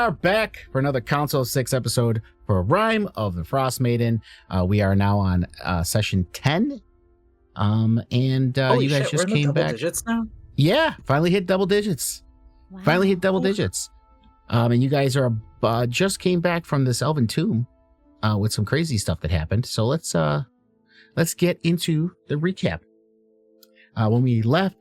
are back for another Council of Six episode for Rime of the Frost Maiden. We are now on session 10. You guys just came double back. Digits now? Yeah, finally hit double digits. Wow. Finally hit double digits. And you guys are just came back from this Elven Tomb with some crazy stuff that happened. So let's get into the recap. When we last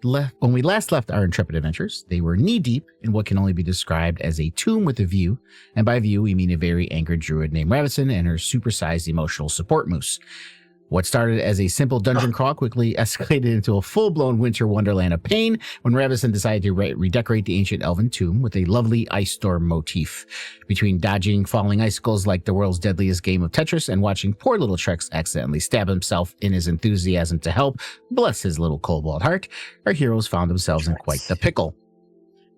left our intrepid adventurers, they were knee-deep in what can only be described as a tomb with a view, and by view we mean a very angered druid named Ravison and her supersized emotional support moose. What started as a simple dungeon crawl quickly escalated into a full-blown winter wonderland of pain when Ravison decided to redecorate the ancient elven tomb with a lovely ice storm motif. Between dodging falling icicles like the world's deadliest game of Tetris and watching poor little Trex accidentally stab himself in his enthusiasm to help, bless his little kobold heart, our heroes found themselves in quite the pickle.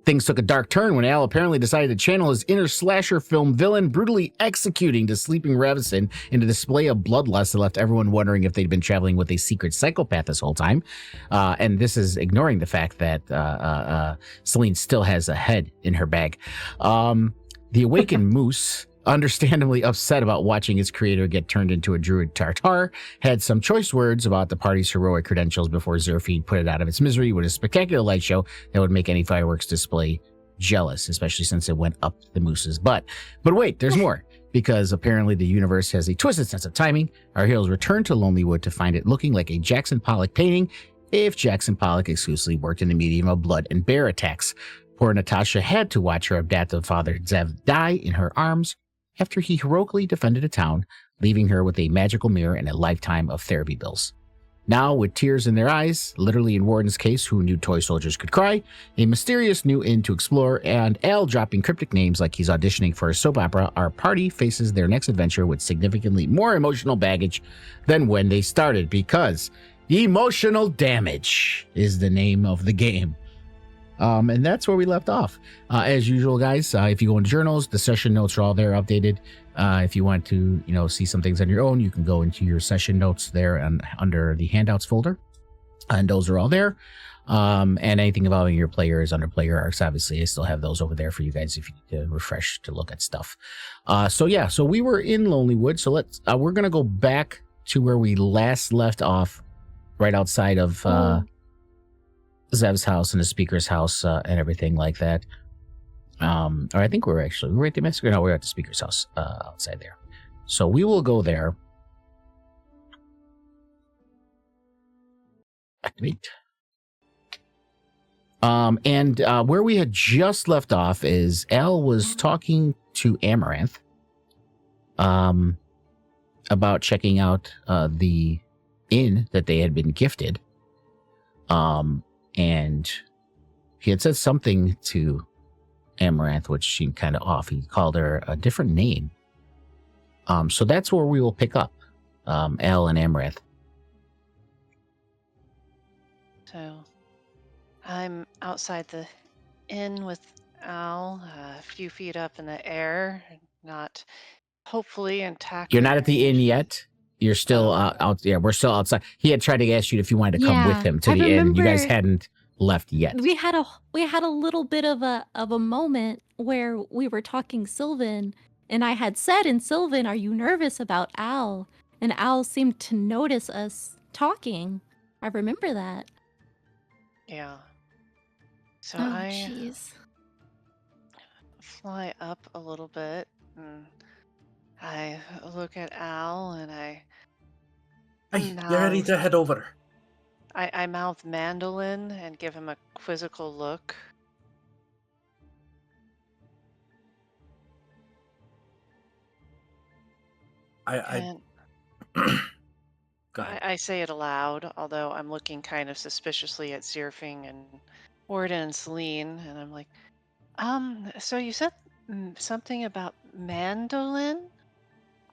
Things took a dark turn when Al apparently decided to channel his inner slasher film villain, brutally executing the sleeping Ravison in a display of bloodlust that left everyone wondering if they'd been traveling with a secret psychopath this whole time. And this is ignoring the fact that Celine still has a head in her bag. The awakened moose, understandably upset about watching its creator get turned into a druid tartar, had some choice words about the party's heroic credentials before Zerfine put it out of its misery with a spectacular light show that would make any fireworks display jealous, especially since it went up the moose's butt. But wait, there's more. Because apparently the universe has a twisted sense of timing, our heroes return to Lonelywood to find it looking like a Jackson Pollock painting, if Jackson Pollock exclusively worked in the medium of blood and bear attacks. Poor Natasha had to watch her adoptive father Zev die in her arms after he heroically defended a town, leaving her with a magical mirror and a lifetime of therapy bills. Now, with tears in their eyes, literally in Warden's case, who knew toy soldiers could cry, a mysterious new inn to explore, and Al dropping cryptic names like he's auditioning for a soap opera, our party faces their next adventure with significantly more emotional baggage than when they started, because emotional damage is the name of the game. And that's where we left off. As usual, guys, if you go into journals, the session notes are all there updated. If you want to, see some things on your own, you can go into your session notes there and under the handouts folder. And those are all there. And anything involving your players under player arcs, obviously, I still have those over there for you guys if you need to refresh to look at stuff. So we were in Lonelywood. So we're going to go back to where we last left off, right outside of, Zev's house and the speaker's house and everything like that. Or I think we're at the massacre. No, we're at the speaker's house outside there. So we will go there. Activate. And where we had just left off is Al was talking to Amaranth about checking out the inn that they had been gifted. And he had said something to Amaranth, which seemed kind of off. He called her a different name. So that's where we will pick up Al and Amaranth. So I'm outside the inn with Al, a few feet up in the air, not hopefully intact. You're not at the inn yet. You're still out. Yeah, we're still outside. He had tried to ask you if you wanted to come with him to the inn. You guys hadn't left yet. We had a little bit of a moment where we were talking Sylvan, and I had said in Sylvan, "Are you nervous about Al?" And Al seemed to notice us talking. I remember that. Yeah. So Jeez. fly up a little bit, and I look at Al, and Hey, you're ready to head over. I mouth mandolin and give him a quizzical look. Go ahead. I say it aloud, although I'm looking kind of suspiciously at Zerfing and Warden and Celine, and I'm like, so you said something about mandolin?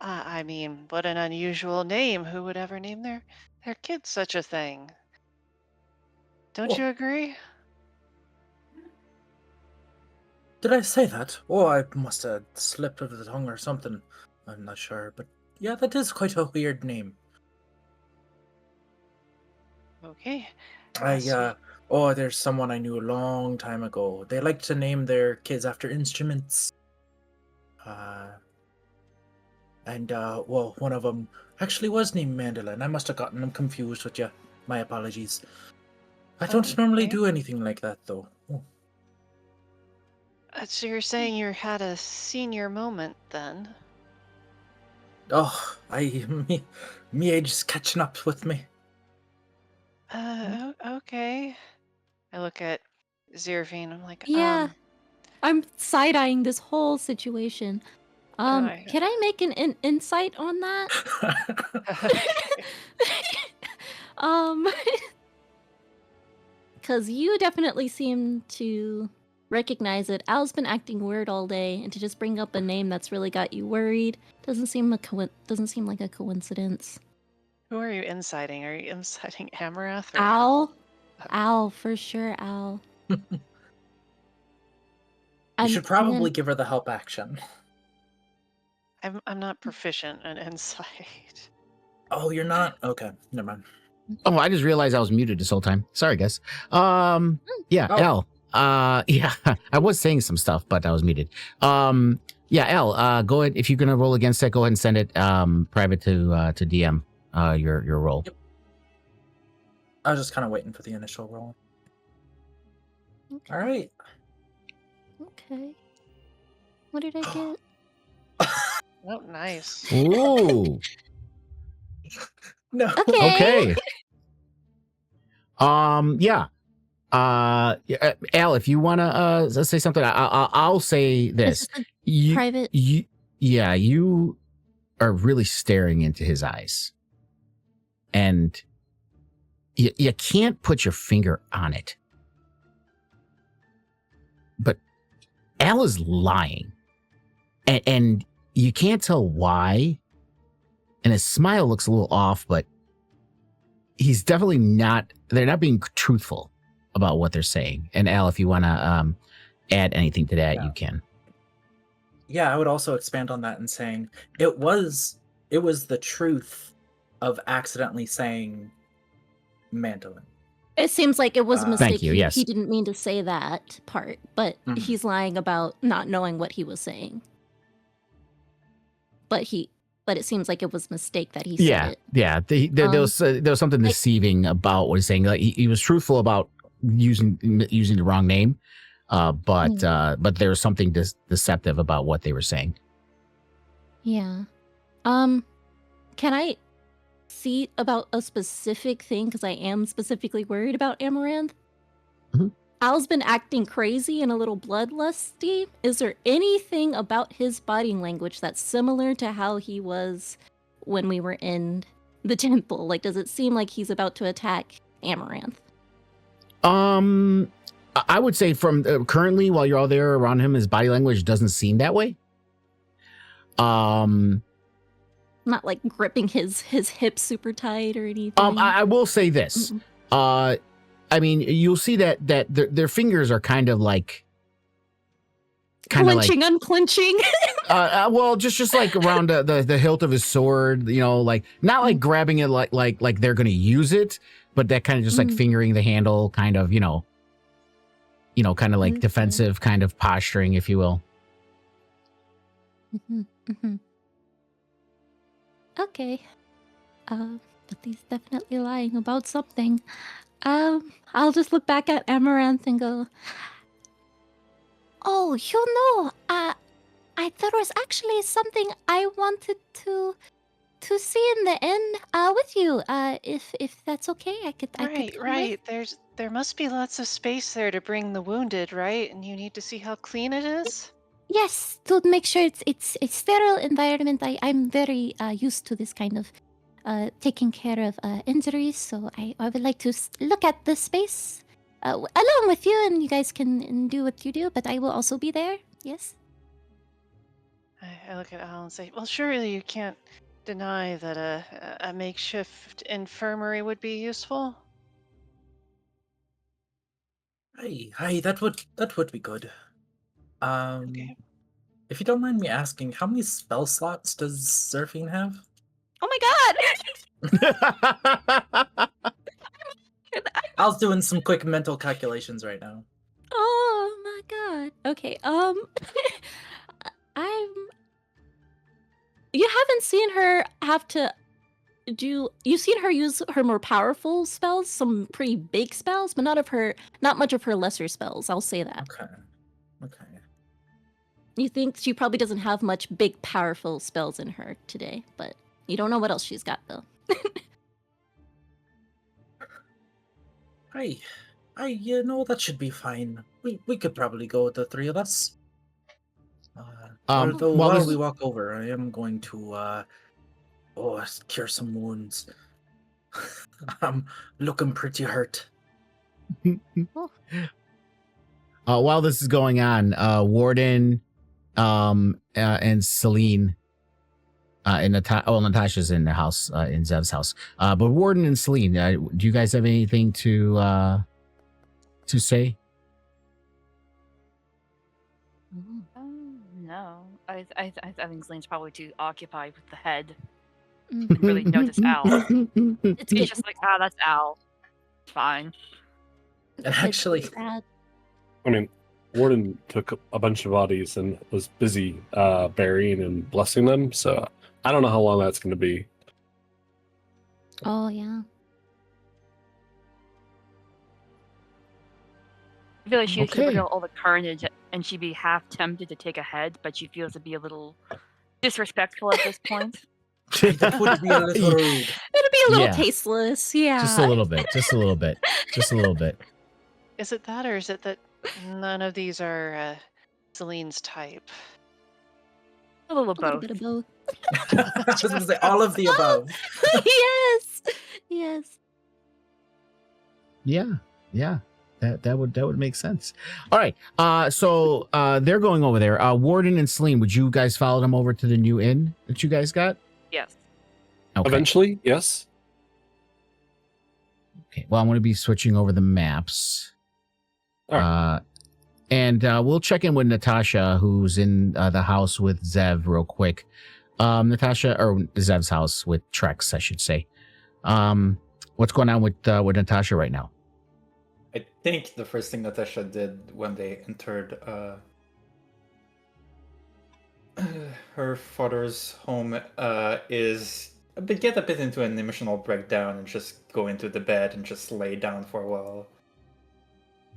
I mean, what an unusual name. Who would ever name their kid such a thing? Don't you agree? Did I say that? Oh, I must have slipped of the tongue or something. I'm not sure, but yeah, that is quite a weird name. Okay. There's someone I knew a long time ago. They like to name their kids after instruments. Well, one of them actually was named Mandolin. I must have gotten them confused with you. My apologies. I don't normally Okay. do anything like that, though. Oh. So you're saying you had a senior moment then? Oh, me age is catching up with me. Okay. I look at Zerfine. I'm like, Yeah, I'm side-eyeing this whole situation. I- Can I make an insight on that? Um, because you definitely seem to recognize it. Al's been acting weird all day, and to just bring up a name that's really got you worried doesn't seem like a coincidence. Who are you inciting? Are you inciting Amarath or Al? Al, for sure, Al. You should probably then- give her the help action. I'm not proficient in insight. Oh, you're not? Okay, never mind. Oh, I just realized I was muted this whole time. Sorry, guys. Yeah, Oh. L. Yeah, I was saying some stuff, but I was muted. Yeah, L. Go ahead. If you're gonna roll against it, go ahead and send it private to DM. Your roll. Yep. I was just kind of waiting for the initial roll. Okay. All right. Okay. What did I get? Oh, nice. Ooh. No. Okay. Yeah. Al, if you wanna say something, I'll say this. Is this a private? Yeah, you are really staring into his eyes, and you can't put your finger on it, but Al is lying, and you can't tell why. And his smile looks a little off, but he's definitely not. They're not being truthful about what they're saying. And Al, if you want to add anything to that, you can. Yeah, I would also expand on that and saying it was the truth of accidentally saying mandolin. It seems like it was a mistake. Thank you, yes. He didn't mean to say that part, but he's lying about not knowing what he was saying. But it seems like it was a mistake that he said it. Yeah. There was something deceiving about what he's saying. Like he was truthful about using the wrong name, but there was something deceptive about what they were saying. Yeah. Can I see about a specific thing? Because I am specifically worried about Amaranth. Mm-hmm. Al's been acting crazy and a little bloodlusty. Is there anything about his body language that's similar to how he was when we were in the temple? Like, does it seem like he's about to attack Amaranth? I would say from currently, while you're all there around him, his body language doesn't seem that way. Not like gripping his hips super tight or anything. I will say this. I mean, you'll see that their fingers are kind of like clenching, unclenching. Well, just like around the hilt of his sword, you know, like not like grabbing it like they're gonna use it, but that kind of just like fingering the handle, kind of, you know, kind of like defensive kind of posturing, if you will. Okay. But he's definitely lying about something. I'll just look back at Amaranth and go, oh, there was actually something I wanted to see in the end with you. If that's okay, I could Right. There must be lots of space there to bring the wounded, right? And you need to see how clean it is. Yes, to make sure it's sterile environment. I'm very used to this kind of taking care of injuries, so I would like to look at the space along with you, and you guys can do what you do, but I will also be there. Yes. I look at Al and say, well, surely you can't deny that a makeshift infirmary would be useful. Hi, that would be good. Okay. If you don't mind me asking, how many spell slots does Zerfine have? Oh my god! I was doing some quick mental calculations right now. Oh my god. Okay. haven't seen her have to you've seen her use her more powerful spells, some pretty big spells, but not much of her lesser spells. I'll say that. Okay. You think she probably doesn't have much big powerful spells in her today, but you don't know what else she's got though. That should be fine. We could probably go with the three of us. While While this- we walk over, I am going to cure some wounds. I'm looking pretty hurt. While this is going on, Warden and Celine and Natasha's in the house, in Zev's house. But Warden and Celine, do you guys have anything to say? No, I think Celine's probably too occupied with the head. Mhm. Didn't really notice Al. It's He's just like, that's Al. Fine. And actually, sad. I mean, Warden took a bunch of bodies and was busy burying and blessing them, so I don't know how long that's going to be. Oh yeah. I feel like she would Okay. feel all the carnage and she'd be half tempted to take a head, but she feels it'd be a little disrespectful at this point. that would be a little rude. It'd be a little Yeah. tasteless, yeah. Just a little bit. Just a little bit. Just a little bit. Is it that, or is it that none of these are Celine's type? A little of A little both. bit of both. I was going to say all of the above. Yes. Yes. Yeah. That would make sense. All right. So they're going over there. Warden and Celine, would you guys follow them over to the new inn that you guys got? Yes. Okay. Eventually, yes. Okay. Well, I'm going to be switching over the maps. All right. And we'll check in with Natasha, who's in the house with Zev real quick. Natasha, or Zev's house with Trex, I should say. What's going on with Natasha right now? I think the first thing Natasha did when they entered her father's home is get a bit into an emotional breakdown and just go into the bed and just lay down for a while.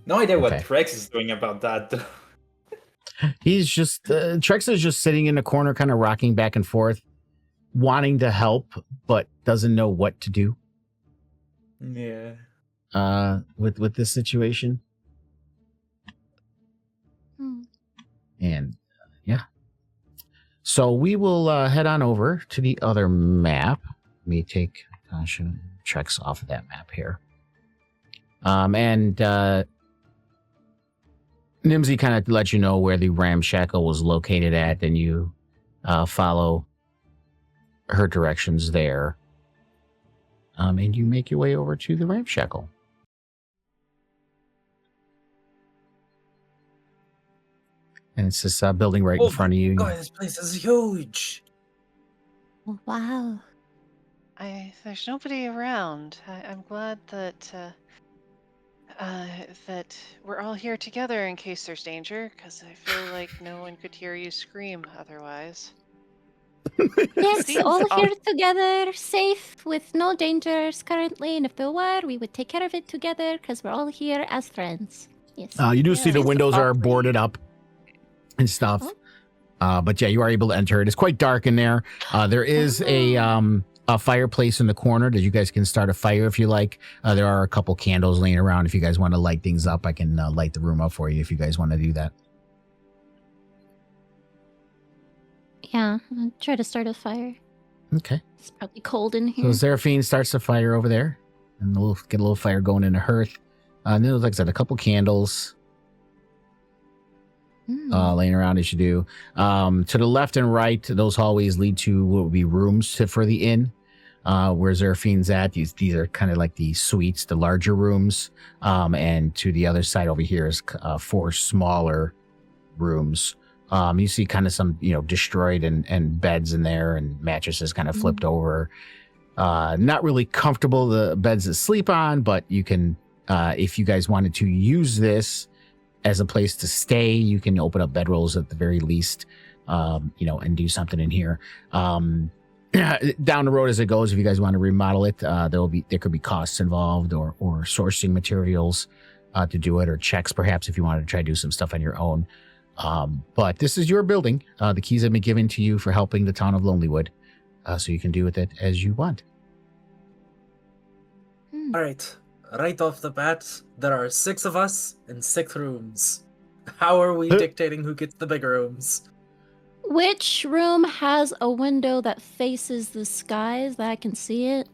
No idea what Okay. Trex is doing about that, though. He's just Trex is just sitting in the corner, kind of rocking back and forth, wanting to help, but doesn't know what to do Yeah. with this situation. Hmm. And yeah. So we will head on over to the other map. Let me take Natasha Trex off of that map here. And Nimsy kind of let you know where the ramshackle was located at, and you follow her directions there. And you make your way over to the ramshackle. And it's this building right in front of you. God, this place is huge. Oh, wow. There's nobody around. I'm glad that that we're all here together in case there's danger, because I feel like no one could hear you scream otherwise. Yes, Seems all off. here together, safe, with no dangers currently. And if there were, we would take care of it together because we're all here as friends. Yes. You do see the Seems windows are awfully- boarded up and stuff. But yeah, you are able to enter it. It's quite dark in there. There is a fireplace in the corner that you guys can start a fire if you like. There are a couple candles laying around. If you guys want to light things up, I can light the room up for you if you guys want to do that. Yeah, I'll try to start a fire. Okay. It's probably cold in So here. Seraphine starts a fire over there, and we'll get a little fire going in the hearth. And then, like I said, a couple candles laying around as you do. To the left and right, those hallways lead to what would be rooms for the inn. Where Seraphine's at, these are kind of like the suites, the larger rooms. And to the other side over here is 4 smaller rooms. You see kind of some, destroyed and beds in there and mattresses kind of flipped over. Not really comfortable, the beds to sleep on, but you can, if you guys wanted to use this as a place to stay, you can open up bedrolls at the very least, and do something in here. down the road as it goes, if you guys want to remodel it, there could be costs involved or sourcing materials to do it, or checks perhaps if you wanted to try to do some stuff on your own. But this is your building. The keys have been given to you for helping the town of Lonelywood, so you can do with it as you want. All right off the bat, there are 6 of us in 6 rooms. How are we dictating who gets the big rooms? Which room has a window that faces the skies that I can see it?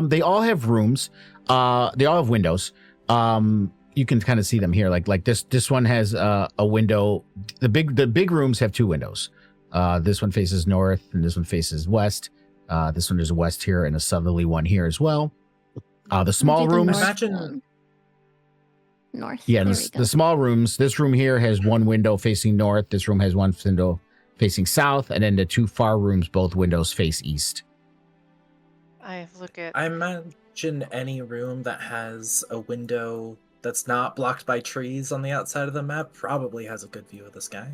They all have rooms. They all have windows. You can kind of see them here. Like this one has a window. The big rooms have 2 windows. This one faces north and this one faces west. This one is west here and a southerly one here as well. The small rooms. Imagine North. Yeah, There we the go. small rooms. This room here has one window facing north. This room has one window facing south, and then the 2 far rooms, both windows face east. I look at. I imagine any room that has a window that's not blocked by trees on the outside of the map probably has a good view of the sky.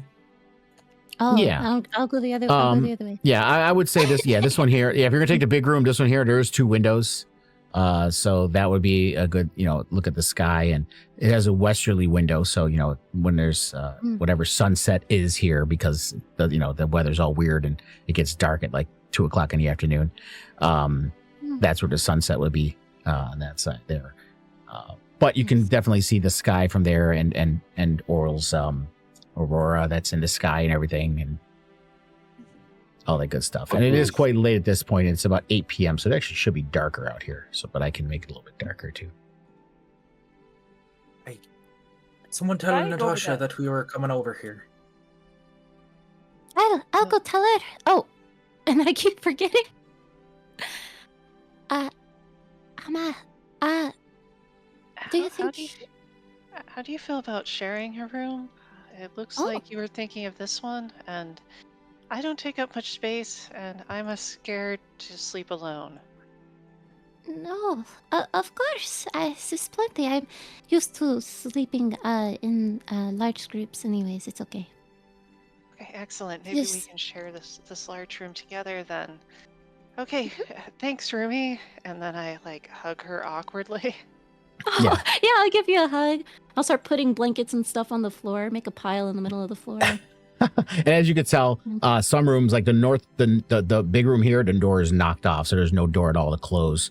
Oh, Yeah. I'll go the other. I'll go the other way. Yeah, I would say this. Yeah, this one here. Yeah, if you're gonna take the big room, this one here, there's 2 windows. So that would be a good, look at the sky, and it has a westerly window. So, when there's whatever sunset is here, because the weather's all weird and it gets dark at like 2:00 in the afternoon. That's where the sunset would be on that side there. But you can definitely see the sky from there, and Oral's aurora that's in the sky and everything, and all that good stuff. And it is quite late at this point. It's about 8 p.m. So it actually should be darker out here. But I can make it a little bit darker too. Someone tell Why go over Natasha there? that we were coming over here. I'll go tell her. Oh, and I keep forgetting. Amma, do you think? How do you feel about sharing her room? It looks Oh. like you were thinking of this one, and I don't take up much space, and I'm scared to sleep alone. No, of course. There's plenty. I'm used to sleeping in large groups. Anyways, it's okay. Okay, excellent. Maybe we Yes. can share this large room together then. Okay, thanks, Rumi. And then I hug her awkwardly. Yeah. Yeah, I'll give you a hug. I'll start putting blankets and stuff on the floor. Make a pile in the middle of the floor. And as you could tell, some rooms, like the north, the big room here, the door is knocked off, so there's no door at all to close.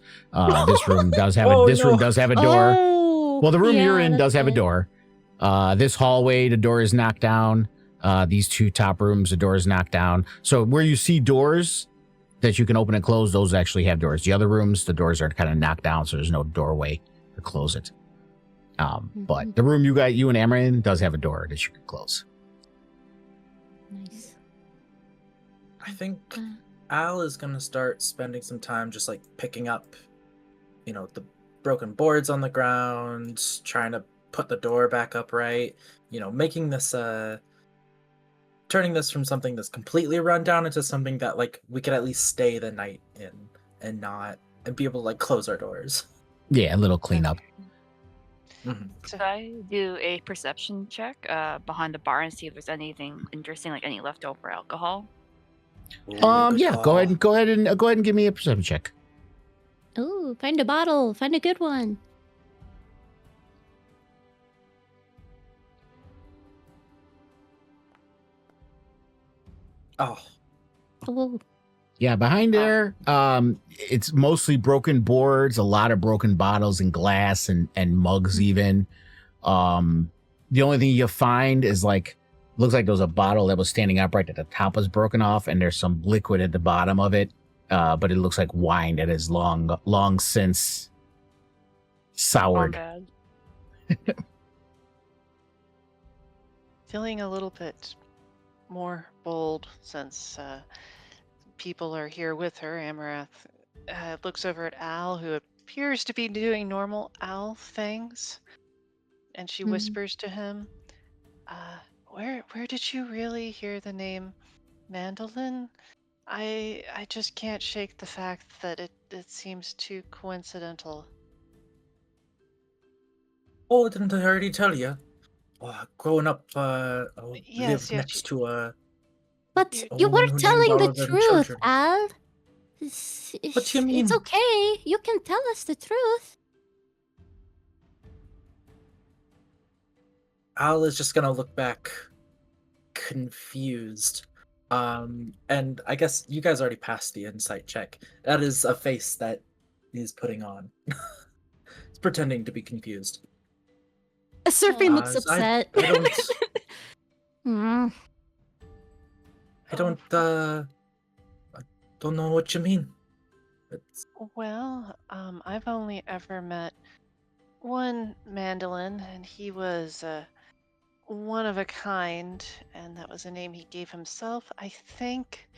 This room does have room does have a door. Oh, Well, the room you're yeah, in does that's have a good. door. This hallway, the door is knocked down. These 2 top rooms, the door is knocked down. So where you see doors that you can open and close, those actually have doors. The other rooms, the doors are kind of knocked down, so there's no doorway to close it. But the room you and Amber in does have a door that you can close. Nice. I think Al is going to start spending some time just picking up, the broken boards on the ground, trying to put the door back up right, making this, turning this from something that's completely run down into something that we could at least stay the night in and be able to close our doors. Yeah, a little cleanup. Should I do a perception check behind the bar and see if there's anything interesting, like any leftover alcohol? Yeah, go ahead and give me a perception check. Ooh, find a bottle. Find a good one. Oh, Oh, Yeah, behind there, it's mostly broken boards, a lot of broken bottles and glass and mugs even. The only thing you find is looks like there was a bottle that was standing upright at the top was broken off, and there's some liquid at the bottom of it. But it looks like wine that is long since soured. Bad. Feeling a little bit more bold since people are here with her. Amarath looks over at Al, who appears to be doing normal Al things, and she whispers to him, where did you really hear the name Mandolin? I just can't shake the fact that it seems too coincidental. Oh, didn't I already tell you? Growing up, Yes, lived next to a... but You- you woman were who named telling all the of them truth, children. Al. What do you mean? It's okay. You can tell us the truth. Al is just gonna look back confused. And I guess you guys already passed the insight check. That is a face that he's putting on. He's pretending to be confused. Surfing looks So upset. I don't Mm. I don't know what you mean. It's, Well, I've only ever met one mandolin, and he was one of a kind, and that was a name he gave himself, I think.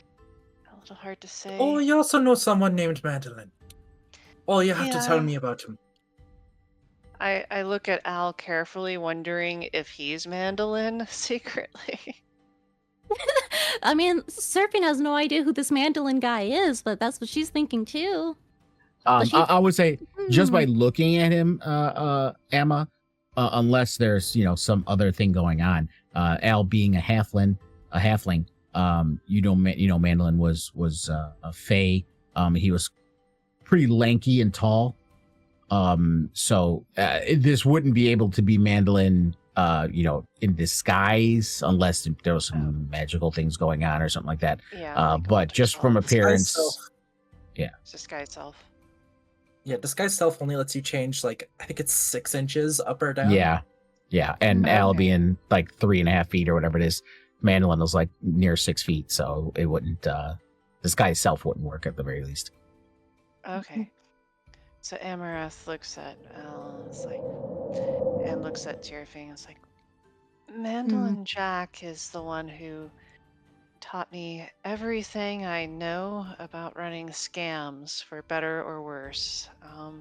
A little hard to say. oh, you also know someone named Madeline. Oh, you have to tell Yeah. me about him. I look at Al carefully, wondering if he's mandolin secretly. I mean, Surfing has no idea who this mandolin guy is, but that's what she's thinking too. But she- I would say just by Hmm. looking at him, Emma, unless there's some other thing going on. Al being a halfling, Mandolin was a fae. He was pretty lanky and tall. So this wouldn't be able to be Mandolin, in disguise unless there was some magical things going on or something like that. Yeah. like But just from Disguise appearance, self. Disguise self. Yeah, disguise self only lets you change I think it's 6 inches up or down. yeah. And Al Okay. being like 3.5 feet or whatever it is, Mandolin was like near 6 feet, so it wouldn't. Disguise self wouldn't work at the very least. Okay. So Amarath looks at Al, and looks at Tyrfing, and is like, Mandolin Jack is the one who taught me everything I know about running scams, for better or worse. Oh.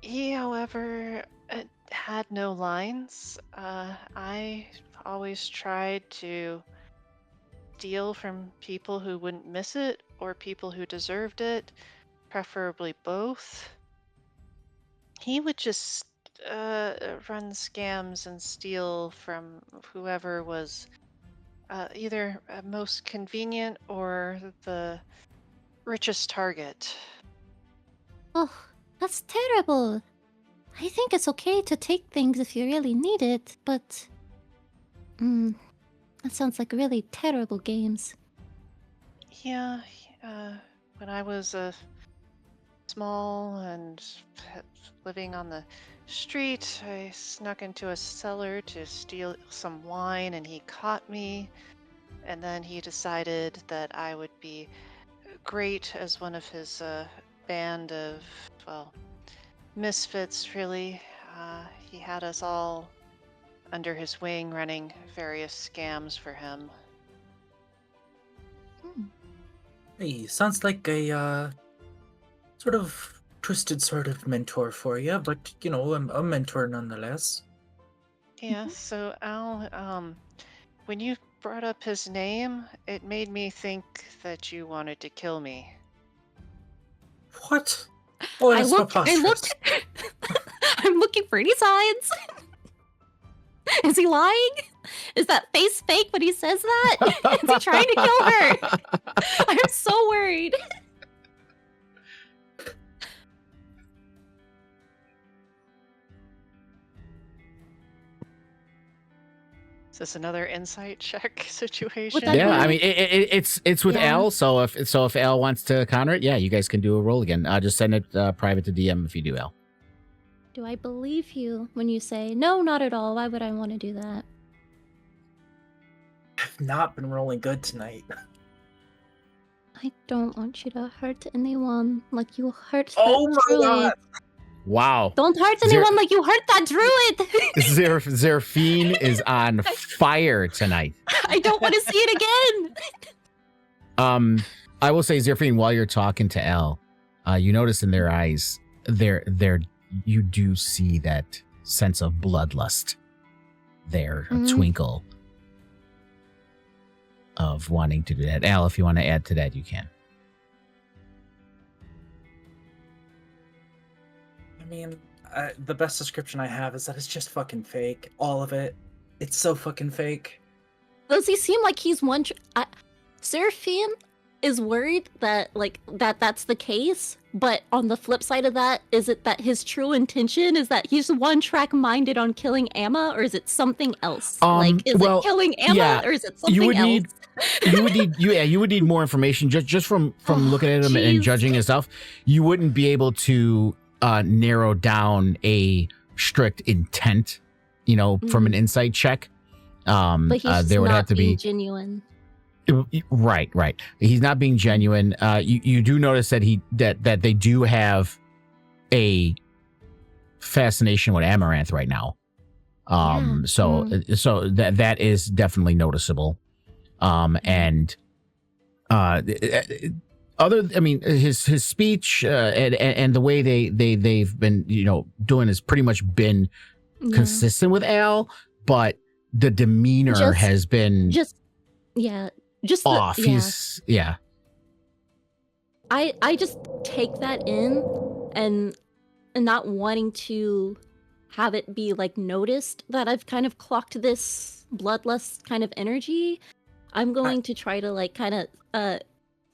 He, however, had no lines. I always tried to steal from people who wouldn't miss it, or people who deserved it, preferably both. He would just run scams and steal from whoever was either most convenient or the richest target. Oh, that's terrible. I think it's okay to take things if you really need it, but that sounds like really terrible games. Yeah, when I was small and living on the street, I snuck into a cellar to steal some wine, and he caught me. And then he decided that I would be great as one of his band of, misfits, really. He had us all under his wing running various scams for him. Hey, sounds like a sort of twisted sort of mentor for you, but a mentor nonetheless. Yeah, so Al, when you brought up his name, it made me think that you wanted to kill me. What? Oh, that's preposterous. I'm looking for any signs. Is he lying? Is that face fake when he says that? Is he trying to kill her? I'm so worried. Is this another insight check situation? that Yeah, I be- mean it's with Yeah. Al. So if Al wants to counter it, yeah, you guys can do a roll again. Just send it private to DM if you do, Al. Do I believe you when you say, no, not at all? Why would I want to do that? I've not been rolling good tonight. I don't want you to hurt anyone like you hurt Oh that my druid. god! Wow. Don't hurt anyone like you hurt that druid! Zerfine is on fire tonight. I don't want to see it again! I will say, Zerfine, while you're talking to Al, you notice in their eyes, you do see that sense of bloodlust there, a twinkle of wanting to do that. Al, if you want to add to that, you can. I mean, the best description I have is that it's just fucking fake. All of it. It's so fucking fake. Does he seem like he's one... Seraphine, is worried that that's the case, but on the flip side of that, is it that his true intention is that he's one track minded on killing Amma, or is it something else? Is it killing Amma, or is it something you would else? you would need more information just from looking at him and judging his stuff. You wouldn't be able to narrow down a strict intent, from an insight check. But he's there would not have to being be genuine. Right. He's not being genuine. You do notice that that they do have a fascination with Amaranth right now. So that is definitely noticeable. And his speech and the way they've been doing has pretty much been consistent with Al, but the demeanor has been just off. I just take that in and not wanting to have it be noticed that I've kind of clocked this bloodlust kind of energy. I'm going to try to kind of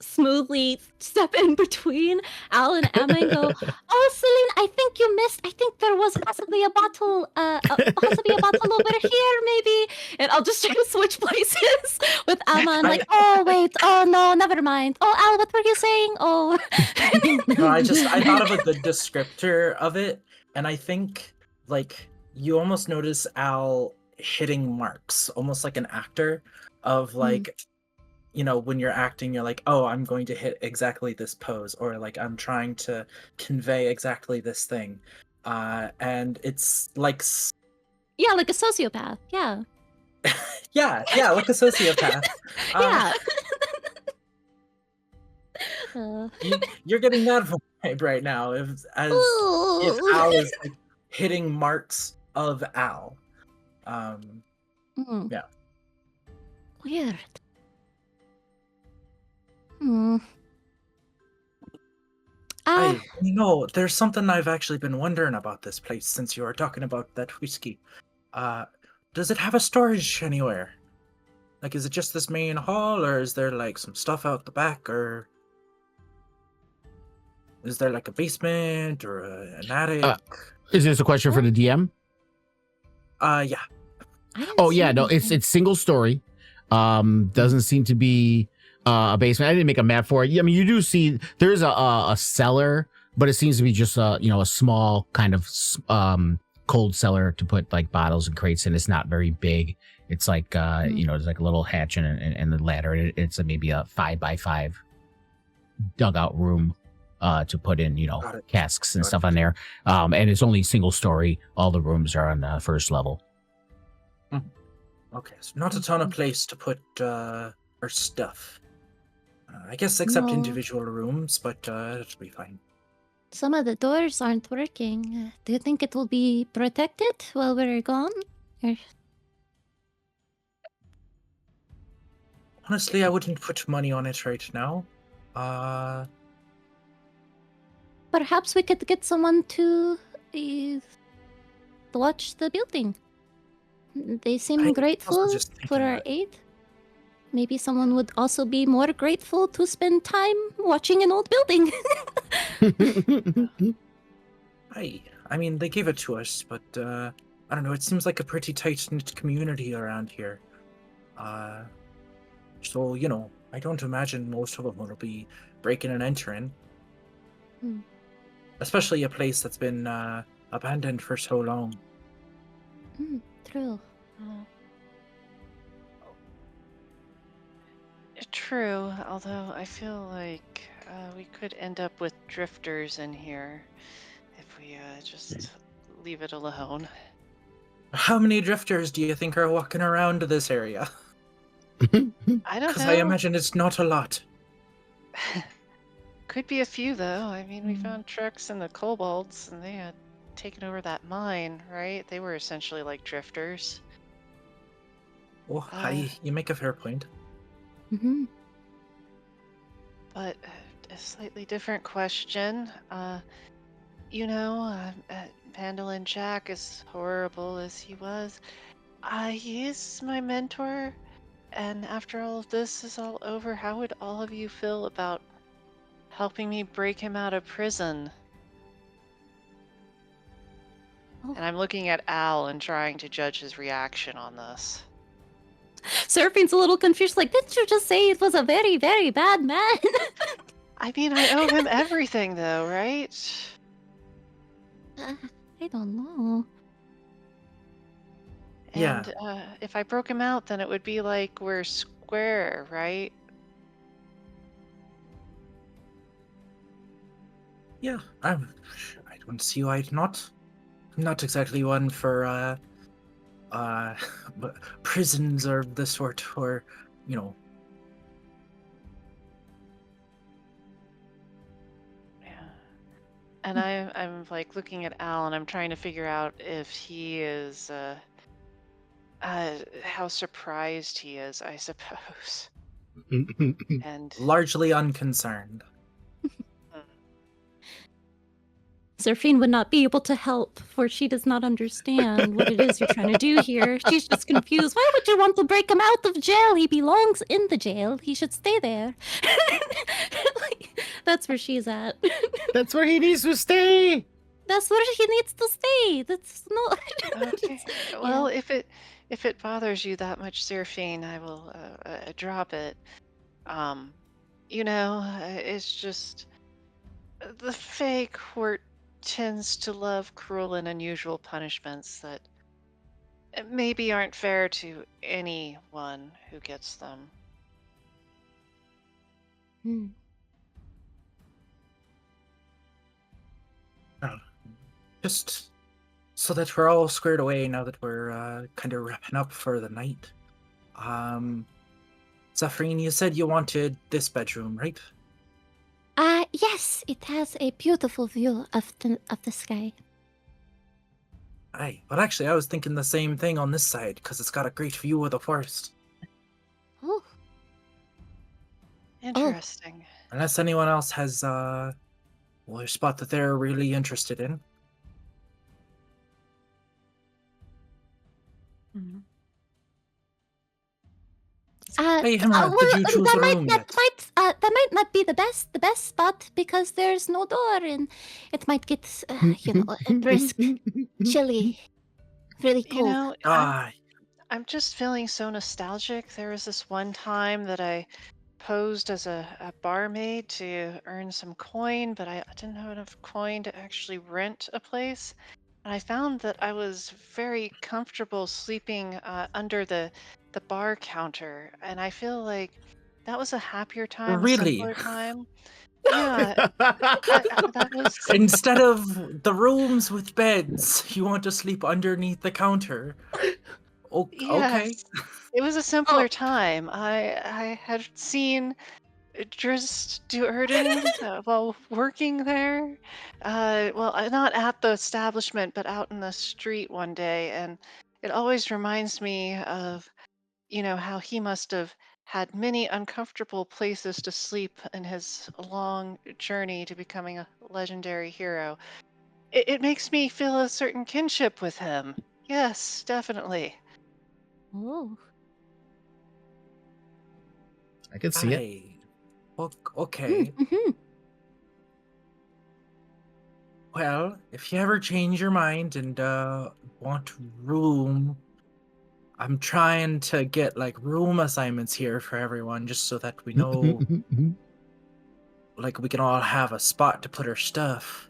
smoothly step in between Al and Emma and go, "Oh, Celine, I think you missed. I think there was possibly a bottle over here, maybe." And I'll just try to switch places with Emma. And "Oh wait, oh no, never mind. Oh, Al, what were you saying? Oh." No, I thought of a good descriptor of it, and I think you almost notice Al hitting marks, almost like an actor of when you're acting, you're like, oh, I'm going to hit exactly this pose, or I'm trying to convey exactly this thing. And it's like... Yeah, like a sociopath. Yeah. yeah, like a sociopath. You're getting that vibe right now, if Al is hitting marks of Al. Yeah. Weird. There's something I've actually been wondering about this place since you were talking about that whiskey. Does it have a storage anywhere? Is it just this main hall, or is there some stuff out the back, or is there a basement or an attic? Is this a question for the DM? Yeah. Oh yeah, no, it's single story. Doesn't seem to be a basement. I didn't make a map for it. I mean, you do see there's a cellar, but it seems to be just a small kind of cold cellar to put bottles and crates in. It's not very big. It's there's a little hatch and the ladder. It's maybe a 5x5 dugout room to put in casks and stuff on there. And it's only single story. All the rooms are on the first level. Okay, so not a ton of place to put our stuff. I guess except individual rooms, but it'll be fine. Some of the doors aren't working. Do you think it will be protected while we're gone? Honestly, I wouldn't put money on it right now. Perhaps we could get someone to watch the building. They seem grateful for our aid. Maybe someone would also be more grateful to spend time watching an old building. I mean, they gave it to us, but I don't know. It seems like a pretty tight-knit community around here. So, I don't imagine most of them will be breaking and entering. Especially a place that's been abandoned for so long. True. True, although I feel like we could end up with drifters in here if we just leave it alone. How many drifters do you think are walking around this area? I don't know. Because I imagine it's not a lot. Could be a few, though. I mean, we found trucks and the kobolds, and they had taken over that mine, right? They were essentially like drifters. Oh, you make a fair point. But a slightly different question. Mandolin Jack, as horrible as he was, he is my mentor. And after all of this is all over, how would all of you feel about helping me break him out of prison? Oh. And I'm looking at Al and trying to judge his reaction on this. Seraphina's a little confused, like, didn't you just say it was a very, very bad man? I mean, I owe him everything, though, right? I don't know. Yeah. And if I broke him out, then it would be like we're square, right? Yeah, I don't see why not. I'm not exactly one for but prisons or the sort, or you know. Yeah. And I'm like looking at Al and I'm trying to figure out if he is how surprised he is, I suppose. And Largely unconcerned. Seraphine would not be able to help, for she does not understand what it is you're trying to do here. She's just confused. Why would you want to break him out of jail? He belongs in the jail. He should stay there. Like, that's where she's at. That's where he needs to stay. That's where he needs to stay. That's not. okay. Well, if it bothers you that much, Seraphine, I will drop it. It's just the Fae court tends to love cruel and unusual punishments that maybe aren't fair to anyone who gets them. Just so that we're all squared away now that we're kind of wrapping up for the night. Zephrine, you said you wanted this bedroom, right? Yes, it has a beautiful view of the sky. Aye. Well, actually, I was thinking the same thing on this side, because it's got a great view of the forest. Oh. Interesting. Unless anyone else has a spot that they're really interested in. Hey, Hemra, did you choose a room yet? That might not be the best spot, because there's no door and it might get brisk, chilly, really cold. I'm just feeling so nostalgic. There was this one time that I posed as a barmaid to earn some coin, but I didn't have enough coin to actually rent a place. And I found that I was very comfortable sleeping under the bar counter, and I feel like that was a happier time, Really? a simpler time. Yeah, that was. Instead of the rooms with beds, you want to sleep underneath the counter. Okay. Yes, it was a simpler time. I had seen Drizzt Do'Urden while working there. Not at the establishment, but out in the street one day, and it always reminds me of, how he must have had many uncomfortable places to sleep in his long journey to becoming a legendary hero. It makes me feel a certain kinship with him. Yes, definitely. Oh. I can see it. Okay. Well, if you ever change your mind and want room, I'm trying to get room assignments here for everyone, just so that we know we can all have a spot to put our stuff.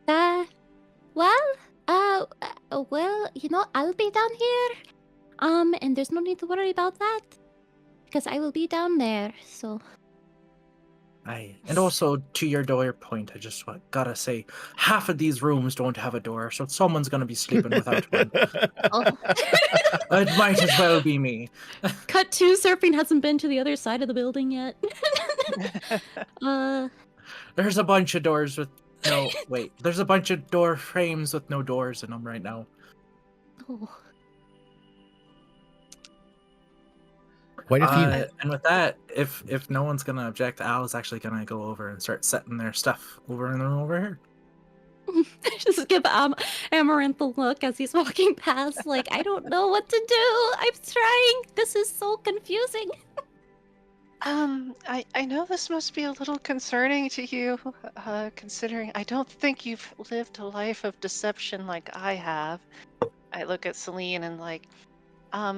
I'll be down here. And there's no need to worry about that, because I will be down there, so. Aye. And also, to your door point, I just gotta say, half of these rooms don't have a door, so someone's gonna be sleeping without one. It might as well be me. Cut to, Seraphine hasn't been to the other side of the building yet. There's a bunch of doors with no... Wait, there's a bunch of door frames with no doors in them right now. Oh. Quite a few. And with that, if no one's gonna object, Al's actually gonna go over and start setting their stuff over in the room over here. Just give Amaranth a look as he's walking past, like, I don't know what to do. I'm trying. This is so confusing. I know this must be a little concerning to you, considering I don't think you've lived a life of deception like I have. I look at Celine and like,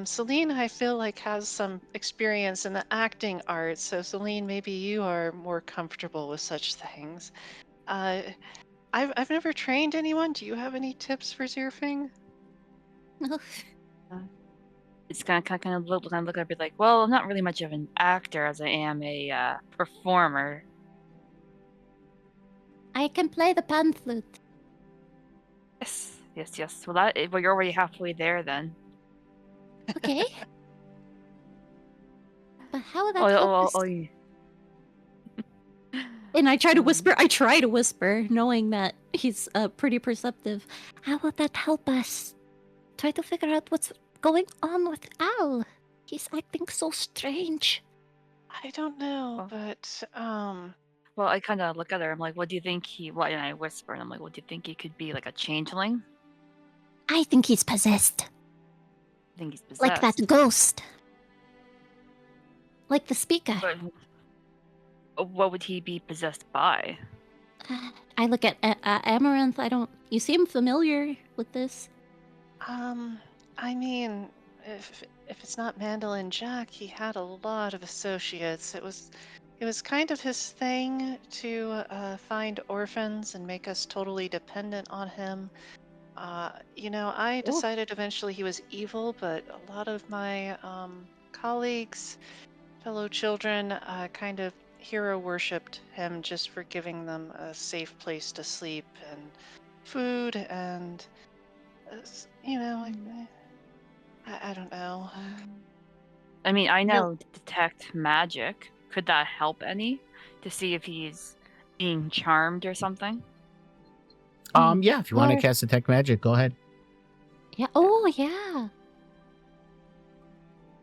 Celine, I feel like has some experience in the acting arts, so Celine, maybe you are more comfortable with such things. I've never trained anyone. Do you have any tips for Zerfing? It's kind of look at it like, well, I'm not really much of an actor as I am a performer. I can play the pan flute. Yes. Well, you're already halfway there then. Okay. But how would that help us? And I try to whisper, knowing that he's pretty perceptive. How would that help us? Try to figure out what's going on with Al. He's acting so strange. I don't know, but Well, I kind of look at her. I'm like, what do you think what? And I whisper, and I'm like, what do you think he could be? Like a changeling? I think he's possessed. I think he's possessed. Like that ghost. Like the speaker. But what would he be possessed by? I look at Amaranth. You seem familiar with this. I mean, if it's not Mandolin Jack, he had a lot of associates. It was kind of his thing to find orphans and make us totally dependent on him. I decided eventually he was evil, but a lot of my colleagues, fellow children, kind of hero worshipped him just for giving them a safe place to sleep and food and, I don't know. I mean, I know detect magic. Could that help any? To see if he's being charmed or something? Yeah, if you want to cast Detect Magic, go ahead. Yeah. Oh, yeah.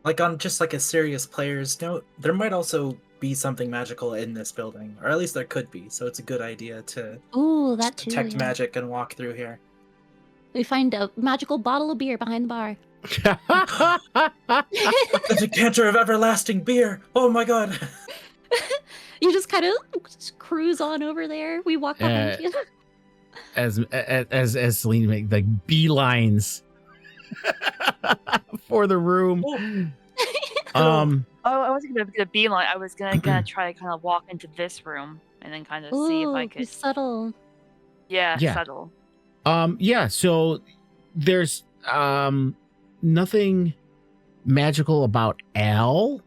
Like on just like a serious player's note, there might also be something magical in this building, or at least there could be. So it's a good idea to detect magic and walk through here. We find a magical bottle of beer behind the bar. The decanter of everlasting beer. Oh my god. You just kind of cruise on over there. We walk behind you. As Celine makes like beelines for the room. I wasn't gonna beeline. I was gonna try to kind of walk into this room and then kind of see if I could. Be subtle. Yeah, subtle. So there's nothing magical about Al.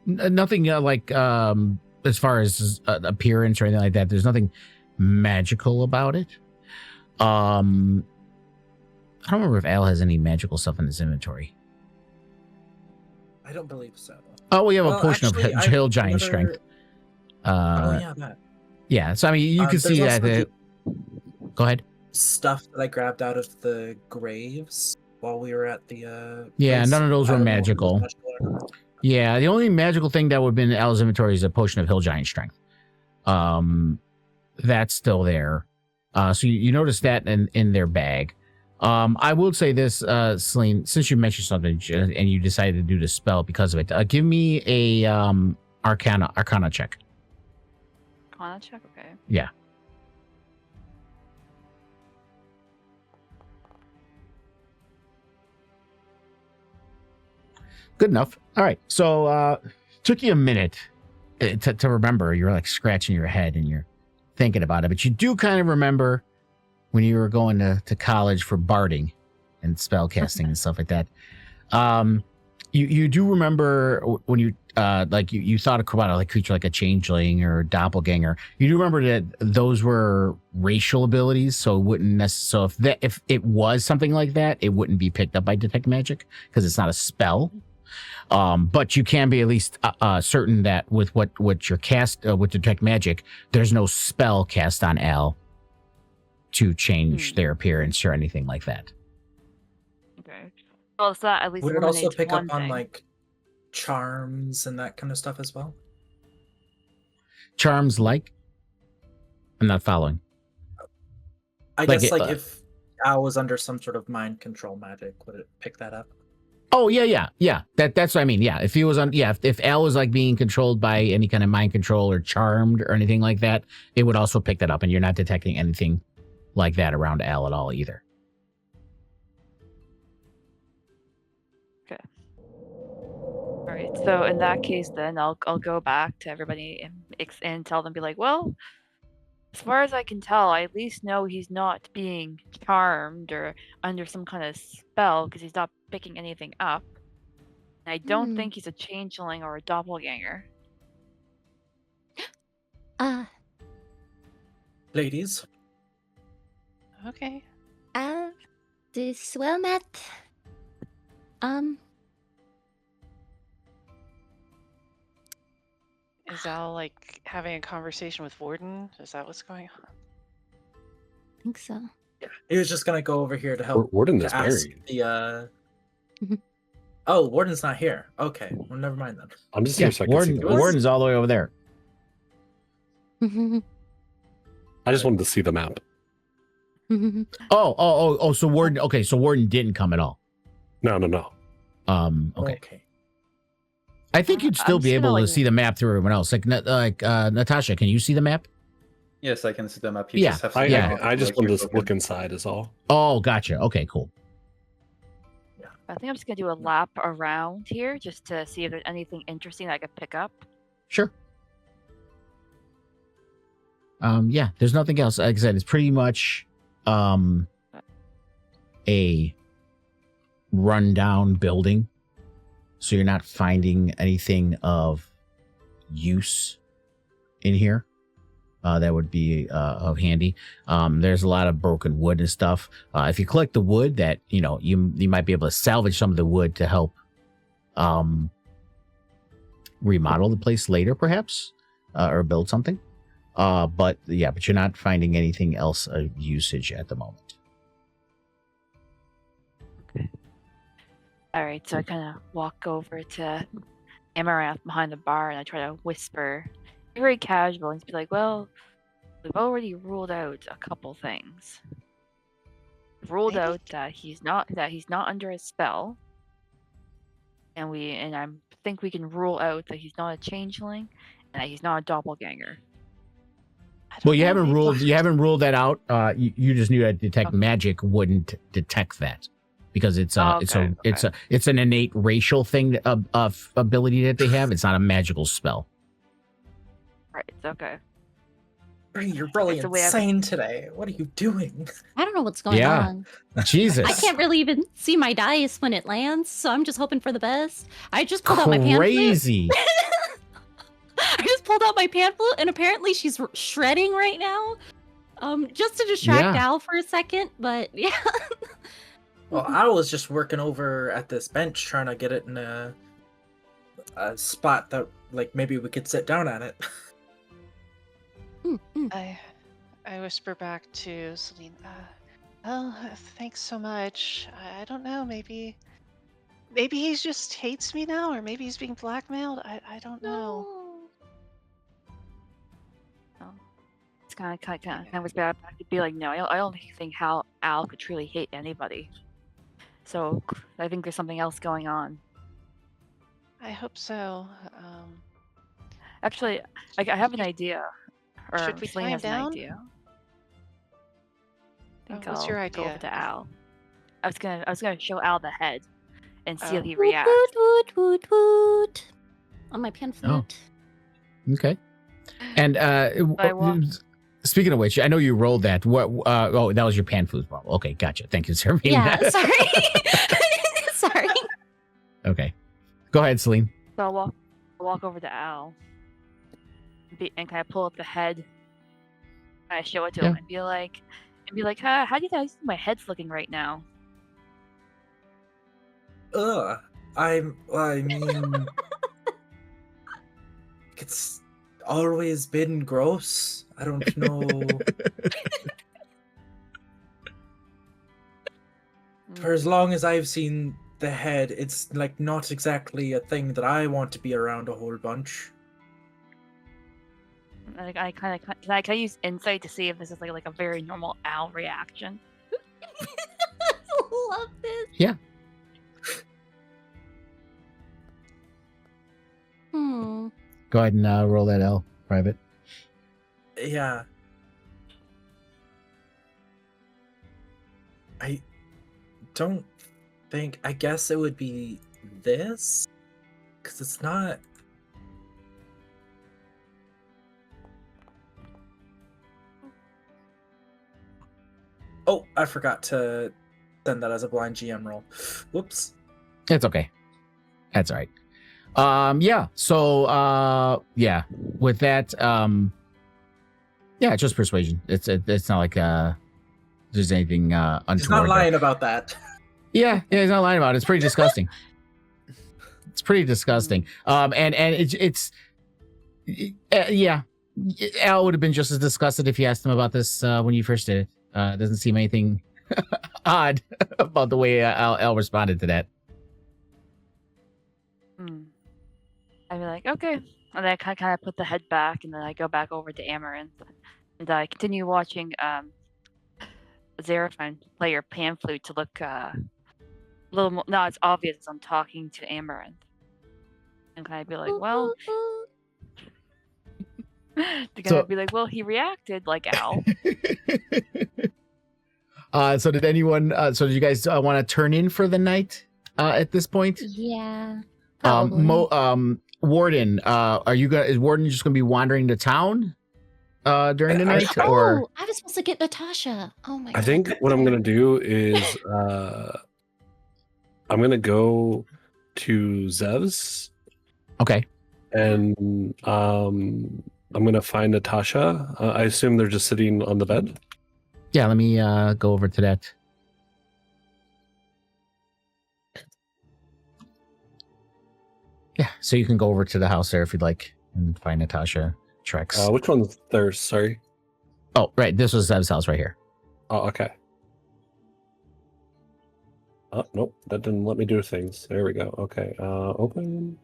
Nothing like as far as appearance or anything like that. There's nothing magical about it. I don't remember if Al has any magical stuff in his inventory. I don't believe so. Oh, we have a potion of Hill Giant Strength. That. Yeah, so I mean, you can see that. Go ahead. Stuff that I grabbed out of the graves while we were at the. Yeah, place. none of those were magical. Yeah, the only magical thing that would have been in Al's inventory is a potion of Hill Giant Strength. That's still there. So you notice that in their bag. I will say this, Celine, since you mentioned something and you decided to do the spell because of it, give me a Arcana check. Arcana check, okay. Yeah. Good enough. All right. So took you a minute to remember. You're like scratching your head and you're thinking about it, but you do kind of remember when you were going to college for barding and spell casting and stuff like that. You do remember when you you thought about a creature like a changeling or a doppelganger. You do remember that those were racial abilities, so it wouldn't necessarily. So if it was something like that, it wouldn't be picked up by detect magic because it's not a spell. But you can be at least certain that with what your cast with detect magic, there's no spell cast on Al to change their appearance or anything like that. Okay. Well, so that at least would it also pick up on thing. like charms and that kind of stuff as well? Charms like? I'm not following. I Like guess it, if Al was under some sort of mind control magic, would it pick that up? Oh yeah. That's what I mean. Yeah, if he was on, if Al was like being controlled by any kind of mind control or charmed or anything like that, it would also pick that up, and you're not detecting anything like that around Al at all either. All right. So in that case, then I'll go back to everybody and tell them, be like, well, as far as I can tell, I at least know he's not being charmed or under some kind of spell because he's not picking anything up. And I don't think he's a changeling or a doppelganger. Ladies, Okay. This well met. Is Al like having a conversation with Warden? Is that what's going on? I think so. he was just gonna go over here to help. Warden to is ask buried. the. Oh, Warden's not here. Okay, well, never mind then. I'm just here so I can see the map. Warden's all the way over there. I just wanted to see the map. Oh. So Warden. Okay, so Warden didn't come at all. No. Okay. I think you'd still I'm be just able gonna, to see the map through everyone else. Like Natasha, can you see the map? Yes, I can see them up. Yeah, Just have to I just like, wanted you're to looking. look inside is all. Oh, gotcha. Okay, cool. I think I'm just gonna do a lap around here just to see if there's anything interesting that I could pick up. Sure. Yeah, there's nothing else. Like I said, it's pretty much a rundown building. So you're not finding anything of use in here that would be of handy. There's a lot of broken wood and stuff. If you collect the wood, that you might be able to salvage some of the wood to help remodel the place later, perhaps, or build something. But you're not finding anything else of usage at the moment. All right, so I kind of walk over to Amaranth behind the bar and I try to whisper, very casual, and just be like, "Well, we've already ruled out a couple things. We've ruled Maybe- out that he's not under a spell, and I think we can rule out that he's not a changeling and that he's not a doppelganger." I don't Well, you know, haven't maybe- ruled that out. You just knew that detect magic wouldn't detect that because it's an innate racial thing of ability that they have. It's not a magical spell. Right. Okay. Bree, you're really It's a way of- insane today. What are you doing? I don't know what's going Yeah. on. Jesus, I can't really even see my dice when it lands, so I'm just hoping for the best. I just pulled out my pan flute. crazy. I just pulled out my pan flute, and apparently she's shredding right now. Just to distract Yeah. Al for a second, but yeah. Well, I was just working over at this bench trying to get it in a spot that, like, maybe we could sit down at it. I whisper back to Celine. Oh, thanks so much. I don't know. Maybe he just hates me now, or maybe he's being blackmailed. I don't know. It's kind of was bad. I could be like, no, I don't think how Al could truly hate anybody. So I think there's something else going on. I hope so. Actually, I have an idea. Or Should we Celine climb has an down? idea. I think What's your I'll go over idea? to Al. I was gonna show Al the head and see Oh. if he Woot, reacts. woot, woot, woot, woot. On my pan flute. Okay. And I walk- speaking of which, I know you rolled that. What? That was your pan flute roll. Okay, gotcha. Thank you, sir. Yeah, sorry. Sorry. Okay, go ahead, Celine. So I'll walk over to Al and kind of pull up the head. I show it to him and be like, how do you guys think my head's looking right now? Ugh. I mean, it's always been gross. I don't know. For as long as I've seen the head, it's like not exactly a thing that I want to be around a whole bunch. I kind of can I use insight to see if this is like a very normal owl reaction? Love this. Yeah. Hmm. Go ahead and roll that L, Private. Yeah. I don't think. I guess it would be this, because it's not. Oh, I forgot to send that as a blind GM roll. Whoops. It's okay. That's all right. Yeah. So yeah, with that, yeah, just persuasion. It's not like there's anything untoward. He's not there. lying about that. Yeah, he's not lying about it. It's pretty disgusting. It's pretty disgusting. And it's yeah. Al would have been just as disgusted if you asked him about this when you first did it. Doesn't seem anything odd about the way Al responded to that. I'd be like, okay. And then I kind of put the head back, and then I go back over to Amaranth. And I continue watching Xeraphon play your pan flute to look a little more. No, it's obvious I'm talking to Amaranth. And kind of be like, well. To kind of be like, well, he reacted like Al. So did anyone? So did you guys want to turn in for the night at this point? Yeah. Probably. Warden, is Warden just going to be wandering the town during the night, or? I was supposed to get Natasha. Oh my god. I think what I'm gonna do is I'm gonna go to Zev's. Okay. And I'm gonna find Natasha. I assume they're just sitting on the bed. Yeah, let me go over to that. Yeah, so you can go over to the house there if you'd like and find Natasha, Trex. Which one's theirs? Sorry. Oh, right. This was Zev's house right here. Oh, okay. Oh, nope. That didn't let me do things. There we go. Okay. Open.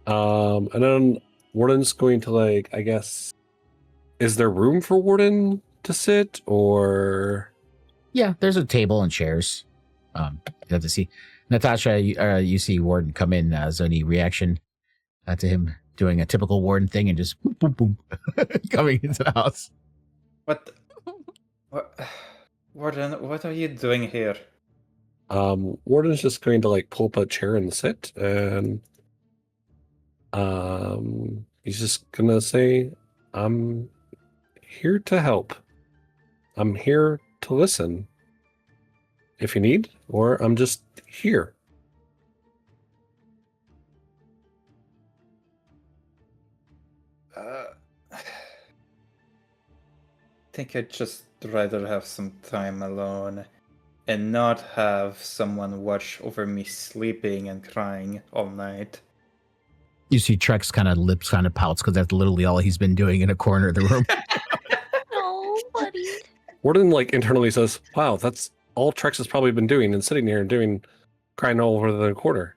And then Warden's going to, like, I guess, is there room for Warden to sit, or? Yeah, there's a table and chairs. You have to see. Natasha, you see Warden come in as any reaction to him doing a typical Warden thing and just boom, boom, boom, coming into the house. What? Warden, what are you doing here? Warden's just going to, like, pull up a chair and sit, and he's just gonna say, I'm here to help. I'm here to listen if you need, or I'm just here. I think I'd just rather have some time alone and not have someone watch over me sleeping and crying all night. You see Trex kind of lips kind of pouts because that's literally all he's been doing in a corner of the room. Oh, buddy. Warden, like, internally says, wow, that's all Trex has probably been doing and sitting here and crying all over the corner.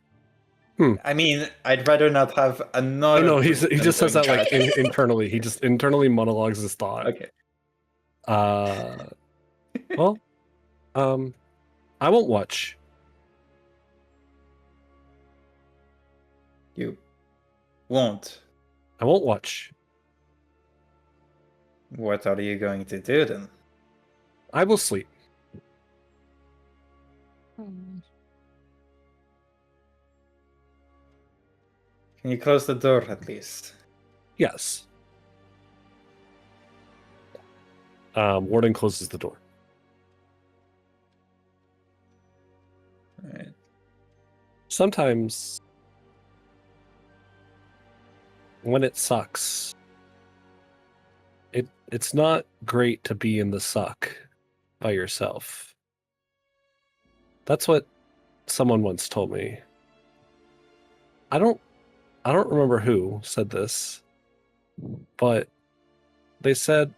I mean, I'd rather not have another. No, he just says that, like, internally. He just internally monologues his thought. Okay. Well, I won't watch. You won't. I won't watch. What are you going to do then? I will sleep. Can you close the door at least? Yes. Warden closes the door. Alright. Sometimes when it sucks, it's not great to be in the suck by yourself. That's what someone once told me. I don't remember who said this, but they said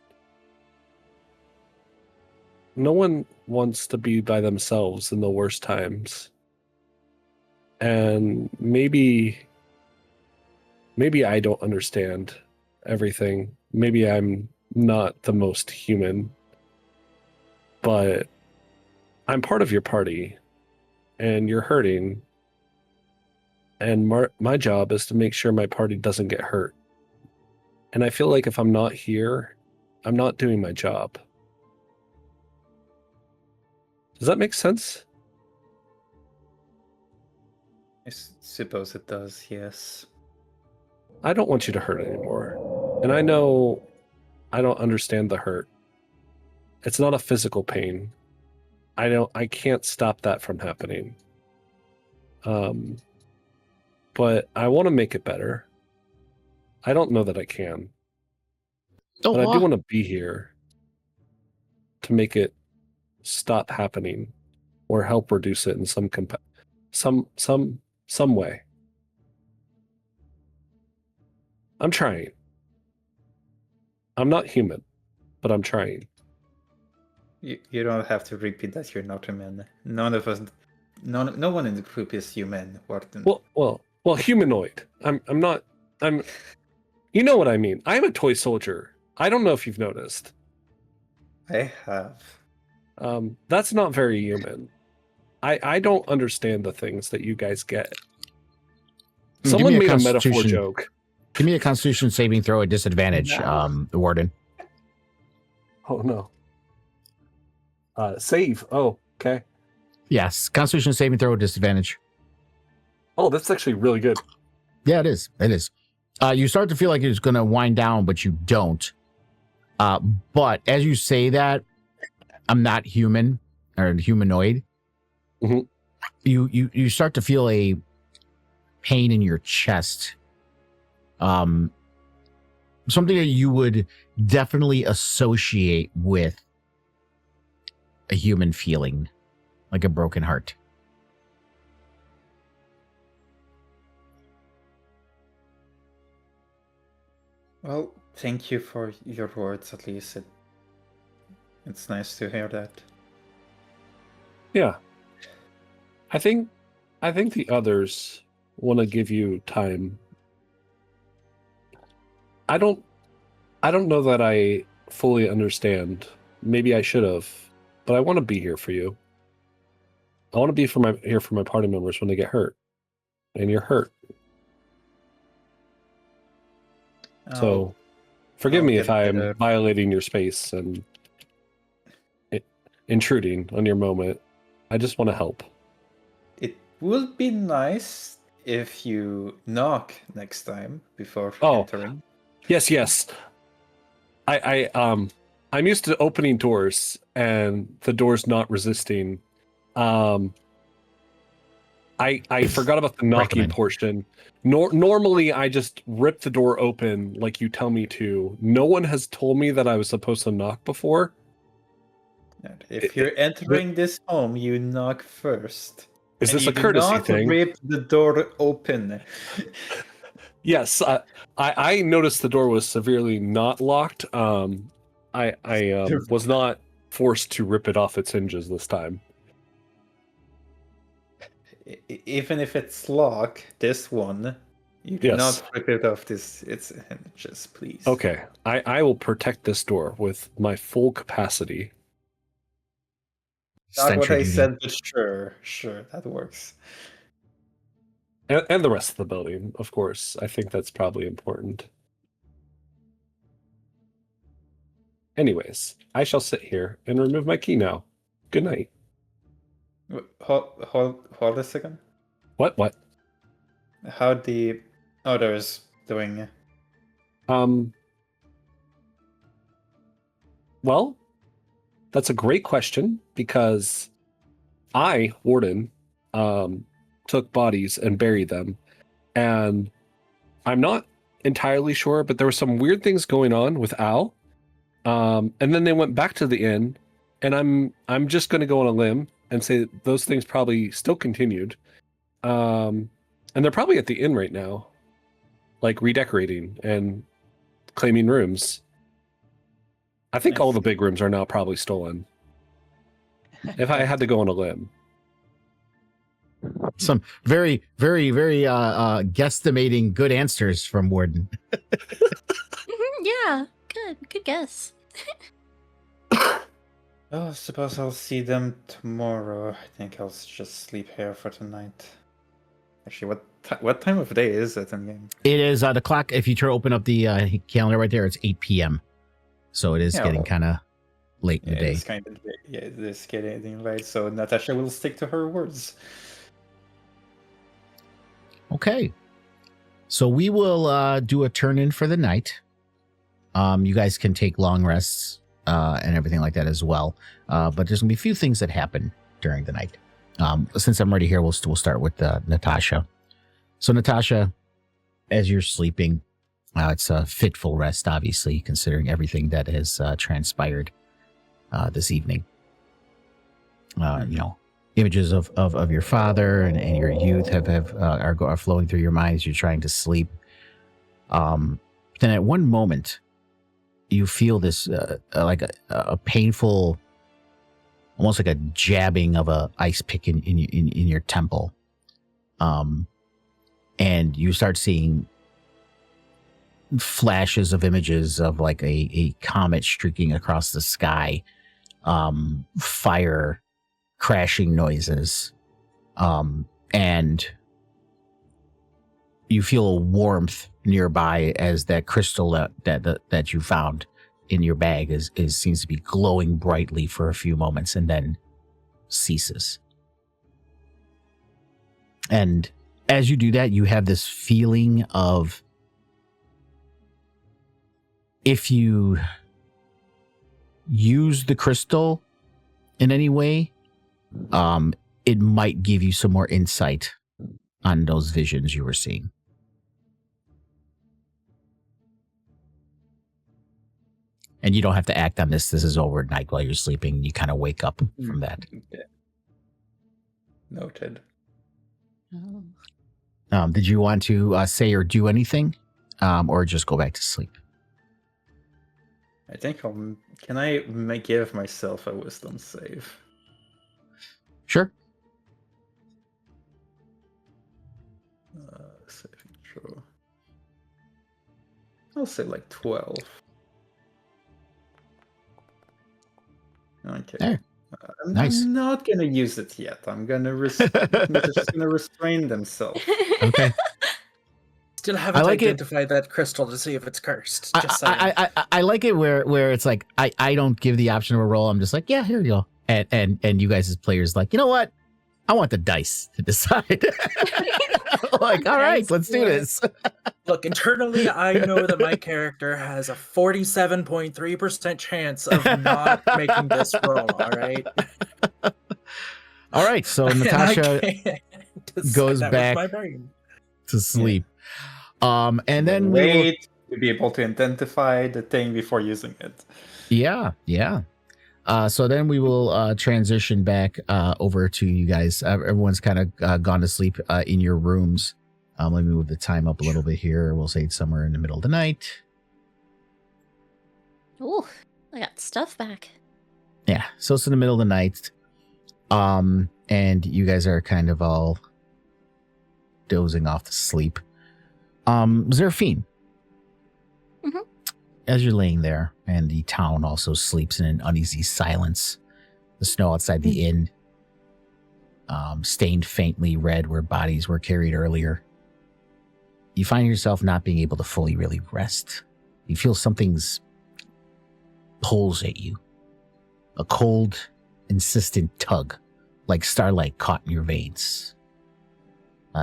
no one wants to be by themselves in the worst times. And maybe I don't understand everything. Maybe I'm not the most human, but I'm part of your party, and you're hurting. And my job is to make sure my party doesn't get hurt. And I feel like if I'm not here, I'm not doing my job. Does that make sense? I suppose it does, yes. I don't want you to hurt anymore. And I know I don't understand the hurt. It's not a physical pain. I can't stop that from happening. But I want to make it better. I don't know that I can. But I do want to be here to make it stop happening or help reduce it in some way. I'm trying. I'm not human, but I'm trying. You don't have to repeat that you're not human. None of us, no one in the group is human, Wharton. Well, humanoid. I'm not. You know what I mean. I'm a toy soldier. I don't know if you've noticed. I have. That's not very human. I don't understand the things that you guys get. Someone made a metaphor joke. Give me a Constitution saving throw at disadvantage, Warden. Oh no. Save. Oh, okay. Yes, Constitution saving throw at disadvantage. Oh, that's actually really good. Yeah, it is. It is. You start to feel like it's going to wind down, but you don't. But as you say that, I'm not human or humanoid. Mm-hmm. You start to feel a pain in your chest. Something that you would definitely associate with a human feeling, like a broken heart. Well, thank you for your words, at least. It's nice to hear that. Yeah. I think the others want to give you time. I don't know that I fully understand. Maybe I should have, but I want to be here for you. I want to be here for my party members when they get hurt. And you're hurt. So forgive me if I'm violating your space and intruding on your moment. I just want to help. It would be nice if you knock next time before entering. Yes. I'm used to opening doors and the doors not resisting. I forgot about the knocking portion. Normally, I just rip the door open like you tell me to. No one has told me that I was supposed to knock before. If you're entering this home, you knock first. Is this a courtesy thing? Rip the door open. Yes, I noticed the door was severely not locked. I was not forced to rip it off its hinges this time. Even if it's locked, this one, you cannot rip it off its hinges, please. Okay, I will protect this door with my full capacity. Not what I said, but sure, that works. And the rest of the building, of course. I think that's probably important. Anyways, I shall sit here and remove my key now. Good night. Hold a second. What? How the others doing? Well, that's a great question because I, Warden, took bodies and buried them. And I'm not entirely sure, but there were some weird things going on with Al. And then they went back to the inn, and I'm just going to go on a limb and say those things probably still continued. And they're probably at the inn right now, like redecorating and claiming rooms. I think all the big rooms are now probably stolen. If I had to go on a limb. Some very, very, very guesstimating good answers from Warden. Yeah, good guess. Oh, I suppose I'll see them tomorrow. I think I'll just sleep here for tonight. Actually, what time of day is it in game? It is the clock. If you open up the calendar right there, it's 8 p.m. So it is getting kind of late in the day. It's kind of it is getting late. So Natasha will stick to her words. Okay. So we will do a turn in for the night. You guys can take long rests and everything like that as well. But there's gonna be a few things that happen during the night. Since I'm already here, we'll start with Natasha. So Natasha, as you're sleeping, it's a fitful rest, obviously, considering everything that has transpired this evening. Images of your father and your youth are flowing through your minds. You're trying to sleep. Then at one moment, you feel this like a painful, almost like a jabbing of a ice pick in your temple. And you start seeing flashes of images of like a comet streaking across the sky, fire, crashing noises, and you feel a warmth nearby as that crystal that you found in your bag seems to be glowing brightly for a few moments and then ceases. And as you do that, you have this feeling of, if you use the crystal in any way, it might give you some more insight on those visions you were seeing. And you don't have to act on this. This is overnight while you're sleeping. You kind of wake up from that. Okay. Noted. Did you want to say or do anything, or just go back to sleep? I think can I give myself a wisdom save? Sure. Saving throw. I'll say like 12. Okay. There. I'm not gonna use it yet. I'm gonna just gonna restrain themselves. Okay. Still haven't I like identified that crystal to see if it's cursed. Just saying. I like it where it's like I don't give the option of a roll. I'm just like, yeah, here you go. And you guys as players like, you know what? I want the dice to decide. Like, all right, let's do this. Look, internally, I know that my character has a 47.3% chance of not making this roll, all right? All right, so Natasha goes that back with my brain. to sleep. And then wait to be able to identify the thing before using it. Yeah. So then we will transition back over to you guys. Everyone's kind of gone to sleep in your rooms. Let me move the time up a little bit here. We'll say it's somewhere in the middle of the night. Oh, I got stuff back. Yeah, so it's in the middle of the night. And you guys are kind of all dozing off to sleep. Zerfine. Mm-hmm. As you're laying there, and the town also sleeps in an uneasy silence, the snow outside the inn, stained faintly red where bodies were carried earlier. You find yourself not being able to fully really rest. You feel something's pulls at you. A cold, insistent tug, like starlight caught in your veins.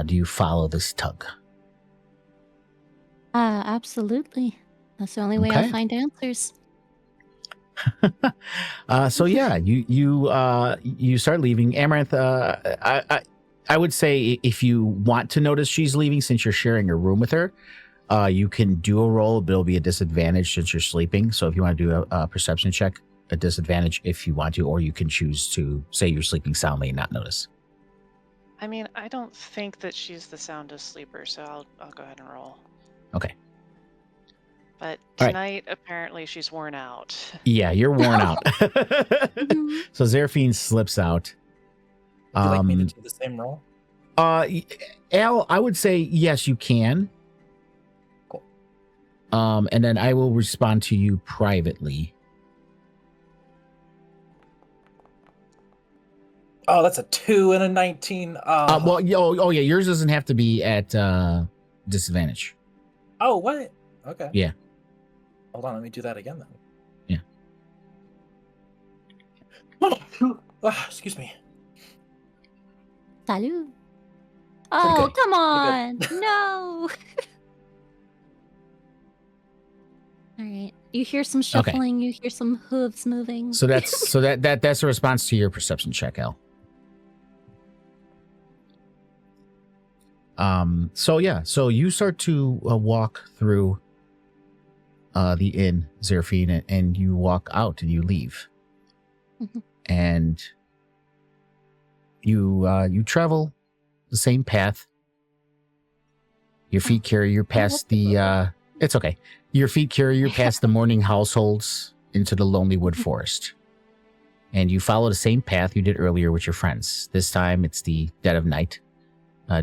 Do you follow this tug? Absolutely. That's the only way I'll find answers. So yeah, you start leaving. Amaranth, I would say if you want to notice she's leaving, since you're sharing a room with her, you can do a roll, but it'll be a disadvantage since you're sleeping. So if you want to do a perception check, a disadvantage if you want to, or you can choose to say you're sleeping soundly and not notice. I mean, I don't think that she's the soundest sleeper, so I'll go ahead and roll. Okay. But tonight, apparently, she's worn out. Yeah, you're worn out. So Zerfine slips out. Would you like me to do the same roll? Al, I would say yes, you can. Cool. And then I will respond to you privately. Oh, that's a 2 and a 19. Well, yeah, yours doesn't have to be at disadvantage. Oh, what? Okay. Yeah. Hold on, let me do that again then. Yeah. Excuse me. Salut. Oh, good. come on. Pretty No. All right. You hear some shuffling, you hear some hooves moving. So that's that's a response to your perception check, Al. So you start to walk through the inn, Zerfine, and you walk out and you leave. Mm-hmm. And you travel the same path. Your feet carry you past the it's okay. Your feet carry you past the mourning households into the lonely wood forest. And you follow the same path you did earlier with your friends. This time it's the dead of night.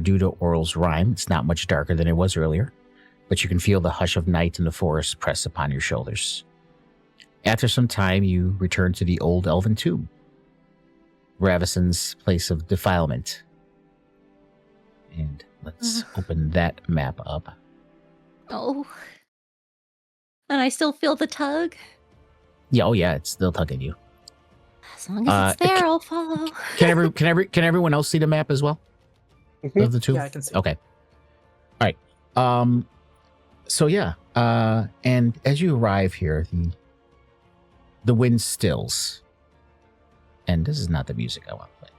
Due to Oral's rhyme, it's not much darker than it was earlier, but you can feel the hush of night in the forest press upon your shoulders. After some time, you return to the old elven tomb, Ravison's place of defilement. And let's open that map up. Oh. And I still feel the tug. Yeah, oh yeah, it's still tugging you. As long as it's there, I'll follow. Can everyone else see the map as well? Of the tomb? Yeah, I can see. Okay. All right. So yeah, and as you arrive here, the wind stills. And this is not the music I want to play.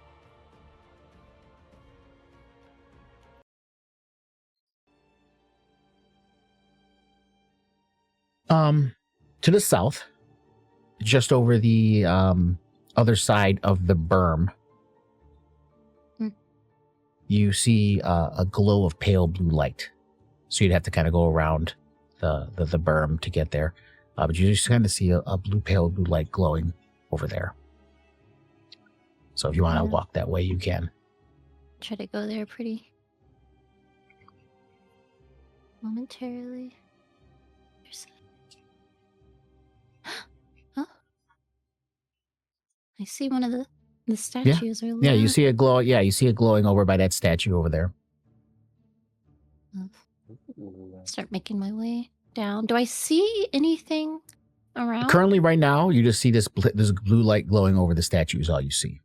To the south, just over the other side of the berm, you see a glow of pale blue light. So you'd have to kind of go around the berm to get there. But you just kind of see a pale blue light glowing over there. So if you want to walk that way, you can. Try to go there pretty momentarily. Huh? I see one of the statues earlier. Yeah, you see it glow. Yeah, you see it glowing over by that statue over there. Start making my way down. Do I see anything around? Currently, right now, you just see this blue light glowing over the statue is all you see.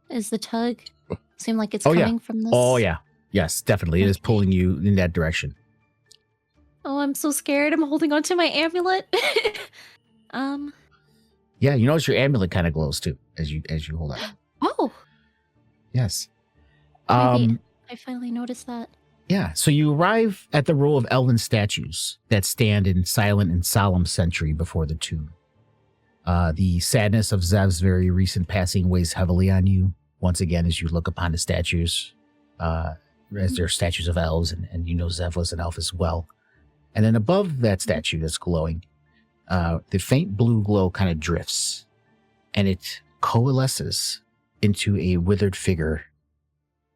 Is the tug seem like it's coming from this? Oh, yeah. Yes, definitely. It is pulling you in that direction. Oh, I'm so scared. I'm holding on to my amulet. Yeah, you notice your amulet kind of glows too as you hold on. Oh. Yes. Maybe I finally noticed that. Yeah, so you arrive at the row of elven statues that stand in silent and solemn sentry before the tomb. The sadness of Zev's very recent passing weighs heavily on you, once again, as you look upon the statues, as they're statues of elves, and you know Zev was an elf as well. And then above that statue that's glowing, the faint blue glow kind of drifts, and it coalesces into a withered figure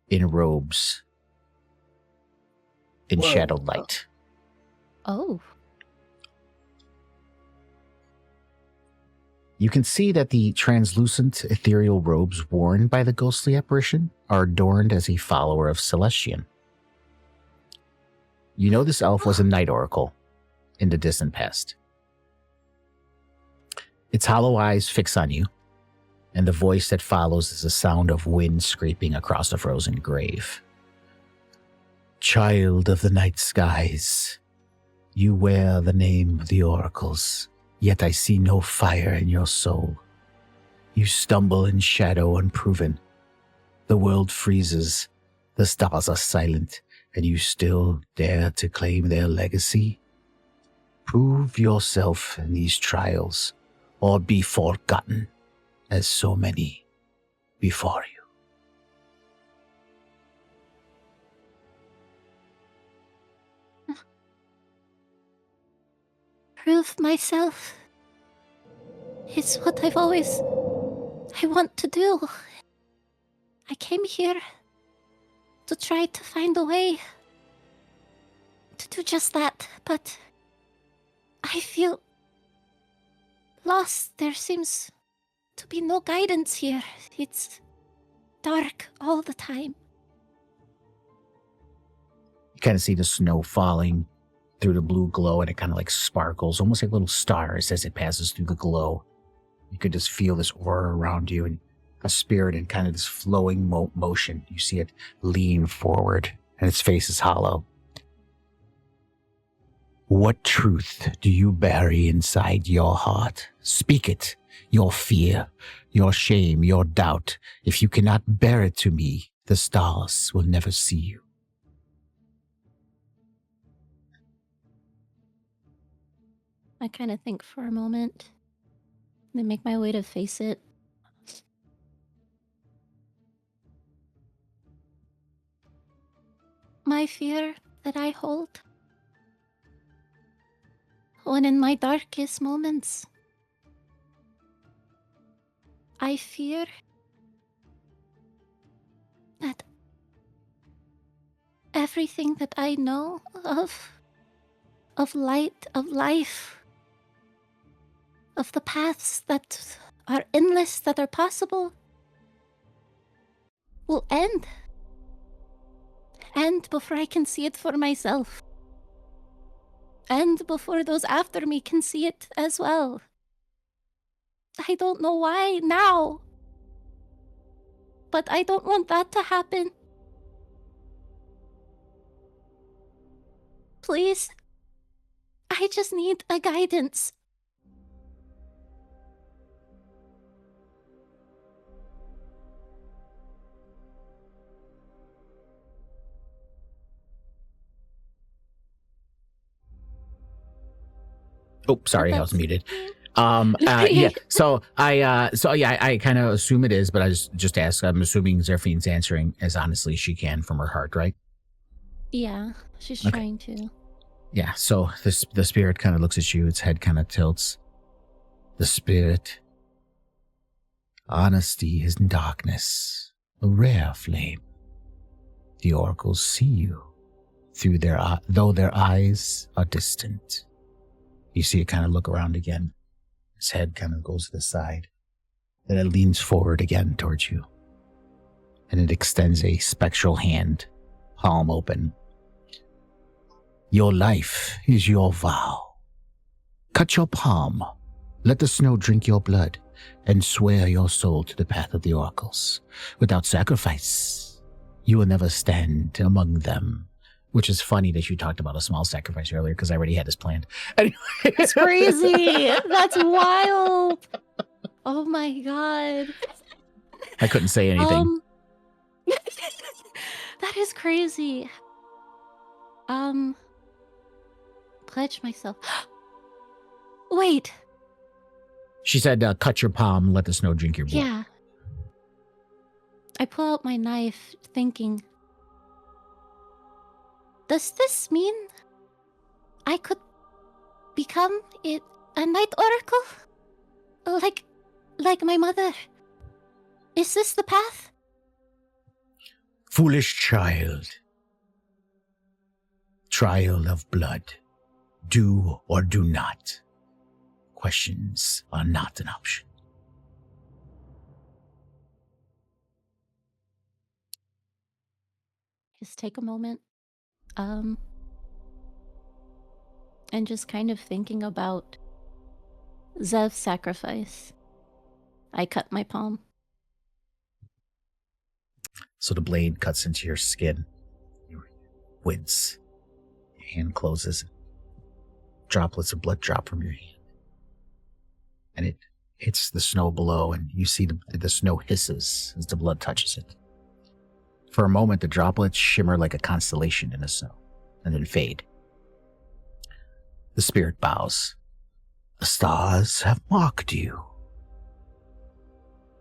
in robes in shadowed light. Oh. You can see that the translucent ethereal robes worn by the ghostly apparition are adorned as a follower of Celestian. You know this elf was a night oracle in the distant past. Its hollow eyes fix on you, and the voice that follows is the sound of wind scraping across a frozen grave. Child of the night skies, you wear the name of the oracles, yet I see no fire in your soul. You stumble in shadow unproven. The world freezes, the stars are silent, and you still dare to claim their legacy? Prove yourself in these trials, or be forgotten as so many before you. Prove myself. It's what I want to do. I came here to try to find a way to do just that, but I feel lost. There seems to be no guidance here. It's dark all the time. You kind of see the snow falling through the blue glow, and it kind of like sparkles, almost like little stars as it passes through the glow. You could just feel this aura around you, and a spirit in kind of this flowing motion. You see it lean forward, and its face is hollow. What truth do you bury inside your heart? Speak it. Your fear, your shame, your doubt. If you cannot bear it to me, the stars will never see you. I kind of think for a moment, then make my way to face it. My fear that I hold, when in my darkest moments, I fear that everything that I know of light, of life, of the paths that are endless, that are possible, will end. End before I can see it for myself. End before those after me can see it as well. I don't know why now, but I don't want that to happen. Please, I just need a guidance. Oh, sorry, I was muted. Yeah. So I kind of assume it is, but I just ask. I'm assuming Zerfine's answering as honestly as she can from her heart, right? Yeah, she's Okay. trying to. Yeah. So the spirit kind of looks at you. Its head kind of tilts. The spirit. Honesty is in darkness, a rare flame. The oracles see you through though their eyes are distant. You see it kind of look around again. Its head kind of goes to the side. Then it leans forward again towards you. And it extends a spectral hand, palm open. Your life is your vow. Cut your palm. Let the snow drink your blood and swear your soul to the path of the oracles. Without sacrifice, you will never stand among them. Which is funny that you talked about a small sacrifice earlier, because I already had this planned. Anyway. That's crazy. That's wild. Oh my god. I couldn't say anything. That is crazy. Pledge myself. Wait. She said, cut your palm, let the snow drink your blood. Yeah. I pull out my knife, thinking, does this mean I could become a night oracle? Like my mother? Is this the path? Foolish child. Trial of blood. Do or do not. Questions are not an option. Just take a moment. And just kind of thinking about Zev's sacrifice. I cut my palm. So the blade cuts into your skin. You wince. Your hand closes. Droplets of blood drop from your hand. And it hits the snow below, and you see the snow hisses as the blood touches it. For a moment, the droplets shimmer like a constellation in the snow, and then fade. The spirit bows. The stars have marked you.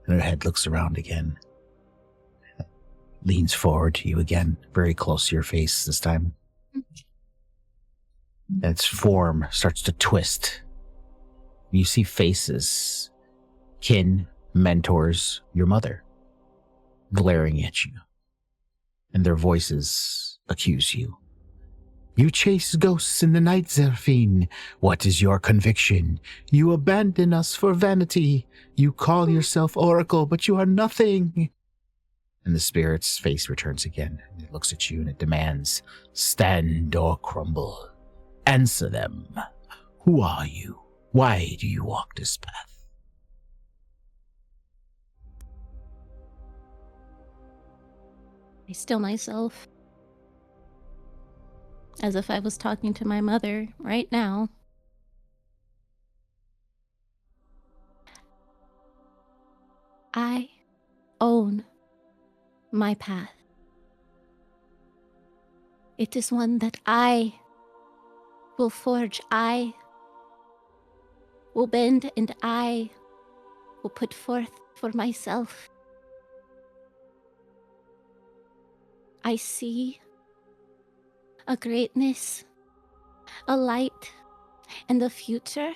And her head looks around again. Leans forward to you again, very close to your face this time. And its form starts to twist. You see faces, kin, mentors, your mother, glaring at you. And their voices accuse you. You chase ghosts in the night, Zerfine. What is your conviction? You abandon us for vanity. You call yourself Oracle, but you are nothing. And the spirit's face returns again. It looks at you and it demands, stand or crumble. Answer them. Who are you? Why do you walk this path? I still myself. As if I was talking to my mother right now. I own my path. It is one that I will forge. I will bend, and I will put forth for myself. I see a greatness, a light, and a future.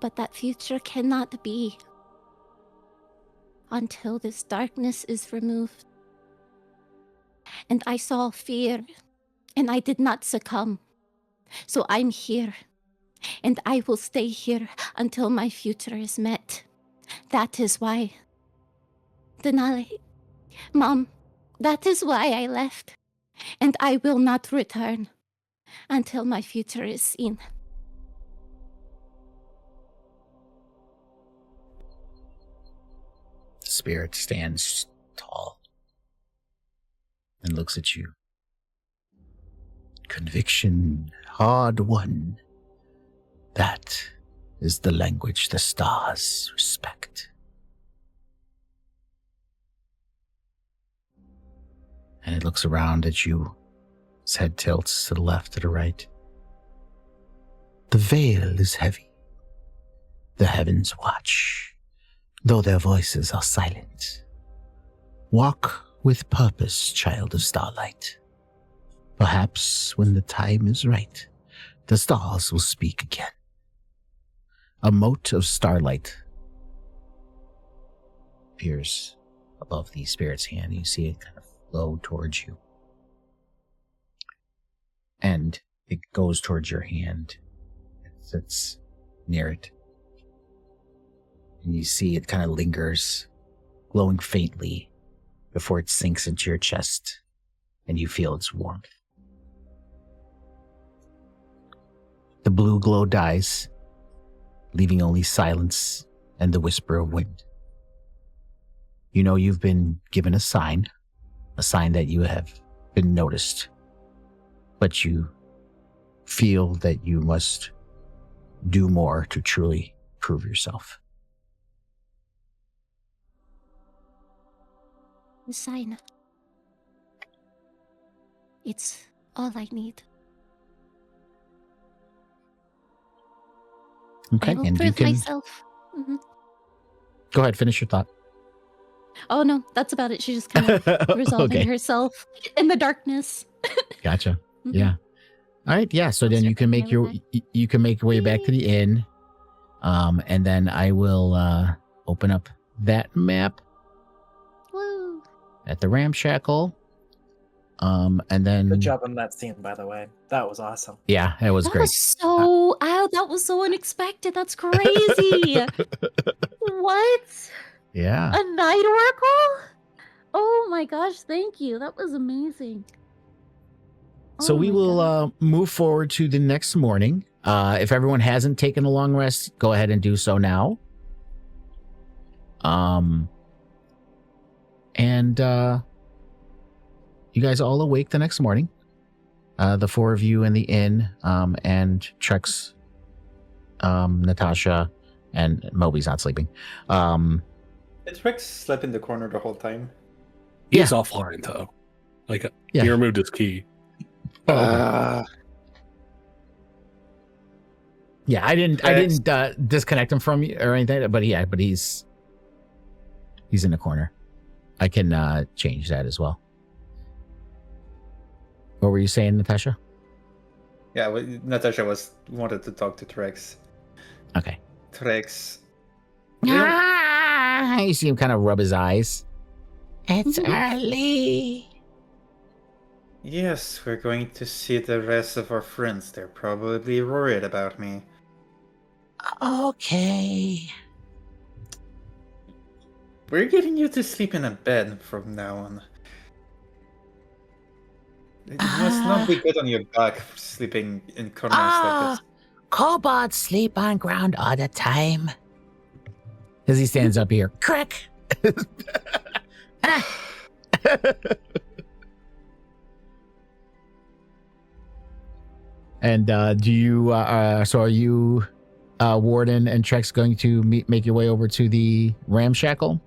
But that future cannot be until this darkness is removed. And I saw fear, and I did not succumb. So I'm here, and I will stay here until my future is met. That is why, Denali, Mom, that is why I left. And I will not return until my future is seen. The spirit stands tall and looks at you. Conviction, hard won. That is the language the stars respect. And it looks around at you. Its head tilts to the left, to the right. The veil is heavy. The heavens watch, though their voices are silent. Walk with purpose, child of starlight. Perhaps when the time is right, the stars will speak again. A mote of starlight appears above the spirit's hand. You see it kind of flow towards you. And it goes towards your hand. It sits near it. And you see it kind of lingers, glowing faintly before it sinks into your chest, and you feel its warmth. The blue glow dies, leaving only silence and the whisper of wind. You know you've been given a sign that you have been noticed, but you feel that you must do more to truly prove yourself. The sign. It's all I need. Okay, I will and you prove can myself. Mhm. go ahead, finish your thought. Oh no, that's about it. She's just kind of resolving Okay, herself in the darkness. gotcha. Mhm. Yeah. All right. Yeah. So I'll then start you can make making your my you can make your way back to the inn, and then I will open up that map Woo. at the ramshackle, and then Good job on that scene, by the way. That was awesome. yeah, it was That great. was so that was so unexpected. That's crazy. What? Yeah. A night oracle? Oh my gosh, thank you. That was amazing. So Oh we my will God. move forward to the next morning. If everyone hasn't taken a long rest, go ahead and do so now. And you guys all awake the next morning. The four of you in the inn, and Trex, Natasha, and Moby's not sleeping. Did Rex slept in the corner the whole time? He's offline though. Like Yeah. he removed his key. Oh, okay. Yeah, I didn't disconnect him from you or anything, but he's in the corner. I can change that as well. What were you saying, Natasha? Yeah, Natasha wanted to talk to Trex. Okay. Trex. You see him kind of rub his eyes. It's early. Yes, we're going to see the rest of our friends. They're probably worried about me. Okay. We're getting you to sleep in a bed from now on. It must not be good on your back for sleeping in corners like this. Kobolds sleep on ground all the time. As he stands up here. Crack! And do you, so are you, Warden and Trex going to make your way over to the ramshackle?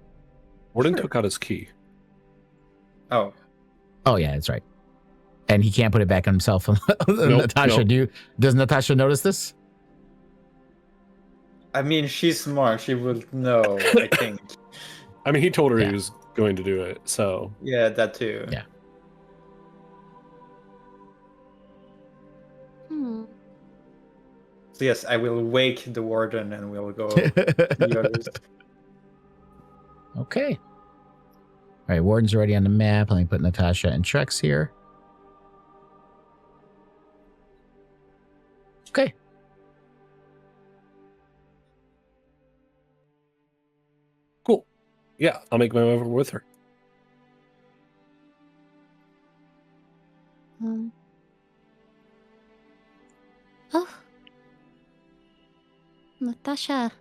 Warden Sure. took out his key. Oh, Oh, yeah, that's right. And he can't put it back on himself. Natasha, nope. Does Natasha notice this? I mean, she's smart. She would know, I think. I mean, he told her Yeah. he was going to do it, so. Yeah, that too. Yeah. So yes, I will wake the warden and we'll go the others. Okay. All right, Warden's already on the map. Let me put Natasha and Trex here. Okay. Cool. Yeah, I'll make my way over with her. Oh. Natasha.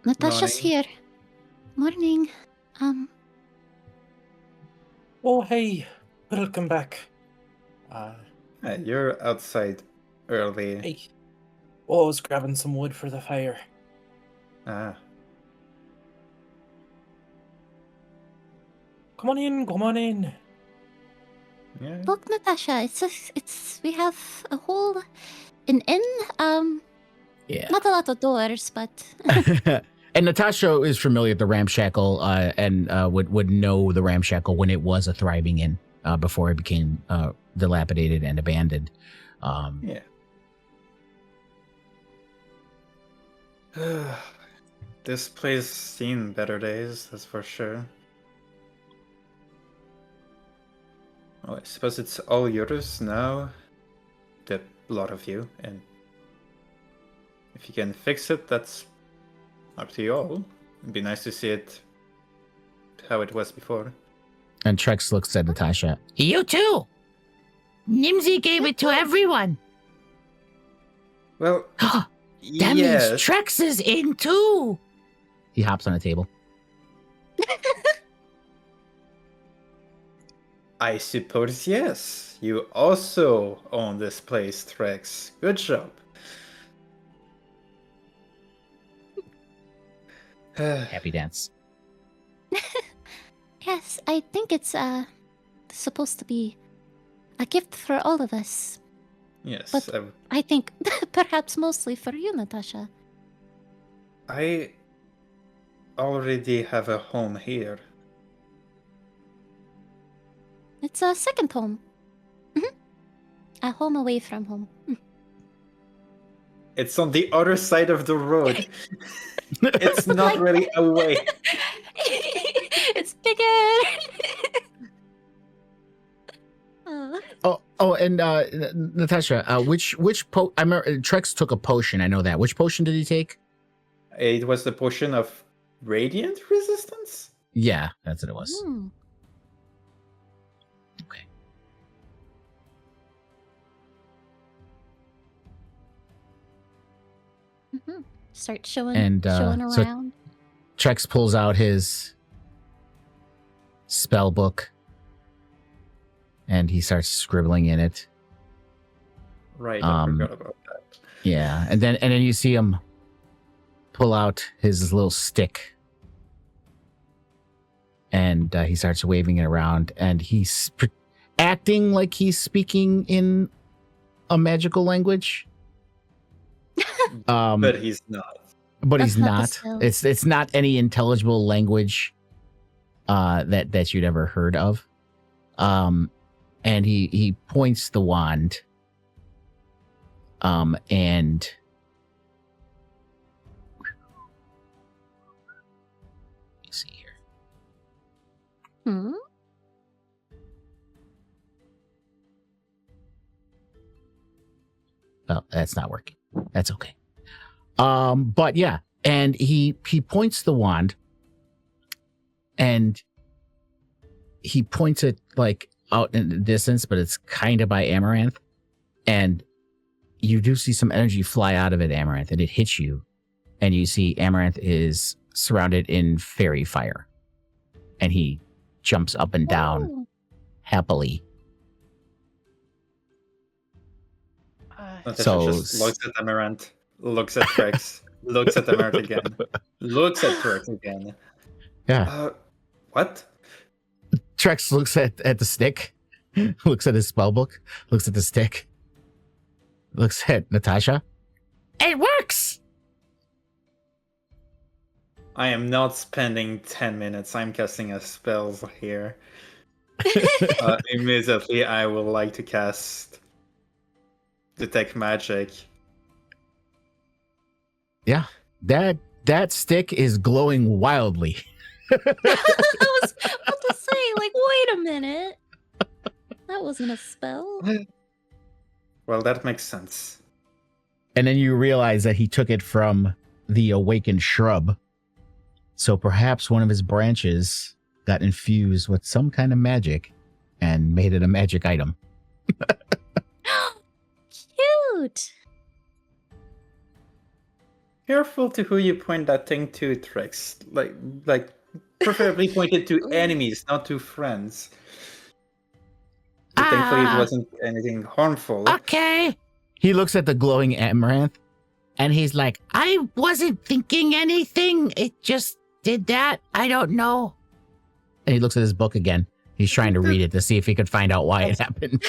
Natasha's Morning. here. Morning. Oh, hey. Welcome back. Hey, you're outside early. Hey. Oh, I was grabbing some wood for the fire. Ah, Come on in, come on in. yeah. Look, Natasha, we have an inn. Yeah. Not a lot of doors, but And Natasha is familiar with the ramshackle and would know the ramshackle when it was a thriving inn before it became dilapidated and abandoned. Yeah. This place seen better days, that's for sure. Well, I suppose it's all yours now. The lot of you, and if you can fix it, that's up to you all. It'd be nice to see it how it was before. And Trex looks at Natasha. You too. Nimsy gave it to everyone. Well, That yes, means Trex is in too. He hops on a table. I suppose yes. You also own this place, Trex. Good job. Happy dance. yes, I think it's supposed to be a gift for all of us. Yes, But I think perhaps mostly for you, Natasha. I already have a home here. It's a second home. A home away from home. It's on the other side of the road. It's not really away. It's bigger. And Natasha, I remember Trex took a potion. I know that. Which potion did he take? It was the potion of radiant resistance? Yeah, that's what it was. Okay. Start showing And so around. Trex pulls out his spell book and he starts scribbling in it. Right, I forgot about that. Yeah, and then you see him pull out his little stick, and he starts waving it around, and he's acting like he's speaking in a magical language. But he's not. But That's he's not the not. spell. It's not any intelligible language that you'd ever heard of. And he points the wand. And let's see here. Oh, that's not working. That's okay. But yeah, and he points the wand, and he points it like out in the distance, but it's kind of by Amaranth, and you do see some energy fly out of it, Amaranth, and it hits you, and you see Amaranth is surrounded in fairy fire, and he jumps up and down Whoa. happily. Natasha So- just looks at Amaranth, looks at Trex, looks at Amaranth again, looks at Trex again. Yeah. What? Trex looks at the stick, looks at his spell book, looks at the stick, looks at Natasha. It works! I am not spending 10 minutes. I'm casting a spell here. Immediately, I would like to cast Detect Magic. Yeah, that stick is glowing wildly. I was about to say, like, wait a minute. That wasn't a spell. Well, that makes sense. And then you realize that he took it from the awakened shrub. So perhaps one of his branches got infused with some kind of magic and made it a magic item. Cute. Careful to who you point that thing to, Trex. Like, preferably point it to enemies, not to friends. But thankfully, it wasn't anything harmful. Okay. He looks at the glowing amaranth and he's like, I wasn't thinking anything. It just did that. I don't know. And he looks at his book again. He's trying to read it to see if he could find out why it happened.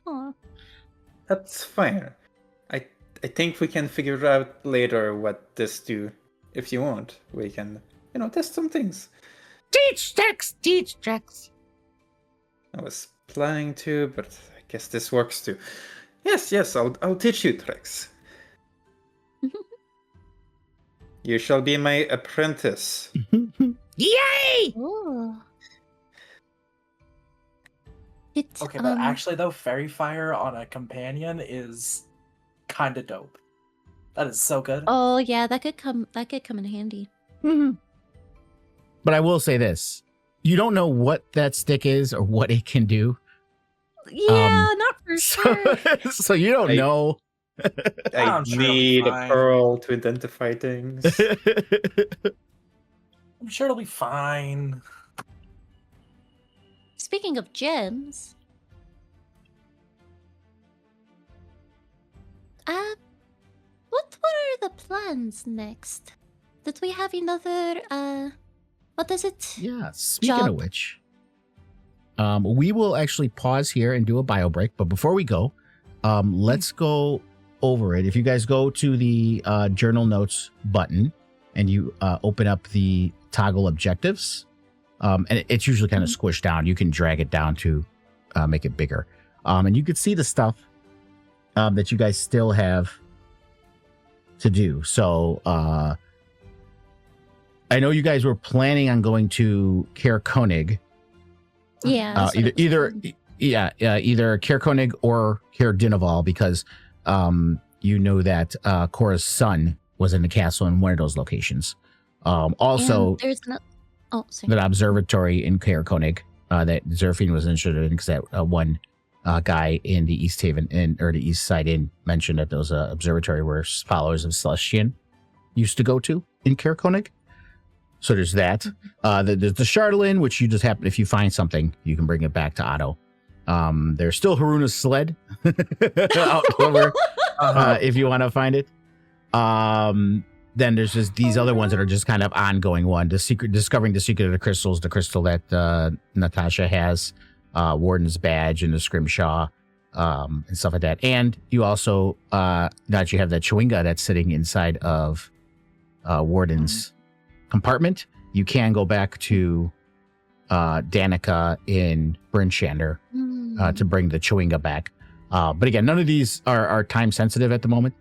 Aw. That's fine. I think we can figure out later what this do. If you want, we can, test some things. Teach Trex. I was planning to, but I guess this works too. Yes, I'll teach you, Trex. You shall be my apprentice. Yay! Ooh. It's, Okay, but actually though, fairy fire on a companion is kind of dope. That is so good. Oh yeah, that could come in handy. Mhm. But I will say this. You don't know what that stick is or what it can do. Yeah, not for So, sure. so you don't know. I sure it'll be need a fine. pearl to identify things. I'm sure it'll be fine. Speaking of gems, what are the plans next? Did we have another what is it? Yeah, speaking of Job. which, we will actually pause here and do a bio break. But before we go, let's go over it. If you guys go to the journal notes button and you open up the toggle objectives, and it's usually kind of squished down. You can drag it down to make it bigger. And you can see the stuff that you guys still have to do. So I know you guys were planning on going to Caer Konig. Yeah. that's what Either it was. either Caer Konig or Caer Dinaval, because you know that Cora's son was in the castle in one of those locations. Also, And there's no. Oh, sorry. that observatory in Caer Konig that Zerfine was interested in, because that one guy in the East Haven or the East Side Inn mentioned that there was an observatory where followers of Celestian used to go to in Caer Konig. So there's that. There's the Charlatan, which you just happen, if you find something, you can bring it back to Otto. There's still Haruna's sled out over, if you want to find it. Then there's just these other ones that are just kind of ongoing one. Discovering the secret of the crystals, the crystal that Natasha has, Warden's badge and the Scrimshaw, and stuff like that. And you also, now that you have that Chewinga that's sitting inside of Warden's compartment, you can go back to Danica in Bryn Shander to bring the Chewinga back. But again, none of these are time sensitive at the moment.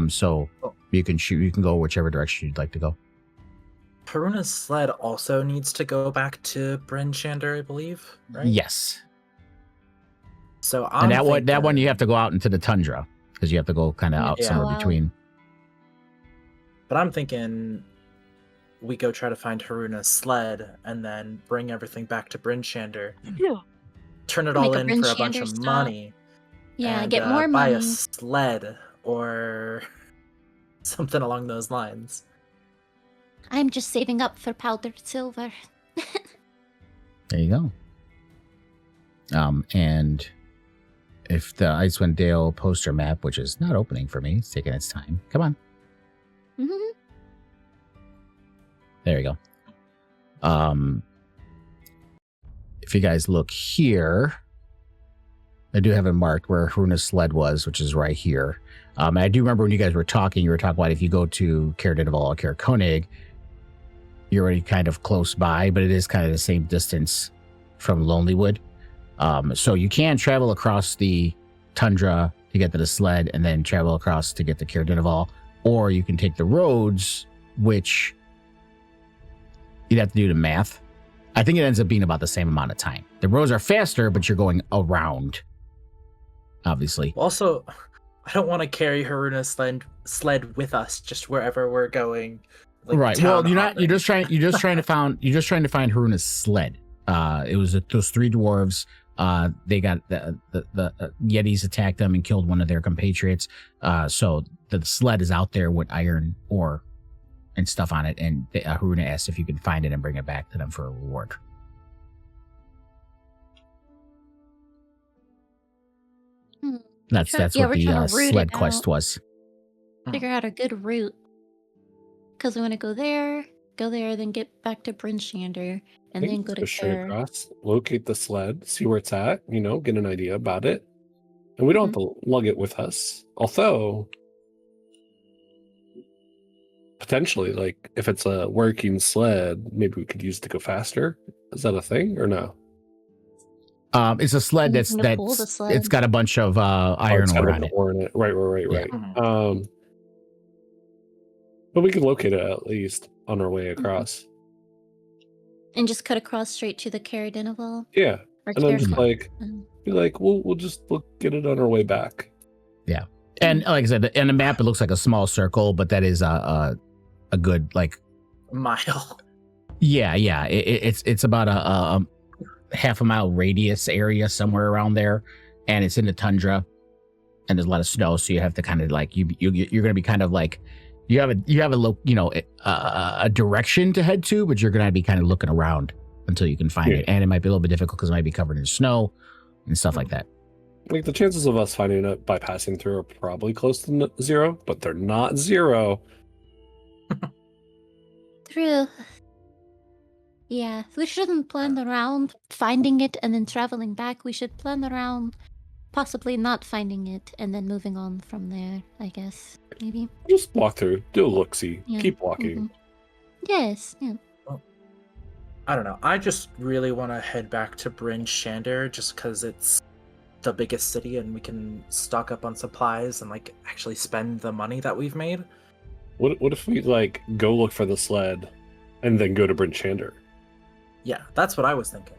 So you can go whichever direction you'd like to go. Haruna's sled also needs to go back to Bryn Shander, I believe, right? Yes. So And that one you have to go out into the tundra, because you have to go kind of out Yeah. somewhere Wow. between. But I'm thinking we go try to find Haruna's sled and then bring everything back to Bryn Shander. Yeah. Turn it Make all a in Bryn for a bunch Shander of stop. money. Yeah, and, get more buy money. a sled or something along those lines. I'm just saving up for powdered silver. There you go. And if the Icewind Dale poster map, which is not opening for me, it's taking its time. Come on. Mhm. There you go. If you guys look here, I do have it marked where Haruna's sled was, which is right here. And I do remember when you guys were talking about if you go to Caer Dineval or Caer Koenig, you're already kind of close by, but it is kind of the same distance from Lonelywood. So you can travel across the tundra to get to the sled and then travel across to get to Caer Dineval, or you can take the roads, which you'd have to do the math. I think it ends up being about the same amount of time. The roads are faster, but you're going around, obviously. Also, I don't want to carry Haruna's sled with us just wherever we're going. Like Right. Well, town you're hopping. just trying to find Haruna's sled. It was those three dwarves. They got the Yetis attacked them and killed one of their compatriots. So the sled is out there with iron ore and stuff on it. And Haruna asked if you could find it and bring it back to them for a reward. Hmm. That's Yeah, what we're the trying to root sled it quest out. was. Figure out a good route. Because we want to go there, then get back to Bryn Shander, and Maybe then go just to straight Caer. across, locate the sled, see where it's at, get an idea about it. And we don't have to lug it with us. Although, potentially, like, if it's a working sled, maybe we could use it to go faster. Is that a thing or no? It's a sled Anything to pull the sled. it's got a bunch of iron It's got ore like on an it. ore in it. Right. Yeah. But we could locate it at least on our way across. And just cut across straight to the Caer Dineval. Yeah. Or And then Caer just Con- be like, we'll just get it on our way back. Yeah. And like I said, in the map, it looks like a small circle, but that is a good, like, mile. Yeah. It's about a half a mile radius area somewhere around there, and it's in the tundra, and there's a lot of snow, so you have to kind of like you're going to be kind of like you have a direction to head to, but you're going to be kind of looking around until you can find it, and it might be a little bit difficult because it might be covered in snow and stuff like that. Like, the chances of us finding it by passing through are probably close to zero, but they're not zero. True. Yeah, we shouldn't plan around finding it and then traveling back. We should plan around possibly not finding it and then moving on from there, I guess. Maybe. Just walk through, do a look-see, Yeah. keep walking. Mhm. Yes, yeah. I don't know. I just really want to head back to Bryn Shander just because it's the biggest city and we can stock up on supplies and like actually spend the money that we've made. What if we like go look for the sled and then go to Bryn Shander? Yeah, that's what I was thinking.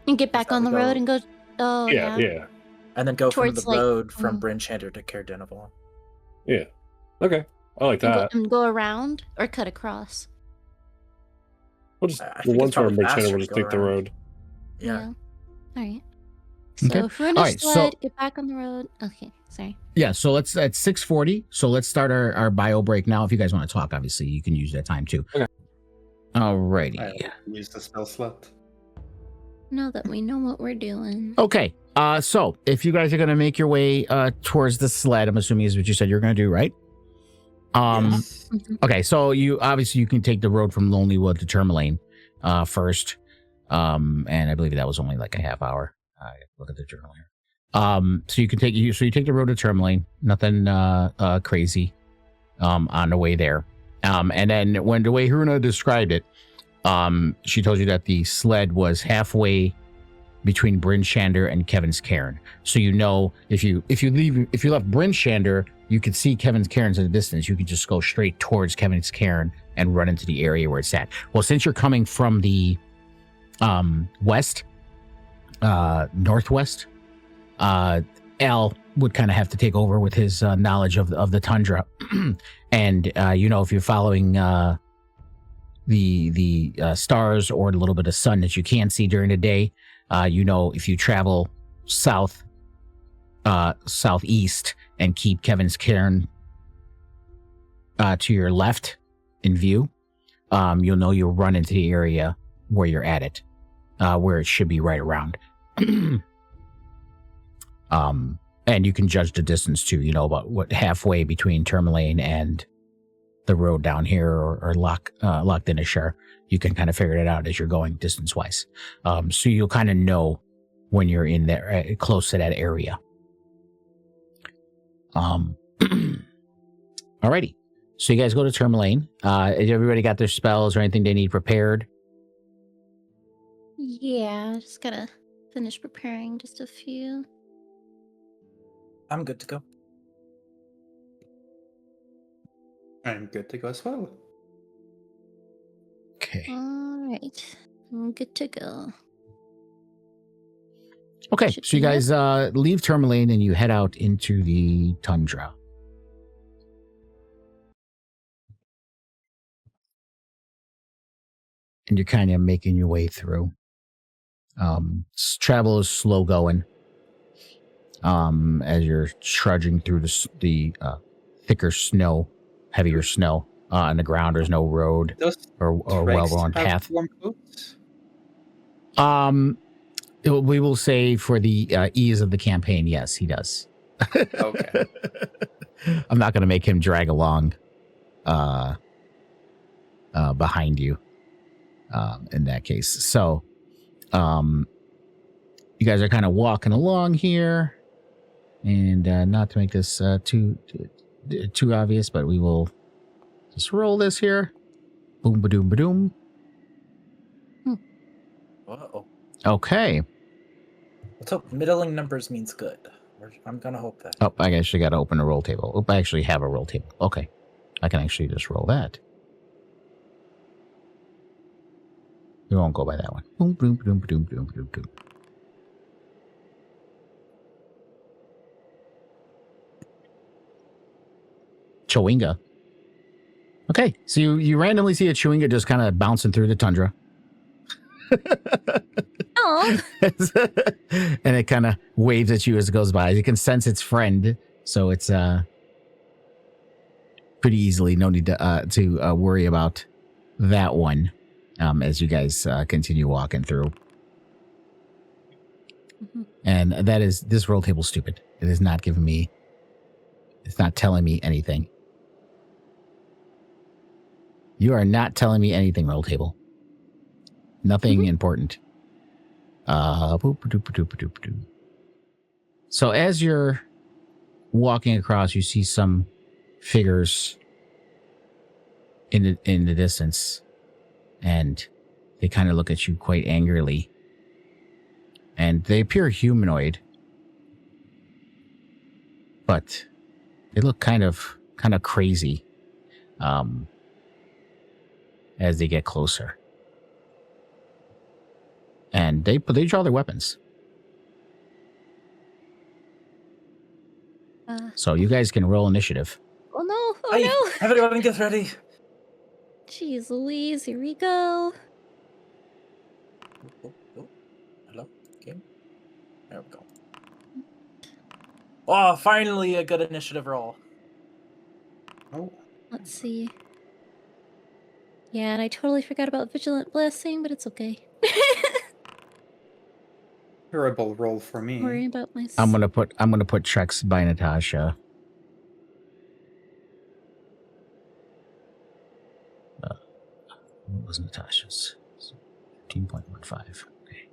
And get back that on the we road go- and go. Oh, yeah. Yeah. And then go from the Towards, like, road from mhm. Bryn Shander to Caer Dineval. Okay, I like that. And go around or cut across. We'll just I think it's once we're in probably Bryn Shander, faster we'll to just go take the around. road. Yeah. All right. So, Okay. if we're in All a right, so- sled, get back on the road. Okay, sorry. Yeah, so let's at 6:40. So let's start our bio break now. If you guys want to talk, obviously you can use that time too. Okay. Alrighty. I use the spell slot. Now that we know what we're doing. Okay. So if you guys are gonna make your way towards the sled, I'm assuming is what you said you're gonna do, right? Yes. Okay, so you can take the road from Lonelywood to Tourmaline first. And I believe that was only like a half hour. Look at the journal here. So you take the road to Tourmaline, nothing crazy on the way there. And then when the way Haruna described it, she told you that the sled was halfway between Bryn Shander and Kevin's Cairn. So if you left Bryn Shander, you could see Kevin's Cairns in the distance. You could just go straight towards Kevin's Cairn and run into the area where it's at. Well, since you're coming from the northwest, Al would kind of have to take over with his knowledge of the tundra. And if you're following the stars or a little bit of sun that you can see during the day, if you travel southeast and keep Kevin's cairn to your left in view, you'll know you'll run into the area where you're at it, where it should be right around. And you can judge the distance too, about what halfway between Tourmaline and the road down here or Loch Dinishar. You can kind of figure it out as you're going distance wise. So you'll kind of know when you're in there, close to that area. Alrighty. So you guys go to Tourmaline. Everybody got their spells or anything they need prepared? Yeah, just gotta finish preparing just a few. I'm good to go. I'm good to go as well. Okay. Alright. I'm good to go. Okay, Should so you be guys leave Tourmaline and you head out into the tundra. And you're kind of making your way through. Travel is slow going. As you're trudging through the thicker snow, heavier snow on the ground. There's no road Does or well-worn Trex have path. warm boots? We will say for the ease of the campaign, yes, he does. Okay. I'm not going to make him drag along behind you in that case. So you guys are kind of walking along here, and not to make this too obvious, but we will just roll this here. Boom, ba-doom, ba-doom. Uh-oh. Okay. Let's hope middling numbers means good. I'm gonna hope that. Oh, I actually got to open a roll table. Oh, I actually have a roll table. Okay. I can actually just roll that. We won't go by that one. Boom, boom, boom, boom, boom, boom, boom. Chewinga. Okay, so you randomly see a Chewinga just kind of bouncing through the tundra. Oh. And it kind of waves at you as it goes by. You can sense its friend, so it's pretty easily no need to worry about that one as you guys continue walking through. Mm-hmm. And this roll table stupid. It is not giving me. It's not telling me anything. You are not telling me anything, roll table. Nothing important. So as you're walking across, you see some figures in the distance, and they kind of look at you quite angrily. And they appear humanoid, but they look kind of crazy as they get closer. And they draw their weapons. So you guys can roll initiative. Oh no! Oh Hey, no! everyone get ready. Jeez Louise, here we go. Oh. Hello? Game? There we go. Oh, finally a good initiative roll. Oh. Let's see. Yeah, and I totally forgot about Vigilant Blessing, but it's okay. Terrible roll for me. Worrying about my. I'm gonna put Trex by Natasha. What was Natasha's? 15.15. Okay.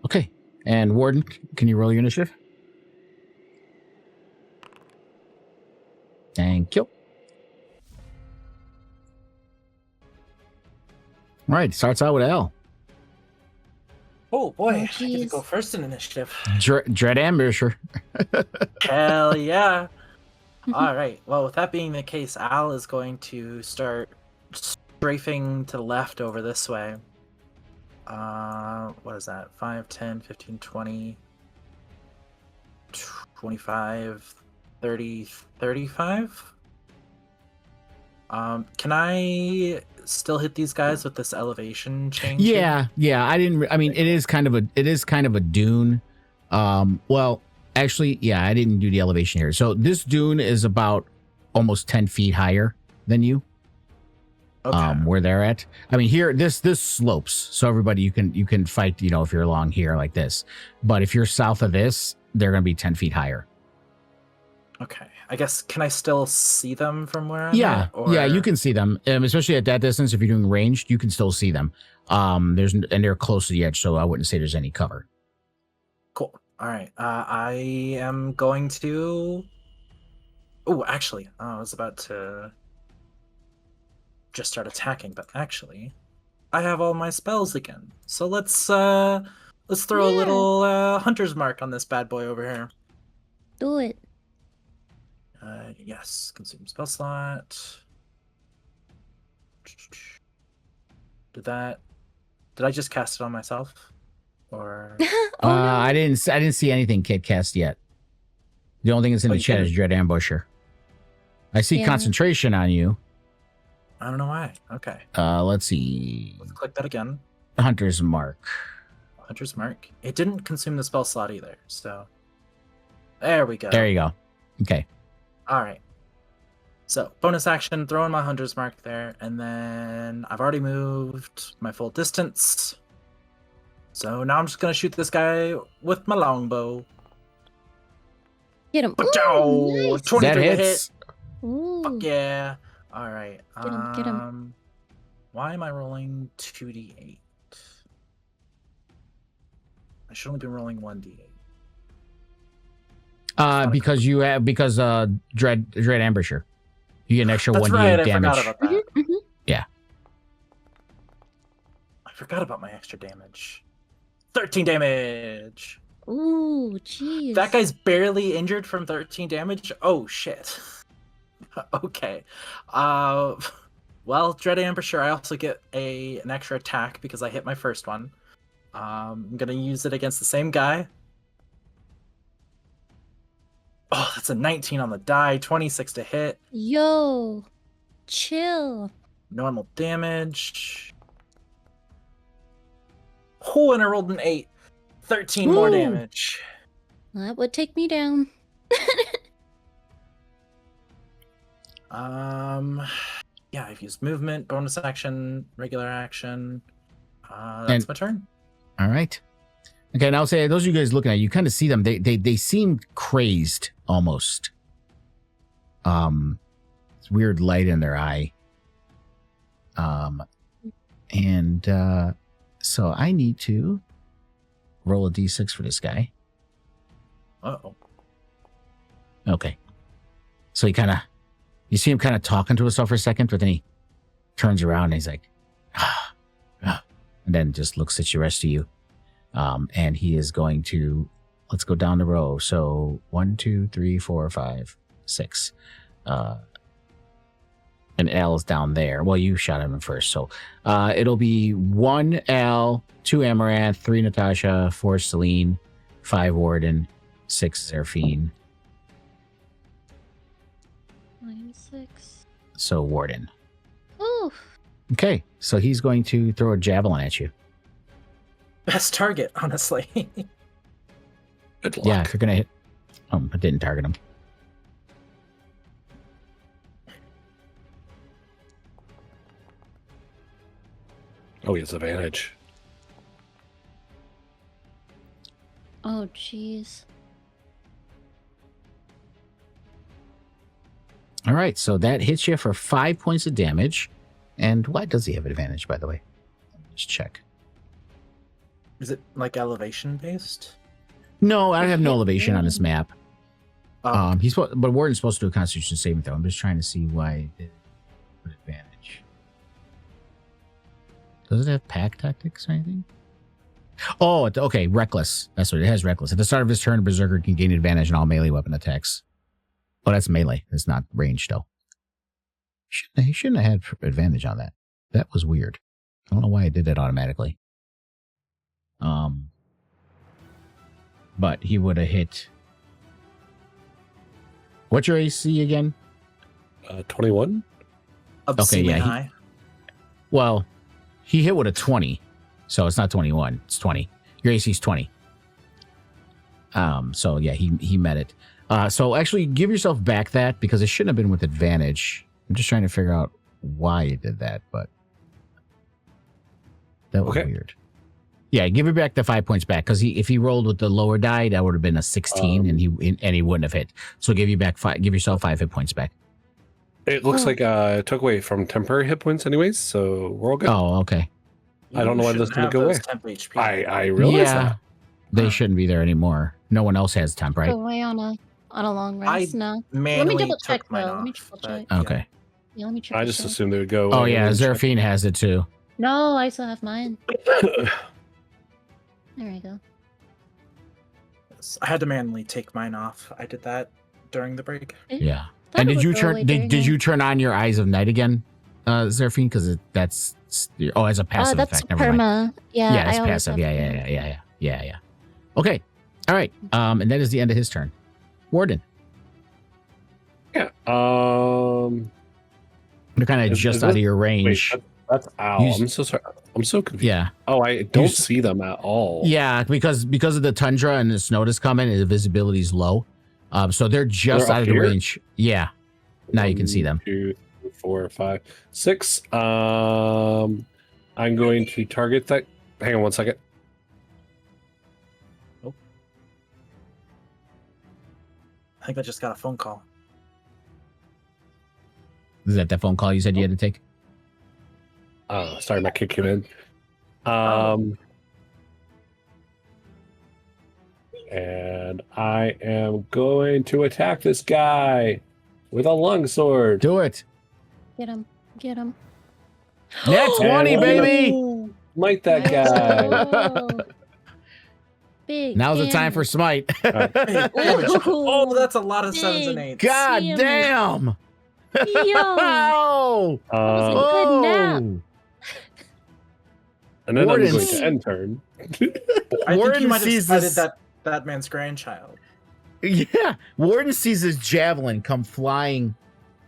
Okay. And Warden, can you roll your initiative? Thank you. All right, starts out with L. Oh boy, Oh, I get to jeez. go first in initiative. Dread Ambusher. Hell yeah. All right. Well, with that being the case, Al is going to start strafing to the left over this way. What is that? 5, 10, 15, 20, 25, 30, 35? Can I still hit these guys with this elevation change? here? Yeah. I mean, it is kind of a dune. Well, actually, yeah, I didn't do the elevation here. So this dune is about almost 10 feet higher than you. Okay. Where they're at. I mean, here this slopes, so everybody you can fight. If you're along here like this, but if you're south of this, they're gonna be 10 feet higher. Okay. I guess, can I still see them from where I'm Yeah, at? Or... yeah, you can see them, especially at that distance. If you're doing ranged, you can still see them. And they're close to the edge, so I wouldn't say there's any cover. Cool. All right. I am going to... Oh, actually, I was about to just start attacking, but actually, I have all my spells again. So let's throw a little hunter's mark on this bad boy over here. Do it. Yes, consume spell slot. Did I just cast it on myself? Or Oh, no. I didn't see anything Kit cast yet. The only thing that's in the you chat can- is Dread Ambusher. I see Yeah. concentration on you. I don't know why. Okay. Let's see. Let's click that again. Hunter's Mark. Hunter's mark. It didn't consume the spell slot either, so there we go. There you go. Okay. All right. So bonus action, throwing my hunter's mark there, and then I've already moved my full distance. So now I'm just gonna shoot this guy with my longbow. Get him. Ba-chow! Ooh, nice. 23 That to hit. hits. Ooh. Fuck yeah. All right. Get him. Why am I rolling 2d8? I should only be rolling 1d8. Because Dread Ambusher. You get an extra That's 1d8 right, I damage. forgot about that. Mhm, mhm. I forgot about my extra damage. 13 damage. Ooh, jeez. That guy's barely injured from 13 damage. Oh shit. Okay. Well, Dread Ambusher, I also get an extra attack because I hit my first one. I'm gonna use it against the same guy. Oh, that's a 19 on the die, 26 to hit. Yo, chill. Normal damage. Oh, and I rolled an 8. 13 more Ooh. damage. That would take me down. Yeah, I've used movement, bonus action, regular action. That's my turn. All right. Okay, now say those of you guys looking at you kind of see them. They seem crazed almost. It's weird light in their eye. So I need to roll a d6 for this guy. Uh-oh. Okay. So you see him kind of talking to himself for a second, but then he turns around and he's like, and then just looks at the rest of you. And he is going to, let's go down the row. So 1, 2, 3, 4, 5, 6. And Al's down there. Well, you shot him first. So it'll be 1 Al, 2 Amaranth, 3 Natasha, 4 Celine, 5 Warden, 6 Zerfine. 9, 6. So Warden. Ooh. Okay, so he's going to throw a javelin at you. Best target, honestly. Good luck. Yeah, if you're gonna hit. Oh, I didn't target him. Oh, he has advantage. Oh, jeez. All right, so that hits you for 5 points of damage. And why does he have advantage, by the way? Let's check. Is it like elevation based? No, I have no elevation on this map. Oh, But Warden's supposed to do a Constitution saving throw. I'm just trying to see why it did put advantage. Does it have pack tactics or anything? Oh, okay, reckless. That's what it has. Reckless. At the start of his turn, Berserker can gain advantage on all melee weapon attacks. Oh, that's melee. It's not ranged though. He shouldn't have had advantage on that. That was weird. I don't know why it did that automatically. But he would have hit. What's your AC again? 21. Obscenely yeah, he- high. Well, he hit with a 20, so it's not 21. It's 20. Your AC is 20. So yeah, he met it. So actually, give yourself back that because it shouldn't have been with advantage. I'm just trying to figure out why you did that, but that was weird. Yeah, give it back the 5 points back because if he rolled with the lower die, that would have been a 16, and he wouldn't have hit. So give yourself 5 hit points back. It looks like it took away from temporary hit points, anyways. So we're all good. Oh, okay. I don't know why You this shouldn't didn't go have away. those temp HP. I realize that. They shouldn't be there anymore. No one else has temp, right? Go away on a long rest. No. Let me Manually double check took mine though. Let me off, double but, check. yeah. Okay. Yeah, let me check. I this just out. assumed they would go away. Oh yeah, and then Zeraphine has it too. No, I still have mine. check. There we go. I had to manually take mine off. I did that during the break. Yeah. Thought And it did would you go turn away did, during did it. you turn on your Eyes of Night again, Zeraphine? Because that's as a passive That's effect. Never mind. perma. Yeah, Yeah, it's I always passive. have Yeah. Okay. All right. And that is the end of his turn. Warden. Yeah. They're kind of Is just this- out of your Wait, range. that's Owl. You- I'm so sorry. I'm so confused. Yeah. Oh, I don't You- see them at all. Yeah, because of the tundra and the snow that's coming, and the visibility is low. So they're just They're out up of the here? range. Yeah. Now you can see them. 1, 2, 3, 4, 5, 6. I'm going to target that. Hang on one second. I think I just got a phone call. Is that phone call you said you had to take? Sorry, my kid came in. And I am going to attack this guy with a longsword. Do it. Get him. Get him. Net 20, And- baby. Smite that guy. Oh. Big. Now's the time for smite. Oh, that's a lot of sevens and Big. eights. God Damn. damn. Yo. Oh. was a good nap. And then Warden. I'm going to end turn. I think Warden you might have sees cited this- that man's grandchild. Yeah. Warden sees his javelin come flying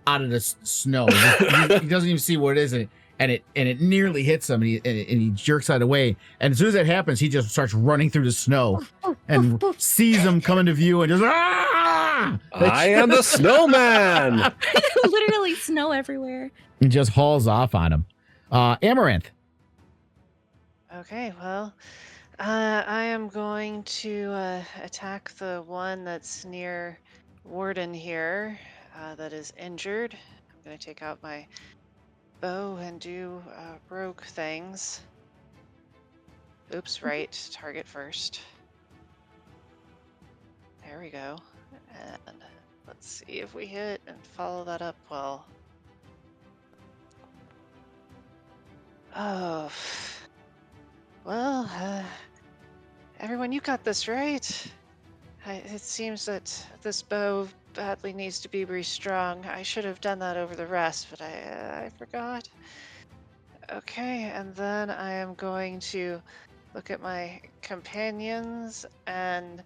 out of the snow. He doesn't even see what it is, and it nearly hits him, and he jerks out of the way. And as soon as that happens, he just starts running through the snow and sees him coming to view and just I am the snowman. Literally snow everywhere. and just hauls off on him. Amaranth. Okay, well, I am going to attack the one that's near Warden here that is injured. I'm going to take out my bow and do rogue things. Oops, right. Target first. There we go. And let's see if we hit and follow that up well. Oh. Well, everyone, you got this, right? It seems that this bow badly needs to be restrung. I should have done that over the rest, but I forgot. Okay, and then I am going to look at my companions, and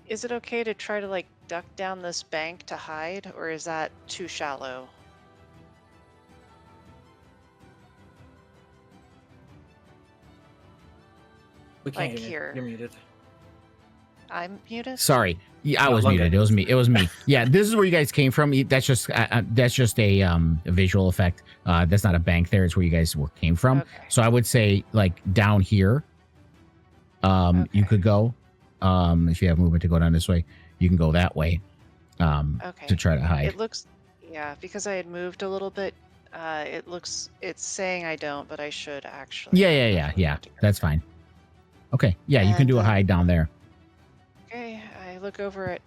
is it okay to try to, like, duck down this bank to hide, or is that too shallow? We can't Like hear you. here. You're muted. I'm muted? Sorry. Yeah, I No, was okay. muted. It was me. Yeah, this is where you guys came from. That's just a visual effect. That's not a bank there. It's where you guys came from. Okay. So I would say like down here. You Okay. could go. If you have movement to go down this way, you can go that way. Okay. To try to hide. It looks, yeah, because I had moved a little bit. It's saying I don't, but I should actually. Yeah. That's fine. Okay. Yeah, you can do a And, hide down there. Okay, I look over at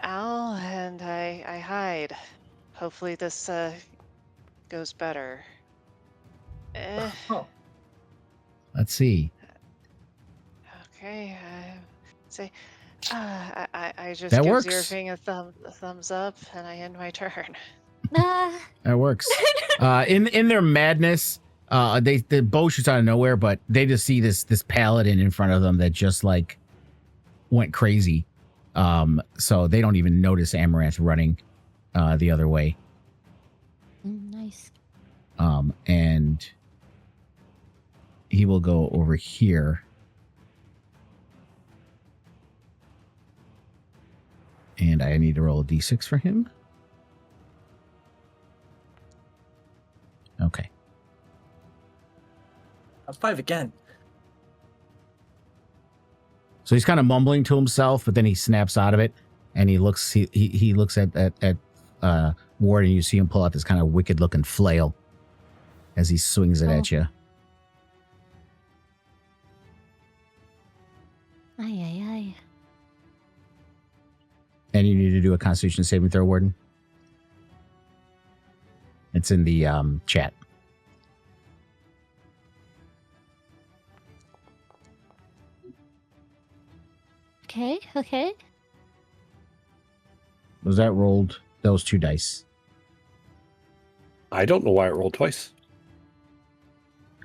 Al and I hide. Hopefully this goes better. Oh, Let's see. Okay, say, I just That give works. Zerfing a thumbs up and I end my turn. Ah. That works. In their madness, The bow shoots out of nowhere, but they just see this paladin in front of them that just like went crazy. So they don't even notice Amaranth running the other way. Nice. And he will go over here. And I need to roll a d6 for him. Okay. I'm 5 again. So he's kind of mumbling to himself, but then he snaps out of it, and he looks at Ward, and you see him pull out this kind of wicked looking flail as he swings it at you. Aye, aye, aye. And you need to do a Constitution saving throw, Warden. It's in the chat. Okay. Was that rolled? Those 2 dice. I don't know why it rolled twice.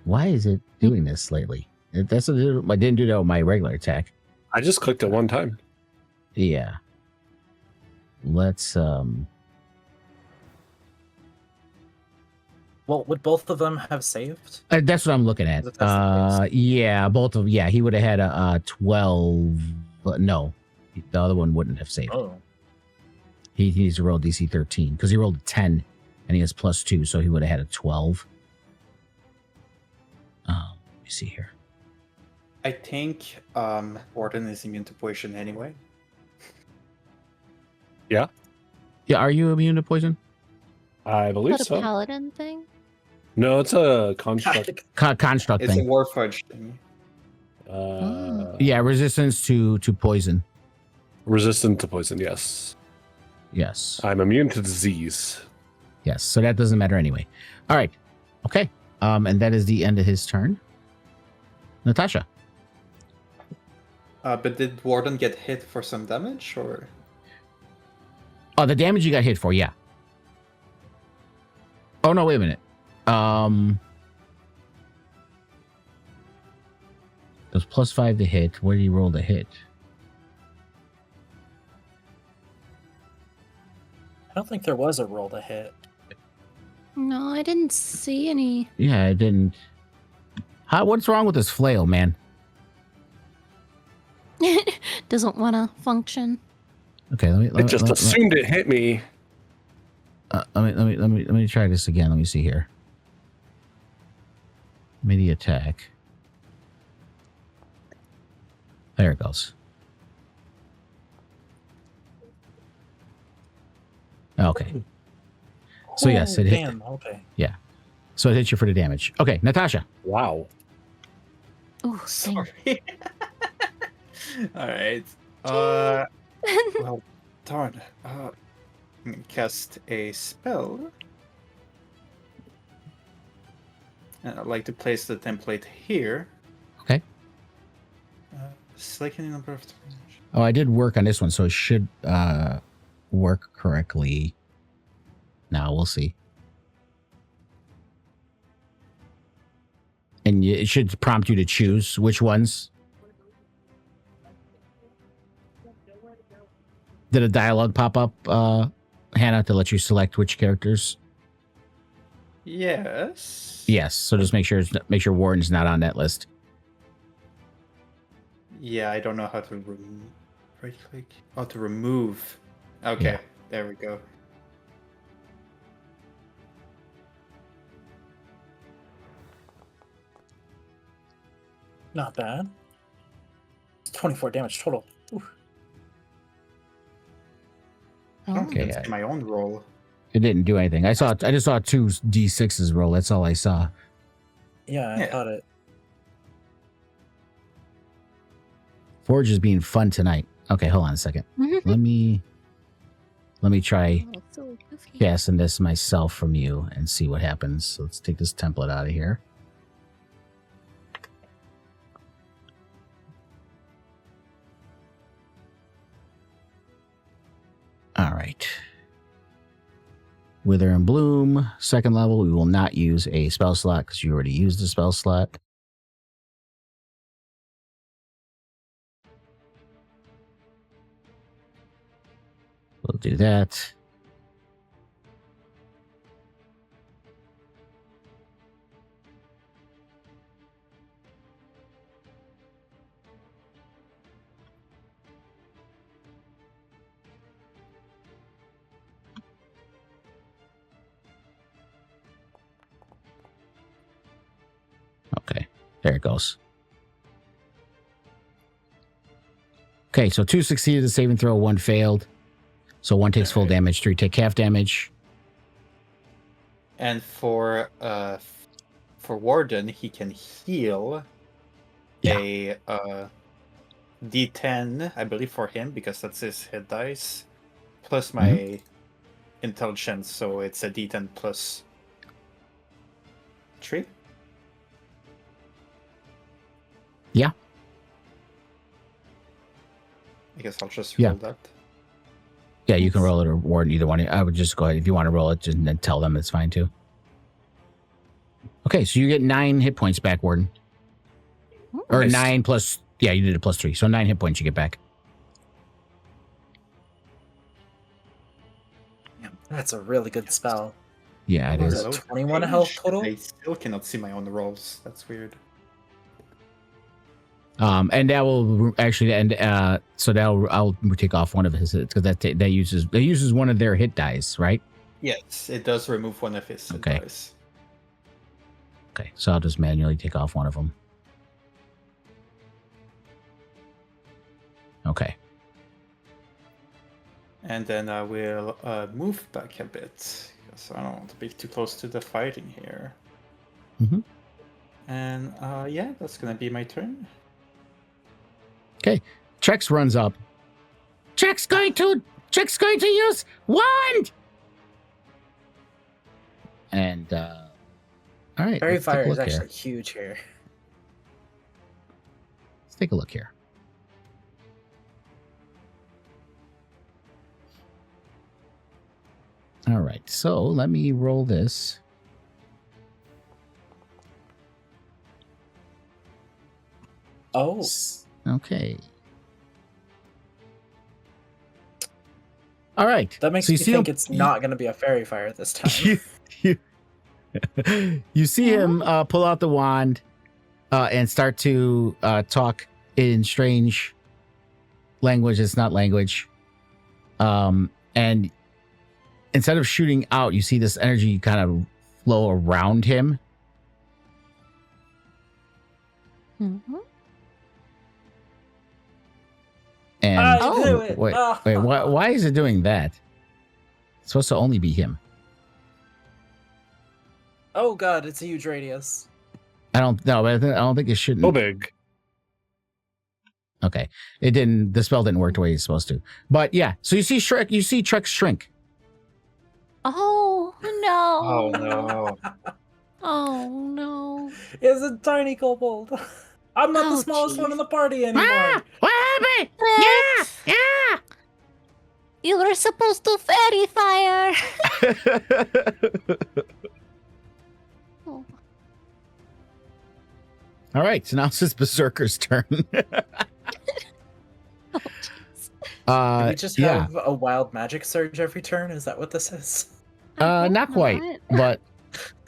Why is it doing this lately? I didn't do that with my regular attack. I just clicked it one time. Yeah. Let's Well, would both of them have saved? that's what I'm looking at. That's the case. Yeah, both of he would have had a 12. But no, the other one wouldn't have saved. Oh. He needs to roll DC 13 because he rolled a 10 and he has +2, so he would have had a 12. Let me see here. I think Warden is immune to poison anyway. Yeah, are you immune to poison? I believe Is that so. a paladin thing? No, it's a construct. Construct It's thing. a Warforged thing. Yeah, resistance to poison. Resistant to poison, yes. Yes. I'm immune to disease. Yes. So that doesn't matter anyway. All right. Okay. And that is the end of his turn. Natasha. But did Warden get hit for some damage, or? Oh, the damage you got hit for, yeah. Oh no, wait a minute. It was +5 to hit. Where did he roll to hit? I don't think there was a roll to hit. No, I didn't see any. Yeah, I didn't. What's wrong with this flail, man? Doesn't want to function. Okay, let It just assumed it hit me. let me try this again. Let me see here. Melee attack. There it goes. Okay. So yes, it hit. Damn, okay. Yeah. So it hits you for the damage. Okay, Natasha. Wow. Oh, Sorry. All right. Well, darn. I'm gonna cast a spell. And I'd like to place the template here. Okay. Select any number of. Oh, I did work on this one, so it should work correctly. Now we'll see. And it should prompt you to choose which ones. Did a dialogue pop up, Hannah, to let you select which characters? Yes. Yes. So just make sure Warren's not on that list. Yeah, I don't know how to right click. Oh, to remove. Okay, Yeah. There we go. Not bad. 24 damage total. Oof. I don't Okay, think it's my own roll. It didn't do anything. I just saw 2 D6s roll. That's all I saw. Yeah, I thought it. Forge is being fun tonight. Okay, hold on a second. Let me try Oh, so goofy. casting this myself from you and see what happens. So let's take this template out of here. All right. Wither and Bloom, second level. We will not use a spell slot because you already used a spell slot. We'll do that. Okay, there it goes. Okay, so 2 succeeded the saving throw, 1 failed. So 1 takes full damage, 3 take half damage. And for Warden, he can heal a D10, I believe, for him because that's his hit dice, plus my intelligence, so it's a D10 plus 3. Yeah. I guess I'll just roll that. Yeah, you can roll it or Warden, either one. I would just go ahead. If you want to roll it and then tell them, it's fine too. Okay, so you get 9 hit points back, Warden. Or Nice. 9 plus, yeah, you did a plus 3. So 9 hit points you get back. Yeah, that's a really good spell. Yeah, it What is. is it, 21 health total? I still cannot see my own rolls. That's weird. And that will actually end. So I'll take off one of his hits because that uses one of their hit dice, right? Yes, it does remove one of his hit Okay. dice. Okay, so I'll just manually take off one of them. Okay. And then I will move back a bit because I don't want to be too close to the fighting here. Mm-hmm. And yeah, that's gonna be my turn. Okay. Trex runs up. Trex going to use wand. And all right. Fairy let's take a fire is look actually here. huge here. Let's take a look here. All right. So let me roll this. Oh, Okay. All right. that makes so me see think him- it's not going to be a fairy fire this time. you see him pull out the wand and start to talk in strange language. It's not language. And instead of shooting out, you see this energy kind of flow around him. Mm-hmm. And I knew it. wait, Ah. why is it doing that? It's supposed to only be him. Oh god, it's a huge radius. I don't know, but I don't think it shouldn't. So big. Okay, it didn't. The spell didn't work the way it's supposed to. But yeah, so you see Shrek. You see Trex shrink. Oh no! Oh no. Oh no! It's a tiny kobold. I'm not the Oh, smallest one jeez. in the party anymore. Ah! What happened? Trex, Yeah! you were supposed to fairy fire. Oh. All right, so now it's this berserker's turn. Oh, Do we just have a wild magic surge every turn? Is that what this is? I hope Not quite, not. but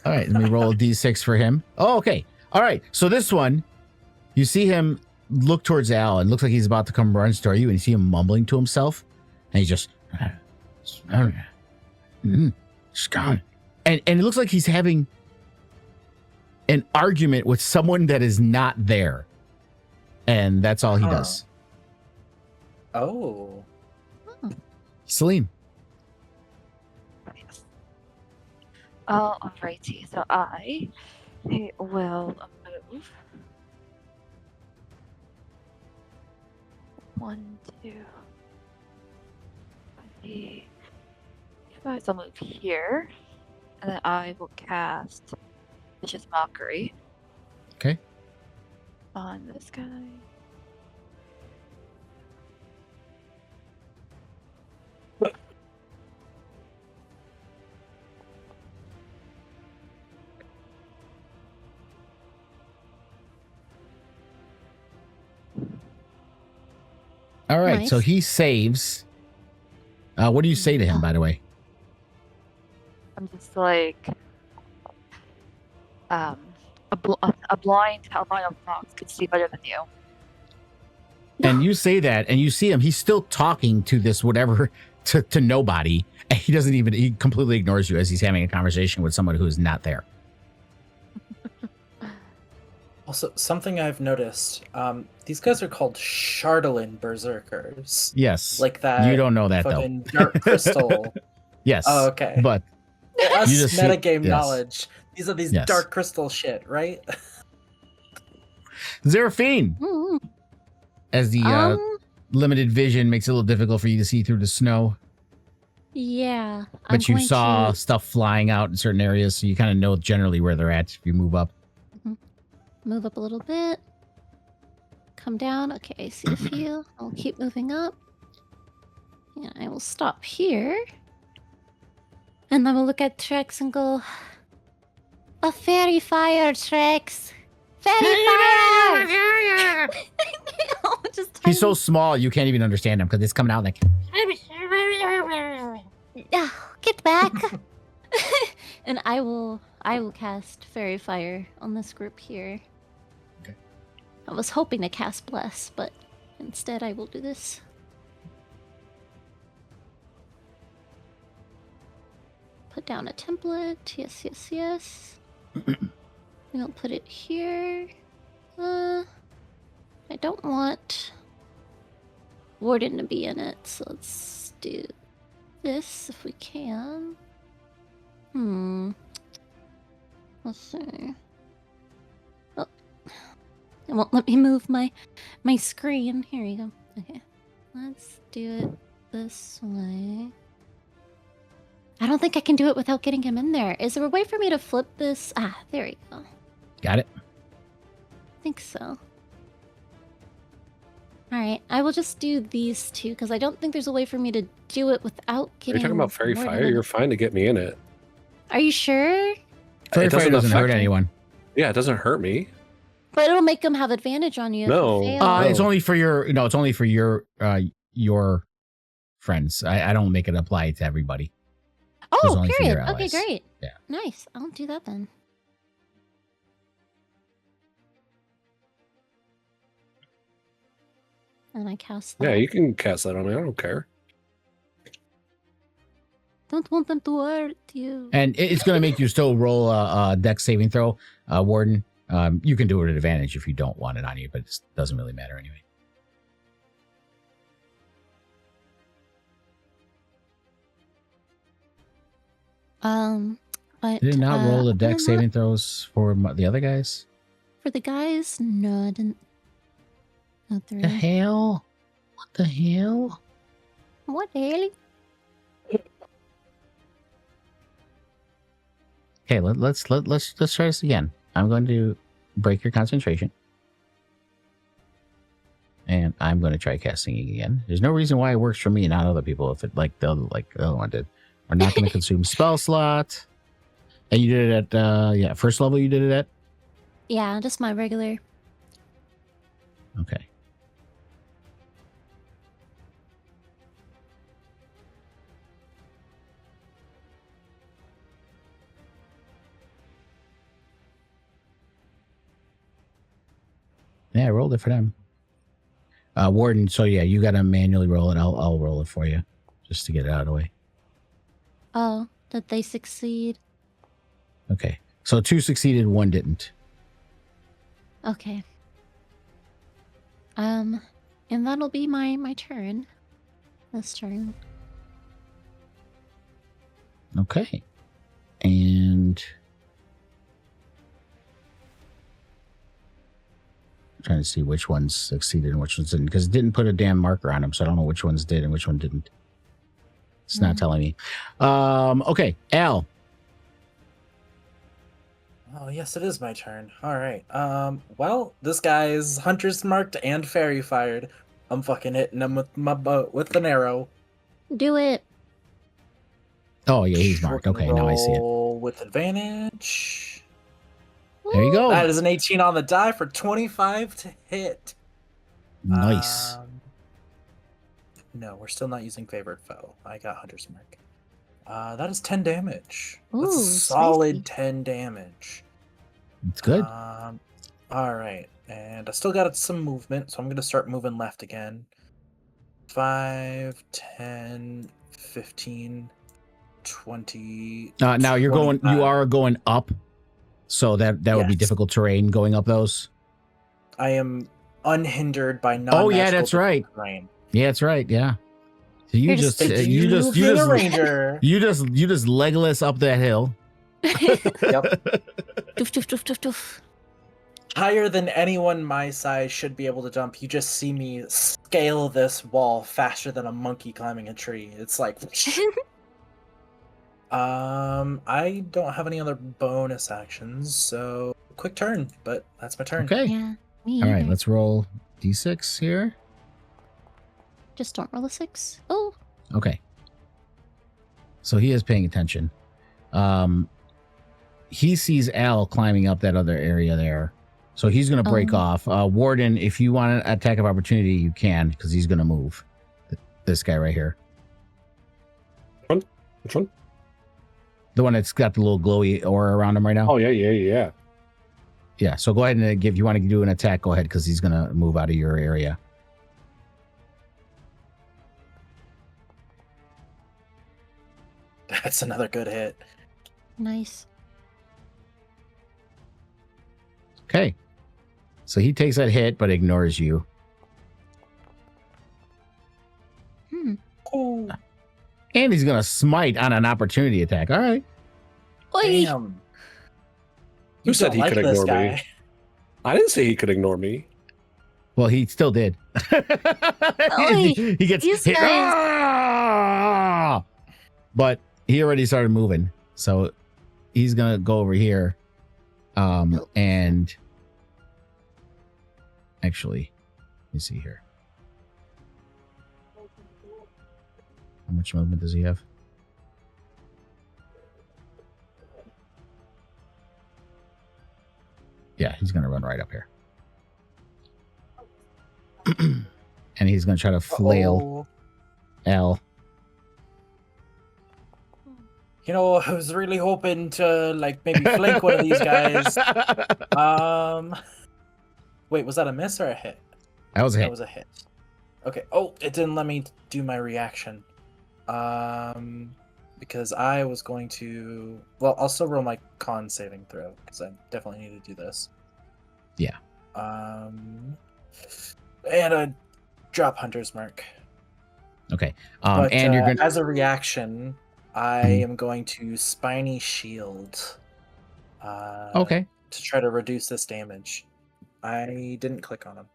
all right. Let me roll a d6 for him. Oh, okay. All right. So this one, you see him look towards Al, and looks like he's about to come run toward you, and you see him mumbling to himself, and he just, Scott, and it looks like he's having an argument with someone that is not there, and that's all he Huh. does. Oh. Celine. Yes. Alrighty, so I will move. 1, 2, 3, 5. So I'll move here, and then I will cast Vicious Mockery. Okay. On this guy. All right, so Nice. he saves. What do you say to him, by the way? I'm just like, a blind albino fox could see better than you. And you say that, and you see him. He's still talking to this whatever to nobody. And he doesn't even. He completely ignores you as he's having a conversation with someone who is not there. Also, something I've noticed, these guys are called Shardolin Berserkers. Yes. Like that. You don't know that, though. Fucking Dark Crystal. Yes. Oh, okay. But Us You just see- metagame yes. knowledge. These are these Yes. Dark Crystal shit, right? Zeraphine, Mm, as the limited vision makes it a little difficult for you to see through the snow. yeah. But you saw stuff flying out in certain areas, so you kind of know generally where they're at if you move up. Move up a little bit. Come down. Okay, I see a few. I'll keep moving up. And I will stop here. And then we'll look at Trex and go, a fairy fire, Trex. Fairy fire! Just He's so tiny- small you can't even understand him because it's coming out like. Ah, get back. And I will cast fairy fire on this group here. Okay. I was hoping to cast bless, but instead I will do this. Put down a template. Yes, yes, yes. We'll put it here. I don't want Warden to be in it, so let's do this if we can. Let's see. Oh, it won't let me move my screen. Here we go. Okay, let's do it this way. I don't think I can do it without getting him in there. Is there a way for me to flip this? Ah, there we go. Got it. I think so. Alright, I will just do these two, because I don't think there's a way for me to do it without You're getting... talking about fairy more fire. than- You're fine to get me in it. Are you sure? Fairy fire doesn't hurt affect me. anyone. Yeah, it doesn't hurt me. But it'll make them have advantage on you if No. you fail. It's Oh. only for your. No, it's only for your friends. I don't make it apply to everybody. it's Oh, only for your period. Okay, allies. great. Yeah. Nice. I'll do that then. And I cast that. Yeah, you can cast that on me. I don't care. Don't want them to hurt you. And it's going to make you still roll a dex saving throw, Warden. You can do it at advantage if you don't want it on you, but it doesn't really matter anyway. But Did it not roll the other than dex that, saving throws for the other guys? for the guys? No, I didn't. Not The really. hell? What the hell? What the hell? Okay, let's try this again. I'm going to break your concentration, and I'm going to try casting again. There's no reason why it works for me and not other people. If it like the other one did, we're not going to consume spell slot. And you did it at first level. You did it at Yeah, just my regular. okay. Yeah, I rolled it for them. Warden, so yeah, you got to manually roll it. I'll roll it for you just to get it out of the way. Oh, did they succeed? Okay. So 2 succeeded, 1 didn't. Okay. And that'll be my turn. This turn. Okay. And I'm trying to see which ones succeeded and which ones didn't, because it didn't put a damn marker on them, so I don't know which ones did and which one didn't. It's not telling me. Okay, Al. Oh, yes, it is my turn. All right. Well, this guy is hunter's marked and fairy fired. I'm fucking hitting him with my bow with an arrow. Do it. Oh yeah, he's marked. Okay, now I see it. Roll with advantage. There you go. That is an 18 on the die for 25 to hit. Nice. No, we're still not using favorite foe. I got Hunter's Mark. That is 10 damage. That's a Ooh, solid spicy. 10 damage. It's good. All right, and I still got some movement, so I'm gonna start moving left again. 5, 10, 15, 20. Now you're going. You 25. are going up, so that would be Yes. difficult terrain going up those. I am unhindered by non. Oh yeah, that's right. Terrain. Yeah, that's right. Yeah. So you You're just just- Thank you just being a ranger. you just Legolas up that hill. Yep. Doof, doof, doof, doof, doof. Higher than anyone my size should be able to jump. You just see me scale this wall faster than a monkey climbing a tree. It's like I don't have any other bonus actions, so quick turn, but that's my turn. Okay. Yeah, me All right. either. Let's roll d6 here. Just don't roll a 6. Oh, Okay. So he is paying attention. He sees Al climbing up that other area there. So he's going to break Oh. off. Warden, if you want an attack of opportunity, you can, because he's going to move. This guy right here. Which one? The one that's got the little glowy aura around him right now. Oh, yeah. Yeah, so go ahead and if you want to do an attack, go ahead, because he's going to move out of your area. That's another good hit. nice. Okay. So he takes that hit, but ignores you. Oh, And he's going to smite on an opportunity attack. All right. Oi! damn. Who said don't he like could this ignore me? guy. I didn't say he could ignore me. Well, he still did. Oy, he gets these hit. guys. Ah! But he already started moving. So he's going to go over here. And actually, let me see here. How much movement does he have? Yeah, he's going to run right up here. And he's going to try to flail Al. You know, I was really hoping to like maybe flank one of these guys. Wait, was that a miss or a hit? That was a That hit. was a hit. Okay. Oh, it didn't let me do my reaction. Because I was going to. Well, I'll still roll my con saving throw because I definitely need to do this. Yeah. And a drop Hunter's Mark. Okay. But And you're going to. as a reaction, I Mhm. am going to Spiny Shield. Okay. To try to reduce this damage. I didn't click on him.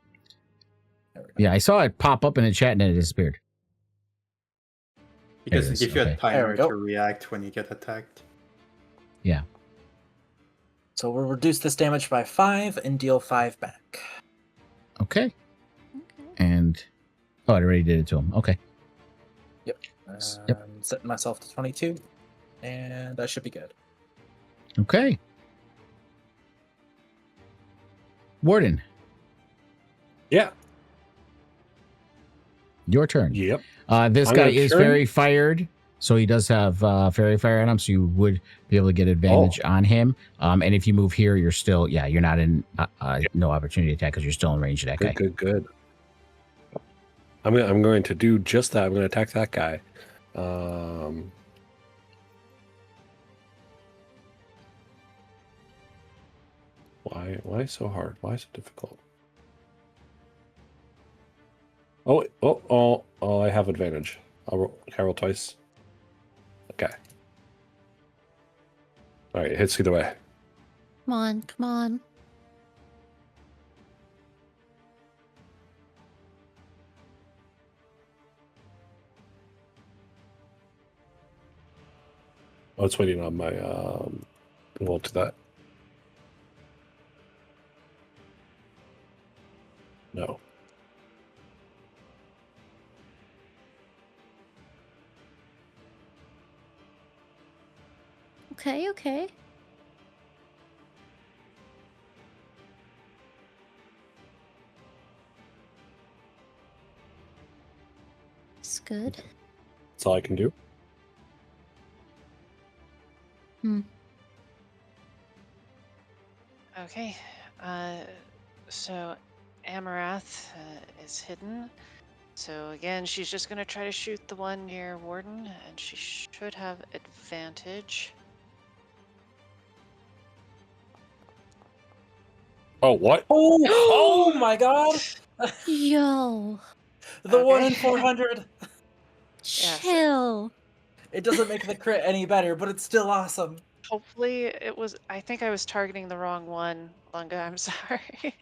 There we go. Yeah, I saw it pop up in the chat and then it disappeared. Because There it it gives is, you okay. a There timer we go. to react when you get attacked. So we'll reduce this damage by 5 and deal 5 back. Okay. Okay. And. Oh, I already did it to him. Okay. Yep. Setting myself to 22, and I should be good. Okay. Warden, Yeah. your turn. Yep. This I'm guy gonna is turn. fairy fired, so he does have fairy fire on him, so you would be able to get advantage on him. And if you move here, you're still, you're not in no opportunity attack because you're still in range of that guy. Good. I'm going to do just that. I'm going to attack that guy. Why so hard? Why so difficult? Oh! I have advantage. Can I roll twice? Okay. All right, it hits either way. Come on, come on. Oh, it's waiting on my roll to that. No. Okay. That's good. That's all I can do. Okay. So Amarath is hidden. So again, she's just going to try to shoot the one near Warden, and she should have advantage. Oh, what? Oh my god! Yo, The Okay. 1 in 400. chill. It doesn't make the crit any better, but it's still awesome. Hopefully it was, I think I was targeting the wrong one, Lunga, I'm sorry.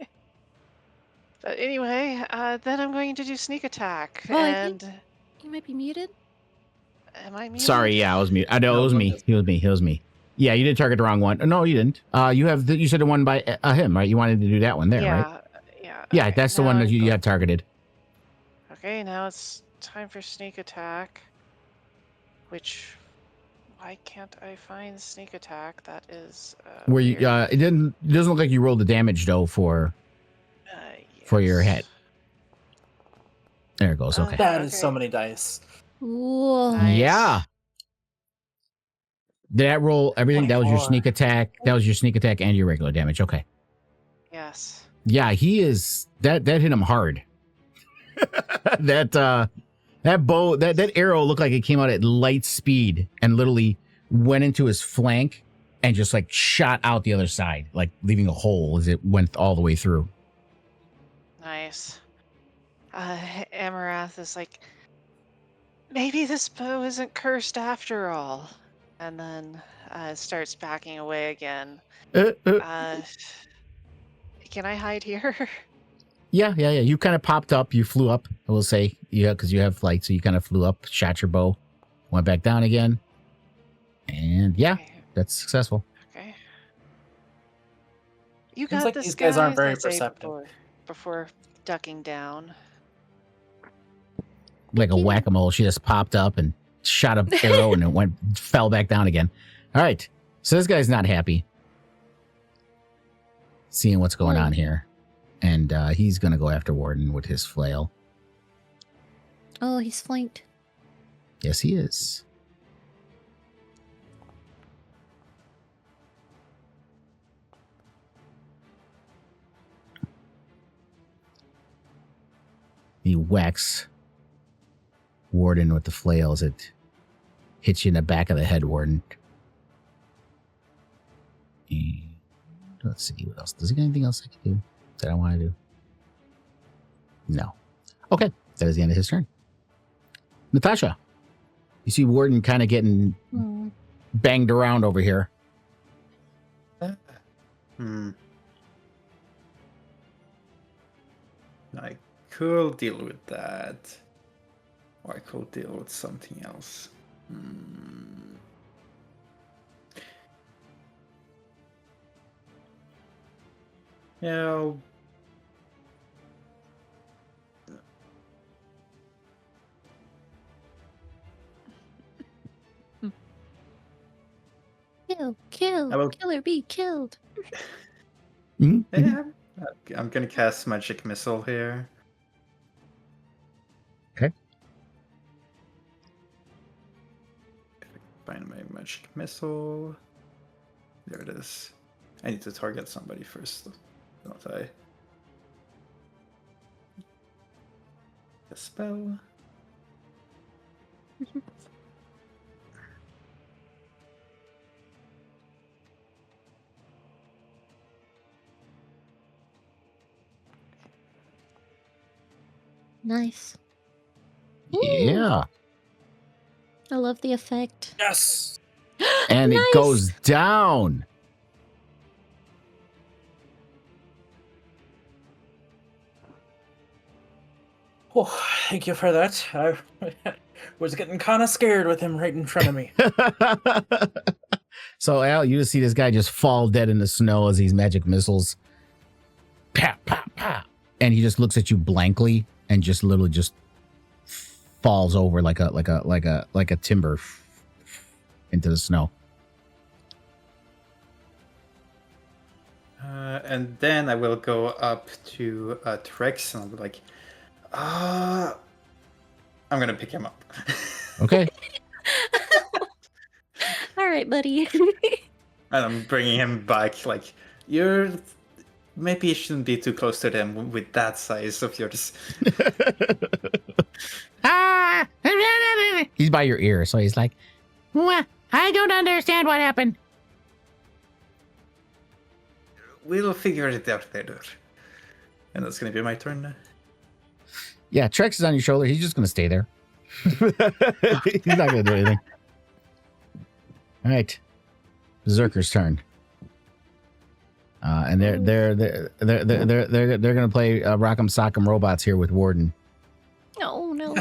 But anyway, then I'm going to do sneak attack. Oh, I and think you might be muted. am I muted? Sorry, yeah, I was mute. I know No, it was me. Lucas. It was me. Yeah, you did target the wrong one. No, you didn't. You said the one by him, right? You wanted to do that one there, yeah, right? yeah. Yeah, Okay, that's the now one that I'm you going- had targeted. Okay, now it's time for sneak attack. Which, why can't I find sneak attack? That is Where you weird. it doesn't look like you rolled the damage though for your Yes. head. There it goes. Okay. That is so Okay. many dice. Whoa. Nice. Yeah. Did that roll everything? That was your 24. sneak attack. That was your sneak attack and your regular damage. Okay. Yes. Yeah, he is that hit him hard. that bow that arrow looked like it came out at light speed and literally went into his flank and just like shot out the other side, like leaving a hole as it went all the way through. Nice. Amarath is like, maybe this bow isn't cursed after all. And then starts backing away again. Can I hide here? Yeah. You kind of popped up. You flew up, I will say. Yeah, because you have flight, so you kind of flew up, shot your bow, went back down again. And yeah, Okay. that's successful. Okay. You Seems got like this, these guys aren't very I say perceptive. before ducking down. Like a whack-a-mole. She just popped up and shot an arrow and it fell back down again. All right. So this guy's not happy. Seeing what's going on here. And he's going to go after Warden with his flail. Oh, he's flanked. Yes, he is. He whacks Warden with the flail as it hits you in the back of the head, Warden. And let's see what else. Does he got anything else I can do that I want to do? No. Okay, that is the end of his turn. Natasha, you see Warden kind of getting banged around over here. I could deal with that. Or I could deal with something else. Yeah. Kill. I will- Killer be killed. Yeah. I'm gonna cast Magic Missile here. Okay. Find my Magic Missile. There it is. I need to target somebody first, don't I? The spell. Nice. Yeah. I love the effect. Yes. And Nice. it goes down. Oh, thank you for that. I was getting kind of scared with him right in front of me. So, Al, you just see this guy just fall dead in the snow as these magic missiles. Pap, pap, pap. And he just looks at you blankly and just literally just falls over like a timber into the snow. And then I will go up to Trex and I'll be like, I'm gonna pick him up. Okay. All right, buddy. And I'm bringing him back. Like, you're maybe you shouldn't be too close to them with that size of yours. Ah! He's by your ear, so he's like, "Well, I don't understand what happened." We'll figure it out later. And that's gonna be my turn now. Yeah, Trex is on your shoulder. He's just gonna stay there. He's not gonna do anything. All right, Berserker's turn. And they're gonna play Rock'em Sock'em Robots here with Warden. No, no.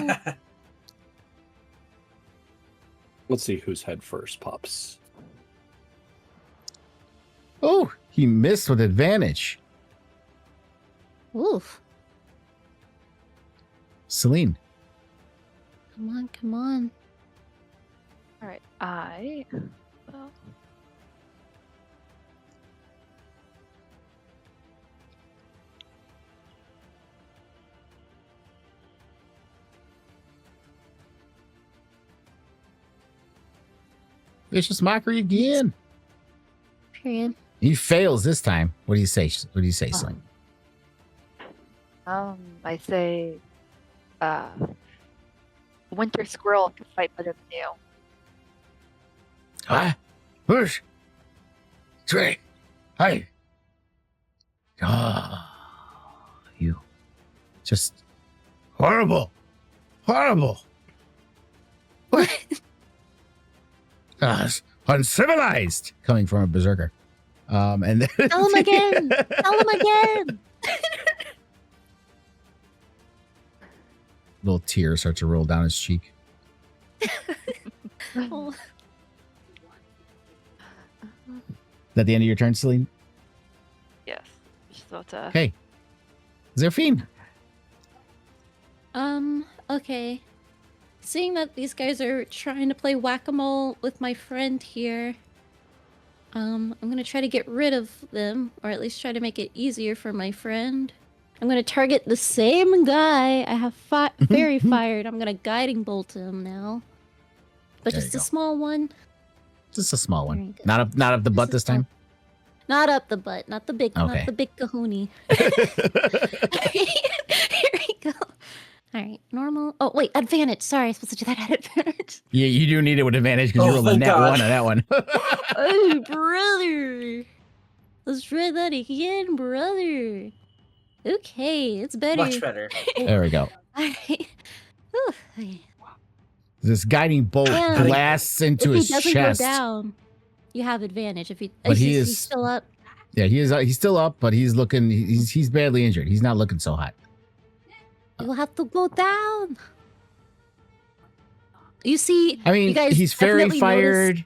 Let's see whose head first pops. Oh, he missed with advantage. Oof. Celine. Come on, come on. All right, I. Well, Vicious mockery again. Period. He fails this time. What do you say? What do you say, Celine? I say, winter squirrel can fight better than you. Ah, push. Three. Hey. Ah, you. Just horrible. Horrible. What? It's uncivilized coming from a berserker. And then Tell him again. Tell him again. little tear starts to roll down his cheek. Oh. Is that the end of your turn, Celine? Yes. Just about to. Okay. Zerfine. Okay. Seeing that these guys are trying to play whack-a-mole with my friend here, I'm gonna try to get rid of them, or at least try to make it easier for my friend. I'm gonna target the same guy I have fairy fired. I'm gonna guiding bolt him now. But There just you a go. small one. Just a small Very one. good. Not up the butt This this is time. Not up the butt, not the big, Okay. not the big kahuni. Here we go. All right, normal. Oh wait, advantage. Sorry, I'm supposed to do that at advantage. Yeah, you do need it with advantage because Oh, you rolled a thank net God. one on that one. Oh, brother. Let's try that again, brother. Okay, it's better. Much better. There we go. All right. Whew, okay. This guiding bolt And blasts into If he his doesn't chest. go down, you have advantage. If he, But he he's is- still up. Yeah, he's still up, but he's looking. He's badly injured. He's not looking so hot. You'll have to go down. You see, I mean, you guys he's fairy definitely fired.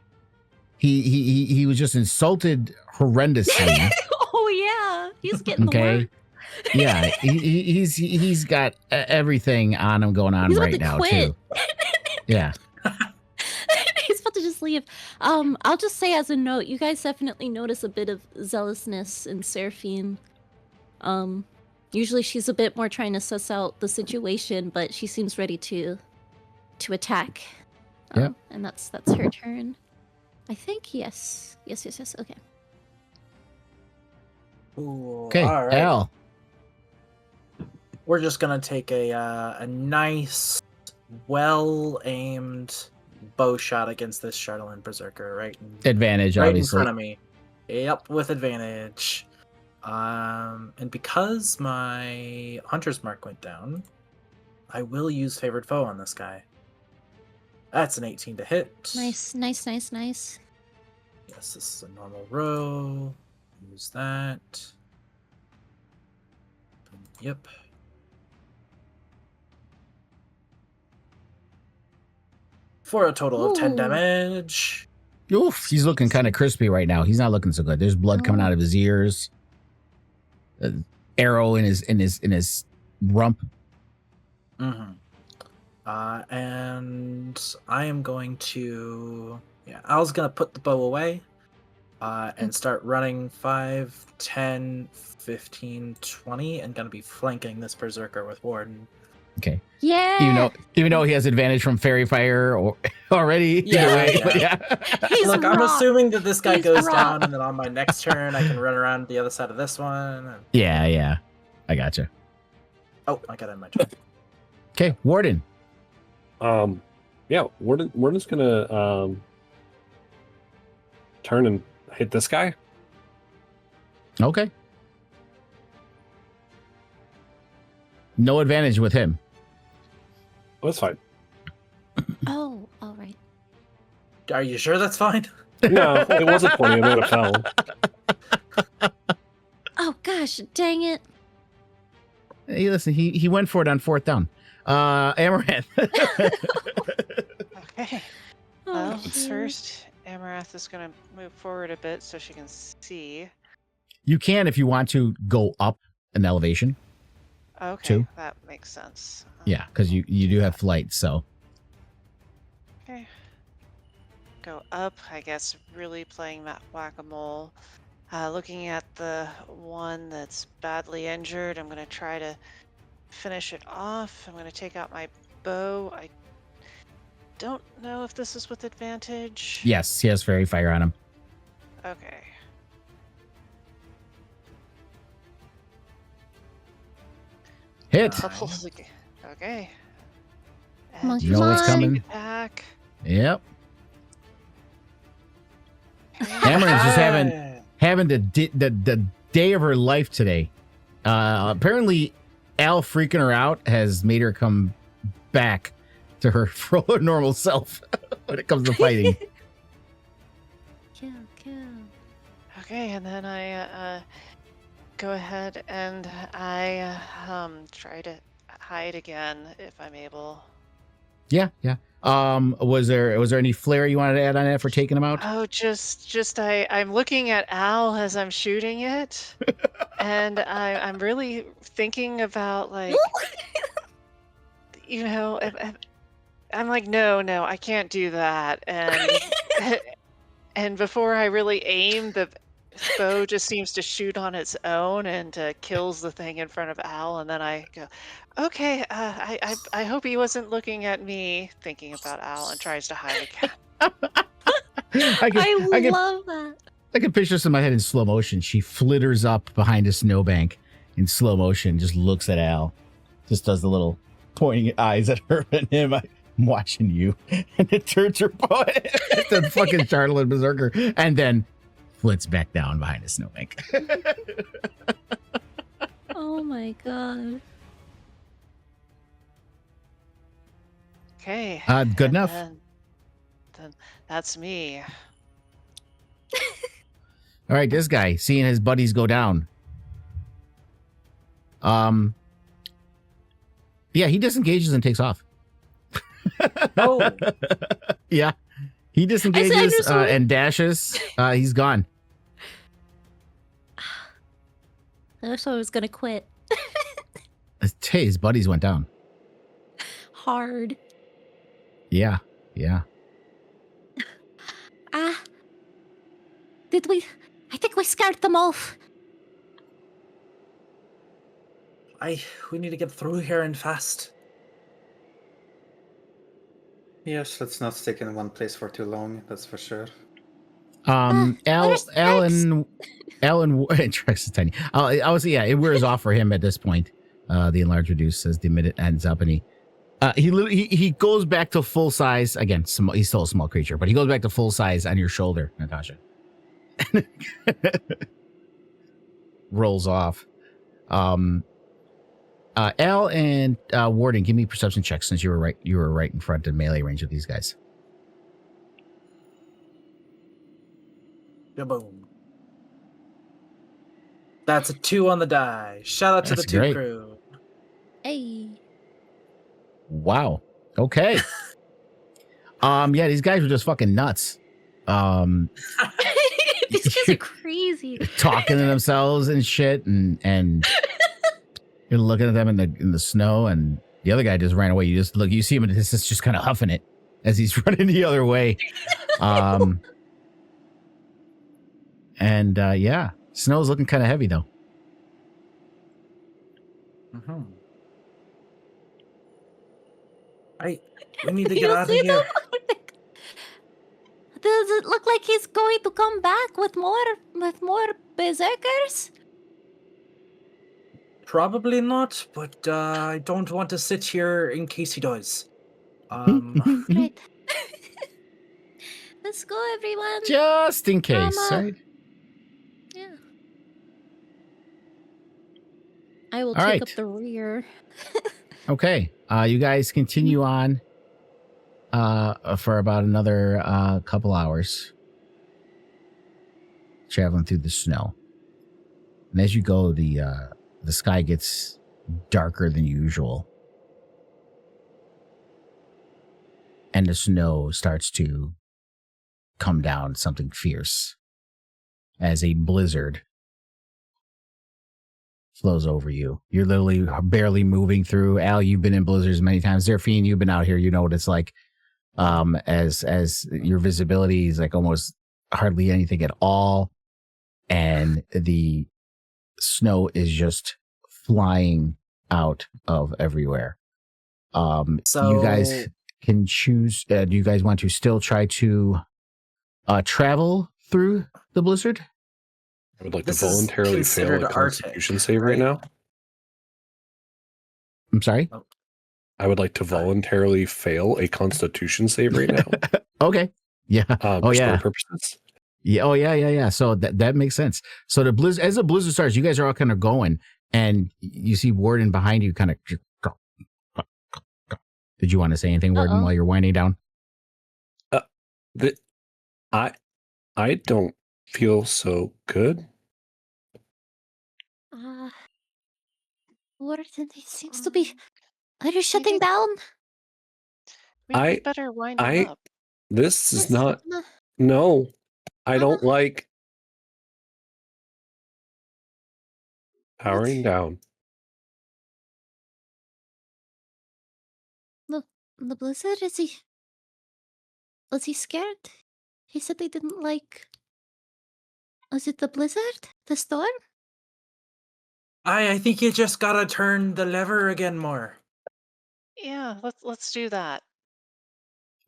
He was just insulted horrendously. Oh yeah, he's getting the Okay. work. Yeah, he's got everything on him going on He's about right to now quit. too. Yeah. He's about to just leave. I'll just say as a note, you guys definitely notice a bit of zealousness in Seraphine. Usually she's a bit more trying to suss out the situation, but she seems ready to attack. Yep. And that's her turn. I think yes. Okay. Ooh, Okay. all right. Al. We're just gonna take a nice, well-aimed bow shot against this Charlatan Berserker, right? Advantage, Right in obviously. front of me. Yep, with advantage. And because my Hunter's Mark went down, I will use Favored Foe on this guy. That's an 18 to hit. Nice. Yes, this is a normal row. Use that. Yep. For a total of 10 Ooh. damage. Oof, he's looking kind of crispy right now. He's not looking so good. There's blood coming Oh. out of his ears. Arrow in his rump. Mm-hmm. And I am going to... Yeah, I was going to put the bow away and start running 5, 10, 15, 20, and going to be flanking this Berserker with Warden. Okay. Yeah. Even though he has advantage from fairy fire or already. Yeah, either way, yeah. but yeah. He's Look, I'm rock. assuming that this guy He's goes rock. down, and then on my next turn, I can run around the other side of this one. Yeah. I gotcha. Oh, I got it in my turn. Okay, Warden. Yeah, Warden's gonna turn and hit this guy. Okay. No advantage with him. Oh, that's fine. Oh, all right. Are you sure that's fine? No, it was a 20. I made it fell. Oh gosh, dang it. Hey, listen, he went for it on 4th down. Amaranth. Okay. Oh, Well, shoot. first, Amaranth is going to move forward a bit so she can see. You can, if you want to, go up an elevation. Okay, Two. that makes sense. Yeah, because you do have flight, so. Okay. Go up, I guess, really playing whack-a-mole. Looking at the one that's badly injured, I'm going to try to finish it off. I'm going to take out my bow. I don't know if this is with advantage. Yes, he has fairy fire on him. Okay. Hit. Doubles again. Okay. Come on, And You know what's come on. coming. Attack. Yep. Okay. Amaranth's just Hey. having the day of her life today. Apparently, Al freaking her out has made her come back to her normal self when it comes to fighting. Kill. Okay, and then I go ahead and I try to hide again if I'm able. Yeah. Was there any flair you wanted to add on that for taking him out? Oh, just I'm looking at Al as I'm shooting it, and I'm really thinking about like, I'm like, no, I can't do that, and and before I really aim, the bow just seems to shoot on its own and kills the thing in front of Al, and then I go, okay, I hope he wasn't looking at me, thinking about Al, and tries to hide again. I love that. I can picture this in my head in slow motion. She flitters up behind a snowbank in slow motion, just looks at Al, just does the little pointing eyes at her and him. I'm watching you, and it turns her bow at the fucking Charlotte Berserker, and then flits back down behind a snowbank. Oh my god. Okay. Good and enough. Then that's me. All right, this guy seeing his buddies go down. Yeah, he disengages and takes off. Oh. Yeah, he disengages Anderson. and dashes. He's gone. I thought I was gonna quit. Hey, his buddies went down. Hard. Yeah. Did we? I think we scared them off. We need to get through here and fast. Yes, let's not stick in one place for too long, that's for sure. Alan, Trex is tiny. I was, yeah, it wears off for him at this point. The enlarge reduce as the minute ends up, and he goes back to full size again. He's still a small creature, but he goes back to full size on your shoulder, Natasha. Rolls off. Al and Warden, give me perception checks since you were right in front of melee range of these guys. Boom. That's a 2 on the die. Shout out to the That's 2 great. crew. Hey. Wow. Okay. Yeah, these guys were just fucking nuts. These guys are crazy. Talking to themselves and shit, and you're looking at them in the snow, and the other guy just ran away. You see him, and it's just kind of huffing it as he's running the other way. Yeah, snow's looking kind of heavy though. Mm-hmm. We need to get You out of see here. them? Does it look like he's going to come back with more berserkers? Probably not, but I don't want to sit here in case he does. Um, Great. Let's go, everyone. Just in case, right? Yeah. I will All take right. up the rear. Okay. You guys continue on for about another couple hours, traveling through the snow. And as you go, the sky gets darker than usual, and the snow starts to come down, something fierce, as a blizzard flows over you. You're literally barely moving through. Al, you've been in blizzards many times. Zerfine, you've been out here. You know what it's like. As your visibility is like almost hardly anything at all, and the snow is just flying out of everywhere. You guys so can choose. Do you guys want to still try to travel through the blizzard? I would like This to is voluntarily fail considered a Arctic, Constitution save right right? now. I'm sorry. I would like to voluntarily fail a Constitution save right now. Okay. Yeah. For story purposes. Yeah. Oh, yeah. So that makes sense. So as the blizzard starts, you guys are all kind of going, and you see Warden behind you kind of. Did you want to say anything, Warden, while you're winding down? I don't feel so good. Warden, he seems to be. Are you shutting down? We better wind him up. This is not. No, I don't like powering down. The blizzard, was he scared? He said they didn't like. Was it the blizzard? The storm? I think you just gotta turn the lever again more. Yeah, let's do that.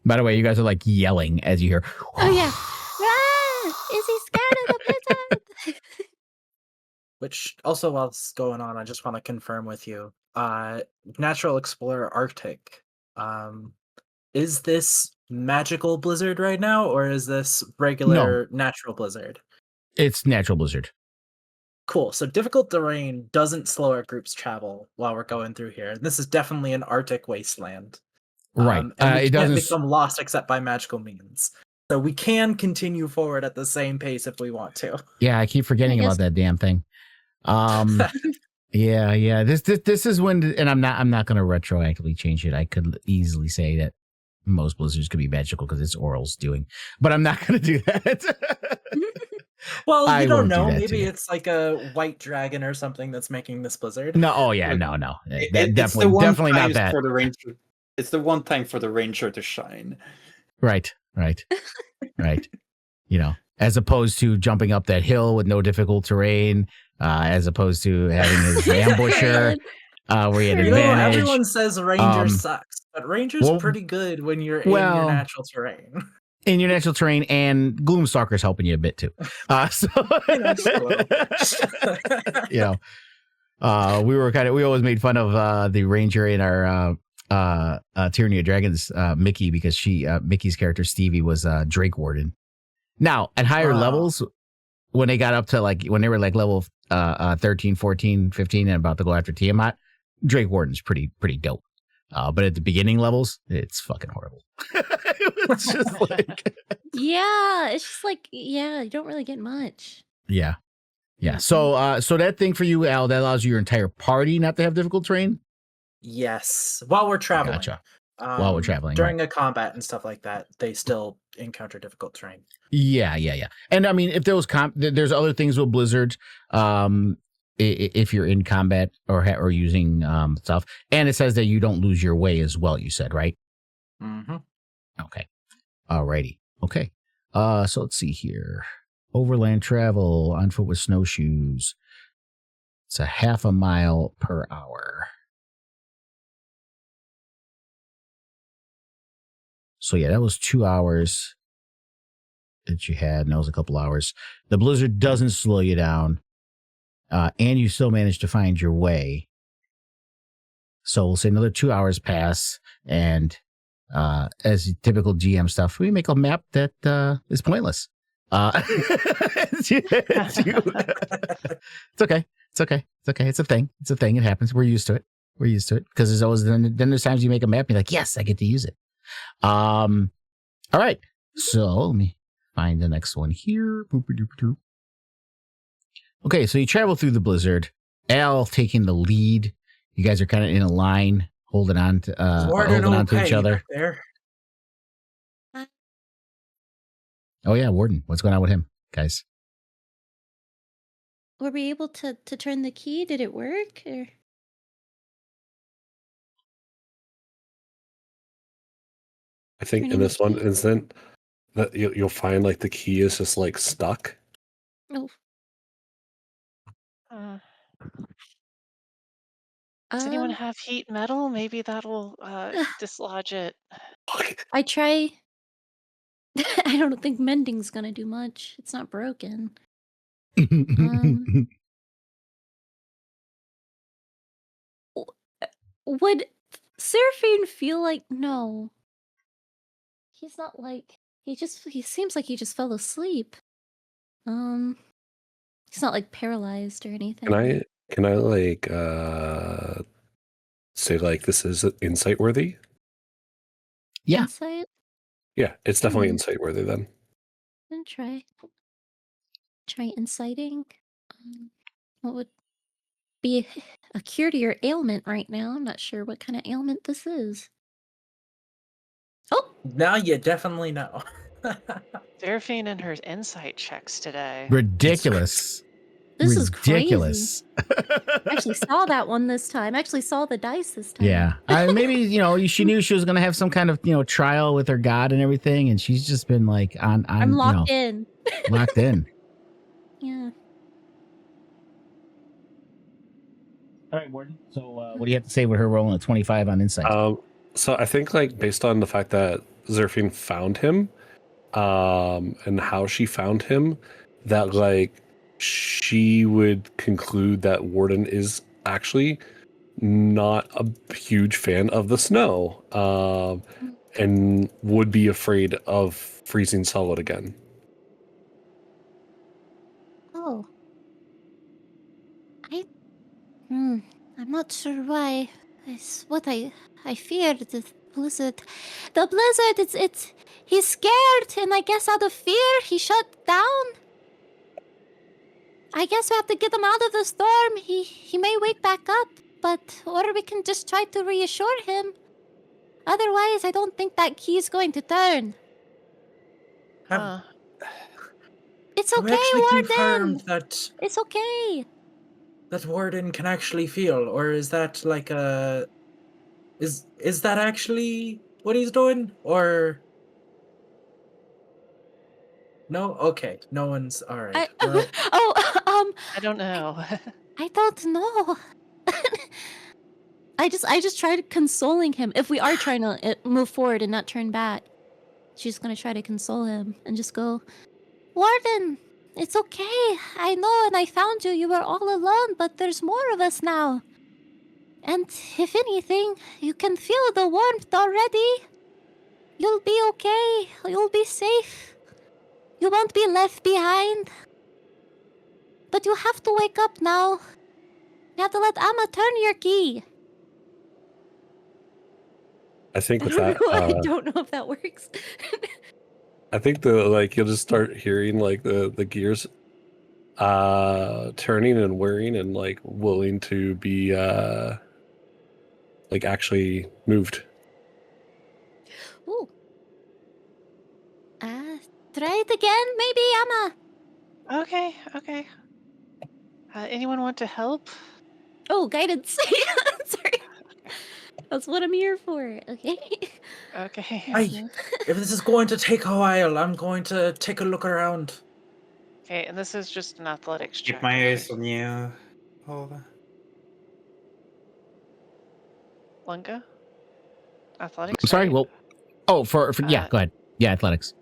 By the way, you guys are like yelling as you hear. Oh yeah. Is he scared of the blizzard? Which also, while it's going on, I just want to confirm with you. Natural Explorer Arctic. Is this magical blizzard right now, or is this regular natural blizzard? It's natural blizzard. Cool. So difficult terrain doesn't slow our group's travel while we're going through here. This is definitely an Arctic wasteland. Right. And we it can't doesn't become lost except by magical means. So we can continue forward at the same pace if we want to. Yeah, I keep forgetting about that damn thing. Yeah. This is when, and I'm not going to retroactively change it. I could easily say that most blizzards could be magical because it's Oral's doing, but I'm not going to do that. Well, you don't know. Maybe it's like a white dragon or something that's making this blizzard. No. Oh yeah. No. It's Definitely not that. For the ranger. It's the one time for the ranger to shine. Right. You know, as opposed to jumping up that hill with no difficult terrain, as opposed to having his ambusher, where he had advantage. Everyone says ranger sucks, but ranger's pretty good when you're in your natural terrain. In your natural terrain, and Gloomstalker's helping you a bit too. So we always made fun of the ranger in our Tyranny of Dragons, Mickey, because Mickey's character Stevie was Drake Warden. Now at higher levels, when they got up to when they were level 13, 14, 15 and about to go after Tiamat, Drake Warden's pretty dope. But at the beginning levels, it's fucking horrible. It's just it's just you don't really get much. Yeah. So that thing for you, Al, that allows your entire party not to have difficult terrain. Yes, while we're traveling. Gotcha. While we're traveling during a combat and stuff like that, they still encounter difficult terrain. Yeah. And I mean, if there was there's other things with Blizzard. If you're in combat or using stuff, and it says that you don't lose your way as well. You said, right? Mm-hmm. Okay. Alrighty. Okay. So let's see here. Overland travel on foot with snowshoes. It's a 0.5 mile per hour. So yeah, that was 2 hours that you had, and that was a couple hours. The blizzard doesn't slow you down, and you still managed to find your way. So we'll say another 2 hours pass, and as typical GM stuff, we make a map that is pointless. It's okay. It's okay. It's okay. It's a thing. It's a thing. It happens. We're used to it. We're used to it because there's always then there's times you make a map and you're like, yes, I get to use it. All right. So let me find the next one here. Boop-a-doop-a-doop. Okay, so you travel through the blizzard. Al taking the lead. You guys are kind of in a line, holding on to each other. There. Oh yeah, Warden. What's going on with him, guys? Were we able to turn the key? Did it work? Or... I think in this one incident that you'll find like the key is just like stuck. Oh. Does anyone have heat metal? Maybe that'll dislodge it. I try. I don't think mending's gonna do much. It's not broken. Would Seraphine feel like no? He's not like he seems like he just fell asleep. He's not like paralyzed or anything. Can I like say like this is insight worthy? Yeah. Insight? Yeah, it's definitely insight worthy then. Then try inciting. What would be a cure to your ailment right now? I'm not sure what kind of ailment this is. Oh! Now you definitely know. Seraphine and her insight checks today. Ridiculous. This ridiculous. Is crazy. I actually saw that one this time. I actually saw the dice this time. Yeah. Maybe, she knew she was going to have some kind of, trial with her god and everything. And she's just been like I'm locked in. Locked in. Yeah. All right, Warden. So what do you have to say with her rolling a 25 on insight? So I think like based on the fact that Zerfine found him, and how she found him, that like she would conclude that Warden is actually not a huge fan of the snow, and would be afraid of freezing solid again. Oh. I'm not sure why. It's what I feared. The blizzard. The blizzard, he's scared, and I guess out of fear, he shut down. I guess we have to get him out of the storm. He may wake back up, or we can just try to reassure him. Otherwise, I don't think that key is going to turn. It's okay, Warden! It's okay. That Warden can actually feel, or is that like a... Is that actually what he's doing? Or... No? Okay. No one's... Alright. Well... I don't know. I don't know. I just tried consoling him. If we are trying to move forward and not turn back, she's gonna try to console him and just go, Warden, it's okay. I know, and I found you. You were all alone, but there's more of us now. And if anything, you can feel the warmth already. You'll be okay. You'll be safe. You won't be left behind. But you have to wake up now. You have to let Amma turn your key. I think with I that, I don't know if that works. I think you'll just start hearing like the gears turning and whirring and like willing to be like actually moved. Ooh. Try it again, maybe, Amma. Okay. Anyone want to help? Oh, guidance. Sorry. That's what I'm here for. Okay. Okay. If this is going to take a while, I'm going to take a look around. Okay, and this is just an athletics check. Keep my eyes on you. Lunga? Athletics? Sorry, right? well, Oh, for yeah, go ahead. Yeah, athletics.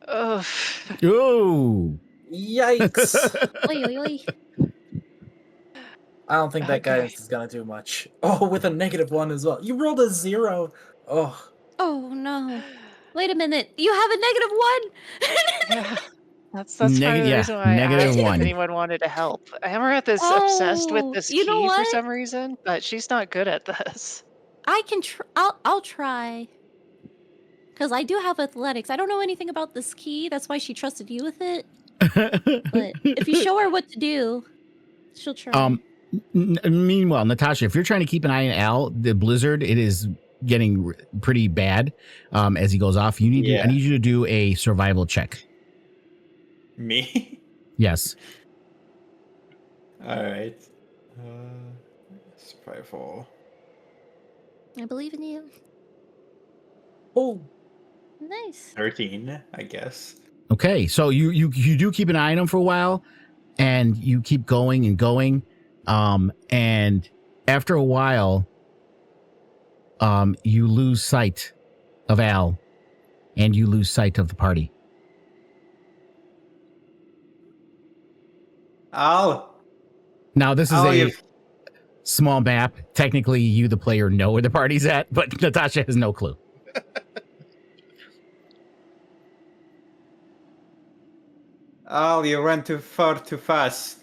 Ugh. Ooh. Yikes! Oi, oi, oi. I don't think that Okay. guidance is gonna do much. Oh, with a -1 as well. You rolled a 0. Oh, Oh no. Wait a minute. You have a -1. Yeah. That's part of the Yeah, reason why I asked if -1. anyone wanted to help. Amaranth is obsessed with Oh, this you know key for what? some reason, but she's not good at this. I can I'll try. Cuz I do have athletics. I don't know anything about this key. That's why she trusted you with it. But if you show her what to do, she'll try. Meanwhile, Natasha, if you're trying to keep an eye on Al, the blizzard, it is getting pretty bad. As he goes off, I need you to do a survival check. Me? Yes. All right. Survival. I believe in you. oh, Nice. 13, I guess. Okay, so you do keep an eye on him for a while, and you keep going and going, and after a while, you lose sight of Al, and you lose sight of the party. Al! Now this is Al, a you've- small map. Technically, you, the player, know where the party's at, but Natasha has no clue. Al, you went too far too fast.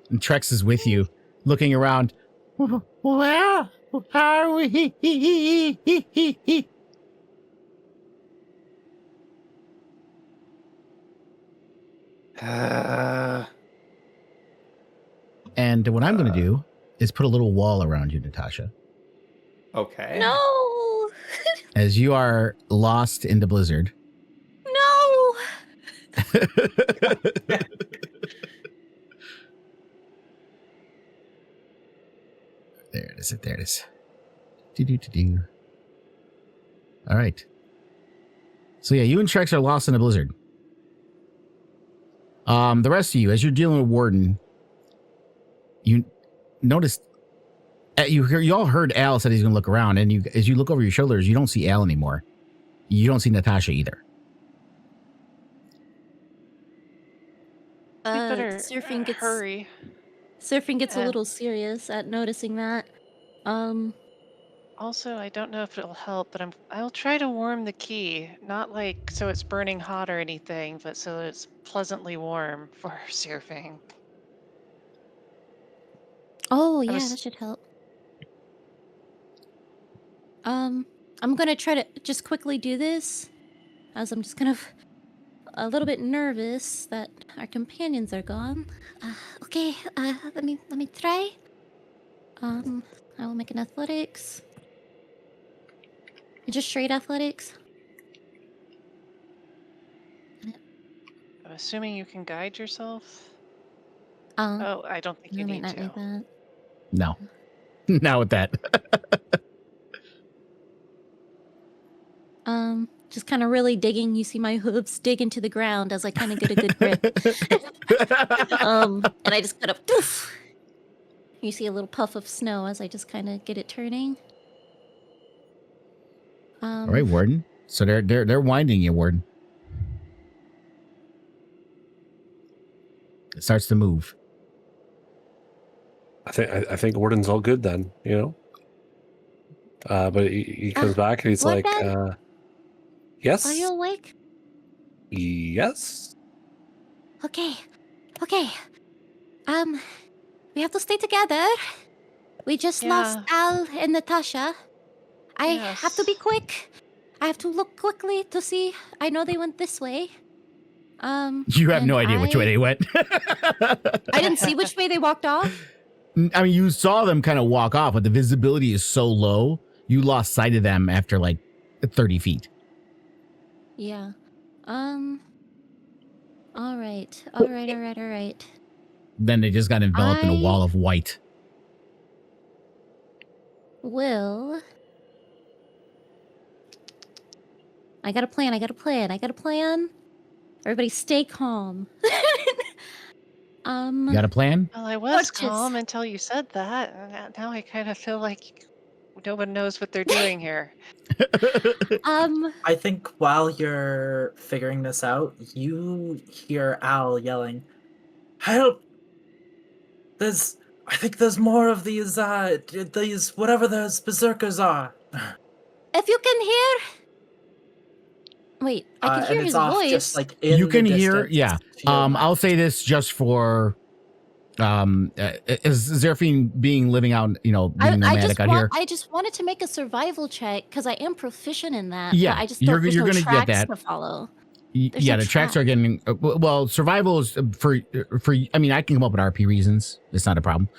And Trex is with you, looking around. Where are we? And what I'm going to do is put a little wall around you, Natasha, Okay. No. as you are lost in the blizzard. No. There it is. There it is. Do. All right. So yeah, you and Trex are lost in a blizzard. The rest of you, as you're dealing with Warden, you noticed you all heard Al said he's going to look around, and as you look over your shoulders, you don't see Al anymore. You don't see Natasha either. We better Surfing gets hurry. Surfing gets a And- little serious at noticing that. Also, I don't know if it'll help, but I'll try to warm the key. Not like so it's burning hot or anything, but so that it's pleasantly warm for surfing. Oh I yeah, was- that should help. I'm gonna try to just quickly do this, as I'm just kind of a little bit nervous that our companions are gone. Okay, let me try. I will make an athletics. Just straight athletics. I'm assuming you can guide yourself. Um, Oh, I don't think I you might need not to. need that. No. Not with that. Just kind of really digging. You see my hooves dig into the ground as I kind of get a good grip. And I just kind of poof. You see a little puff of snow as I just kind of get it turning. All right, Warden. So they're winding you, Warden. It starts to move. I think Warden's all good then, you know. But he comes back and he's what like, then? "Yes, Are you awake? yes." Okay. We have to stay together. We just lost Al and Natasha. I have to be Yes. quick. I have to look quickly to see. I know they went this way. You have and no idea which way they went. I didn't see which way they walked off. I mean, you saw them kind of walk off, but the visibility is so low, you lost sight of them after like 30 feet. Yeah. All right. Then they just got enveloped in a wall of white. Will. I got a plan. Everybody stay calm. You got a plan? Well, I was Torches. calm until you said that. And now I kind of feel like no one knows what they're doing here. I think while you're figuring this out, you hear Al yelling, "Help! I think there's more of these whatever those berserkers are." If you can hear. Wait, I can hear and his it's off voice. just like in You can the hear, distance yeah. to your left. I'll say this just for is Zeraphine living out, being nomadic out here? I just wanted to make a survival check because I am proficient in that. Yeah, but I just you're there's gonna no get tracks that. to follow. Yeah, no the tracks are track. getting well. Survival is for. I mean, I can come up with RP reasons. It's not a problem.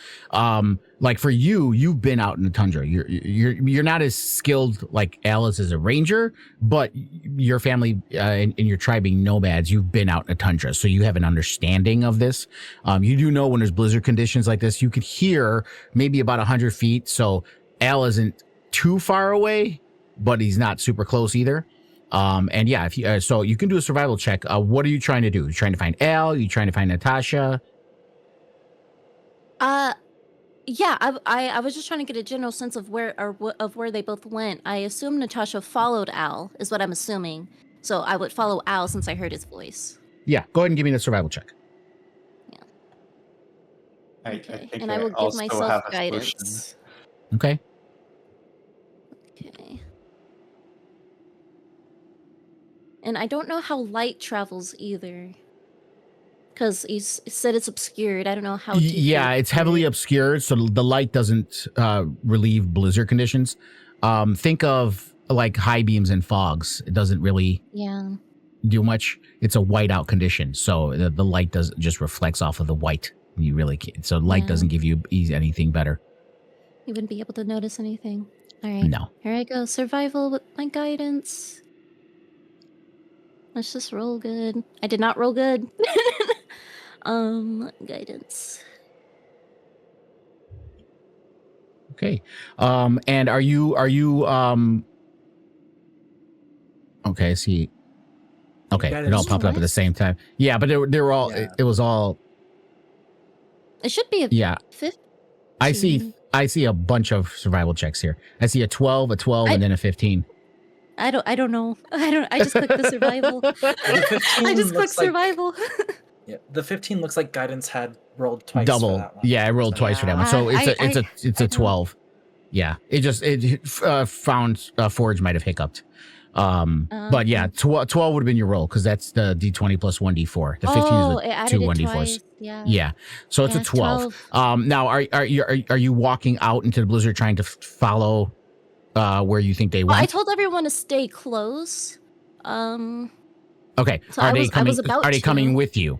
Like for you, you've been out in the tundra. You're not as skilled like Alice as a ranger, but your family and your tribe being nomads, you've been out in the tundra, so you have an understanding of this. You do know when there's blizzard conditions like this, you could hear maybe about 100 feet. So Al isn't too far away, but he's not super close either. And yeah, if you so you can do a survival check. What are you trying to do? You trying to find Al? You trying to find Natasha? Yeah, I was just trying to get a general sense of where they both went. I assume Natasha followed Al, is what I'm assuming. So I would follow Al since I heard his voice. Yeah, go ahead and give me the survival check. I Okay, think and I will give also myself have a solution. guidance. Okay. Okay. And I don't know how light travels either. Because he said it's obscured. I don't know how deep. Yeah, it's heavily obscured, so the light doesn't relieve blizzard conditions. Think of like high beams and fogs. It doesn't really do much. It's a whiteout condition, so the light doesn't just reflects off of the white. You really can't. So light doesn't give you anything better. You wouldn't be able to notice anything. All right. No. Here I go. Survival with my guidance. Let's just roll good. I did not roll good. Guidance. Okay. And are you okay, I see. Okay, it all popped up at the same time. Yeah, but they were all it was all It should be a 15. I see a bunch of survival checks here. I see a 12, and then a 15. I don't know. I just clicked the survival. I just clicked survival. Yeah, the 15 looks like guidance had rolled twice. Double. For that one. Yeah, I rolled twice for that one. So it's a 12. Yeah, it found Forge might have hiccuped. But yeah, 12 would have been your roll because that's the D20 plus 1D4. The 15 is with two 1D4s. Yeah. So it's a 12. Now are you walking out into the blizzard trying to follow where you think they went? I told everyone to stay close. Okay. So Are they coming with you?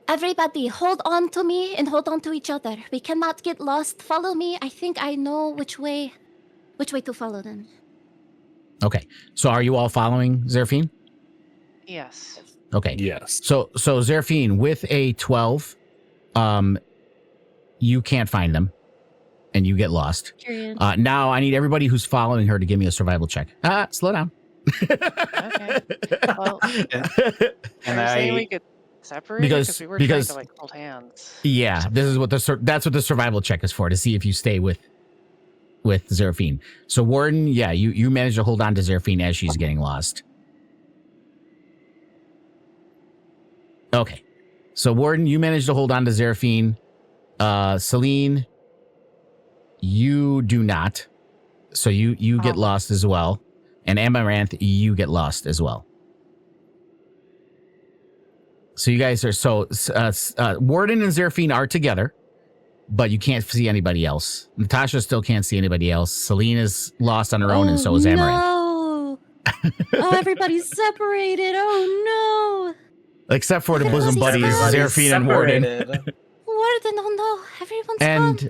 Everybody, hold on to me and hold on to each other. We cannot get lost. Follow me. I think I know which way to follow them. Okay. So are you all following Zeraphine? Yes. Okay. Yes. So Zeraphine with a 12, you can't find them and you get lost. Period. Now I need everybody who's following her to give me a survival check. Slow down. Okay. Well, And are you saying we could separate because we were trying to like hold hands. Yeah, this is what that's what the survival check is for, to see if you stay with Zeraphine. So Warden, yeah, you managed to hold on to Zeraphine as she's getting lost. Okay. So Warden, you managed to hold on to Zeraphine. Celine, you do not. So you get lost as well. And Amaranth, you get lost as well. So you guys are Warden and Zeraphine are together, but you can't see anybody else. Natasha still can't see anybody else. Celine is lost on her own, and so is Amaranth. No! Everybody's separated. Oh no! Except for the bosom buddies, Zeraphine and Warden. Warden, oh no! Everyone's and gone.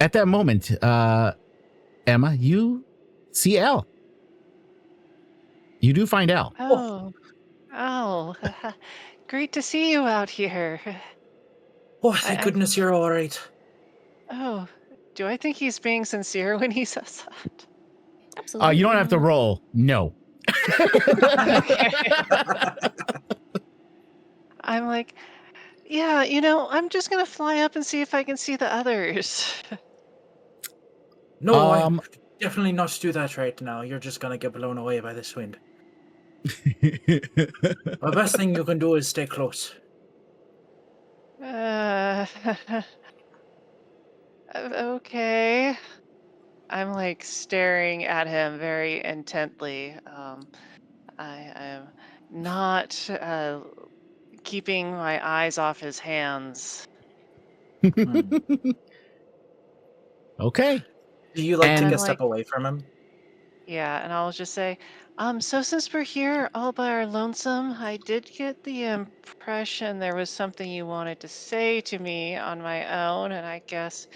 At that moment, Emma, you see Al. You do find Al. Oh, great to see you out here. Oh, thank goodness you're all right. Oh, do I think he's being sincere when he says that? Absolutely. You don't have to roll. No. I'm like, Yeah, I'm just gonna fly up and see if I can see the others. No, I Um, definitely not do that right now. You're just gonna get blown away by this wind. The best thing you can do is stay close. Uh, okay. I'm like staring at him very intently. I am not keeping my eyes off his hands. Hmm. Okay. Do you like And- take I'm a step like, away from him? yeah, and I'll just say, so since we're here all by our lonesome, I did get the impression there was something you wanted to say to me on my own, and I guess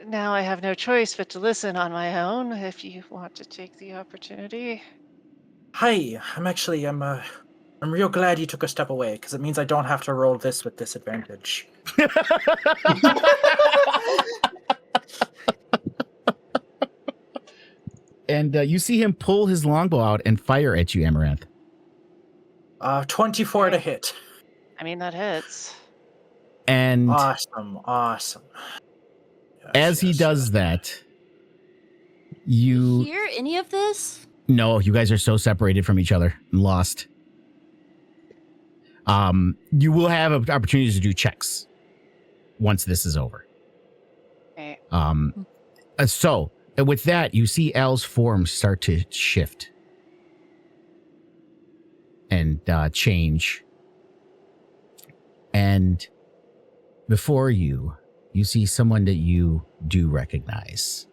now I have no choice but to listen on my own if you want to take the opportunity. Hi, I'm real glad you took a step away because it means I don't have to roll this with disadvantage. And you see him pull his longbow out and fire at you, Amaranth. 24 to Okay. hit. I mean, that hits. And Awesome. as he does that, you hear any of this? no, you guys are so separated from each other and lost. You will have opportunities to do checks once this is over. Okay. So with that, you see Al's form start to shift and change. And before you, you see someone that you do recognize.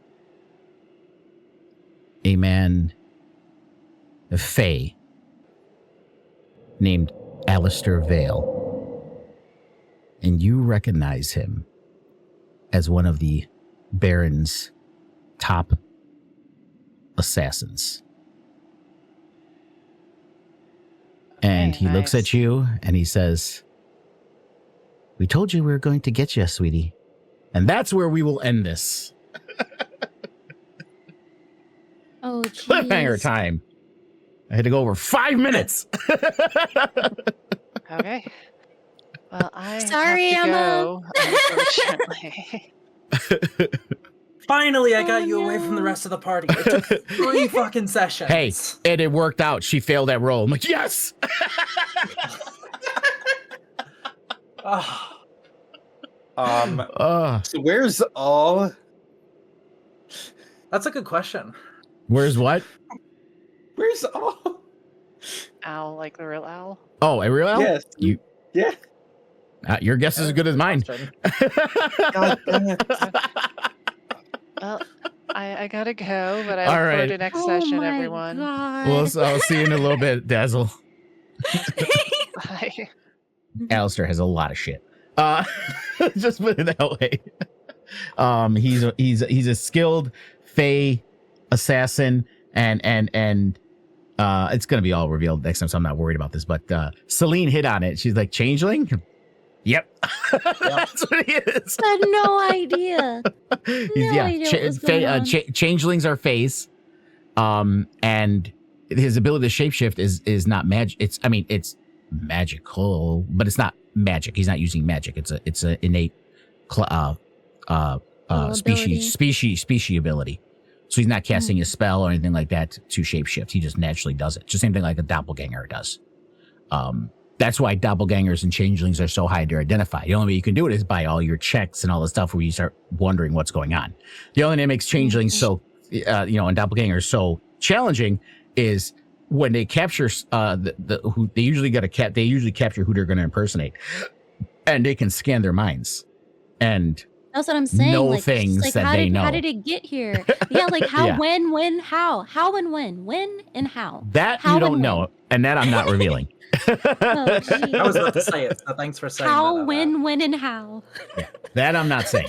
A man, a fae, named Alistair Vale. And you recognize him as one of the Baron's top assassins. And Okay, he looks nice. at you and he says, "We told you we were going to get you, sweetie." And that's where we will end this. Oh, Cliffhanger jeez. time. I had to go over 5 minutes. Okay. Well, I Sorry, have to Emma. go, unfortunately. Finally, I got Oh, you away from the no. rest of the party. It took 3 fucking sessions. Hey, and it worked out. She failed that roll. I'm like, yes. Ah, So where's all? that's a good question. Where's what? Where's all? Owl, like the real owl. Oh, a real Al? Yes. You, Yeah. your guess is as good as mine. Question. God damn it. Well, I gotta go, but I All look forward right. to next Oh session, my everyone. god. Well, I'll see you in a little bit, Dazzle. Bye. Alistair has a lot of shit. Just put it that way. He's a skilled Fey assassin, and it's gonna be all revealed next time, so I'm not worried about this. But Celine hit on it. She's like, "Changeling." Yep. That's what he is. I had no idea. He's, No idea what was going on. changelings are Fays, and his ability to shapeshift is not magic. It's magical, but it's not magic. He's not using magic. It's a innate species ability. So he's not casting a spell or anything like that to shapeshift. He just naturally does it. Just same thing like a doppelganger does. That's why doppelgangers and changelings are so hard to identify. The only way you can do it is by all your checks and all the stuff where you start wondering what's going on. The only thing that makes changelings so, and doppelgangers so challenging is when they capture who they usually they usually capture who they're going to impersonate, and they can scan their minds and That's what I'm saying. know Like, things like that how they did, know. How did it get here? Yeah, like how, Yeah. when, how and when and how. That How you and don't when. know, and that I'm not revealing. Oh, geez. I was about to say it, so thanks for saying How, that. when, and how. That I'm not saying.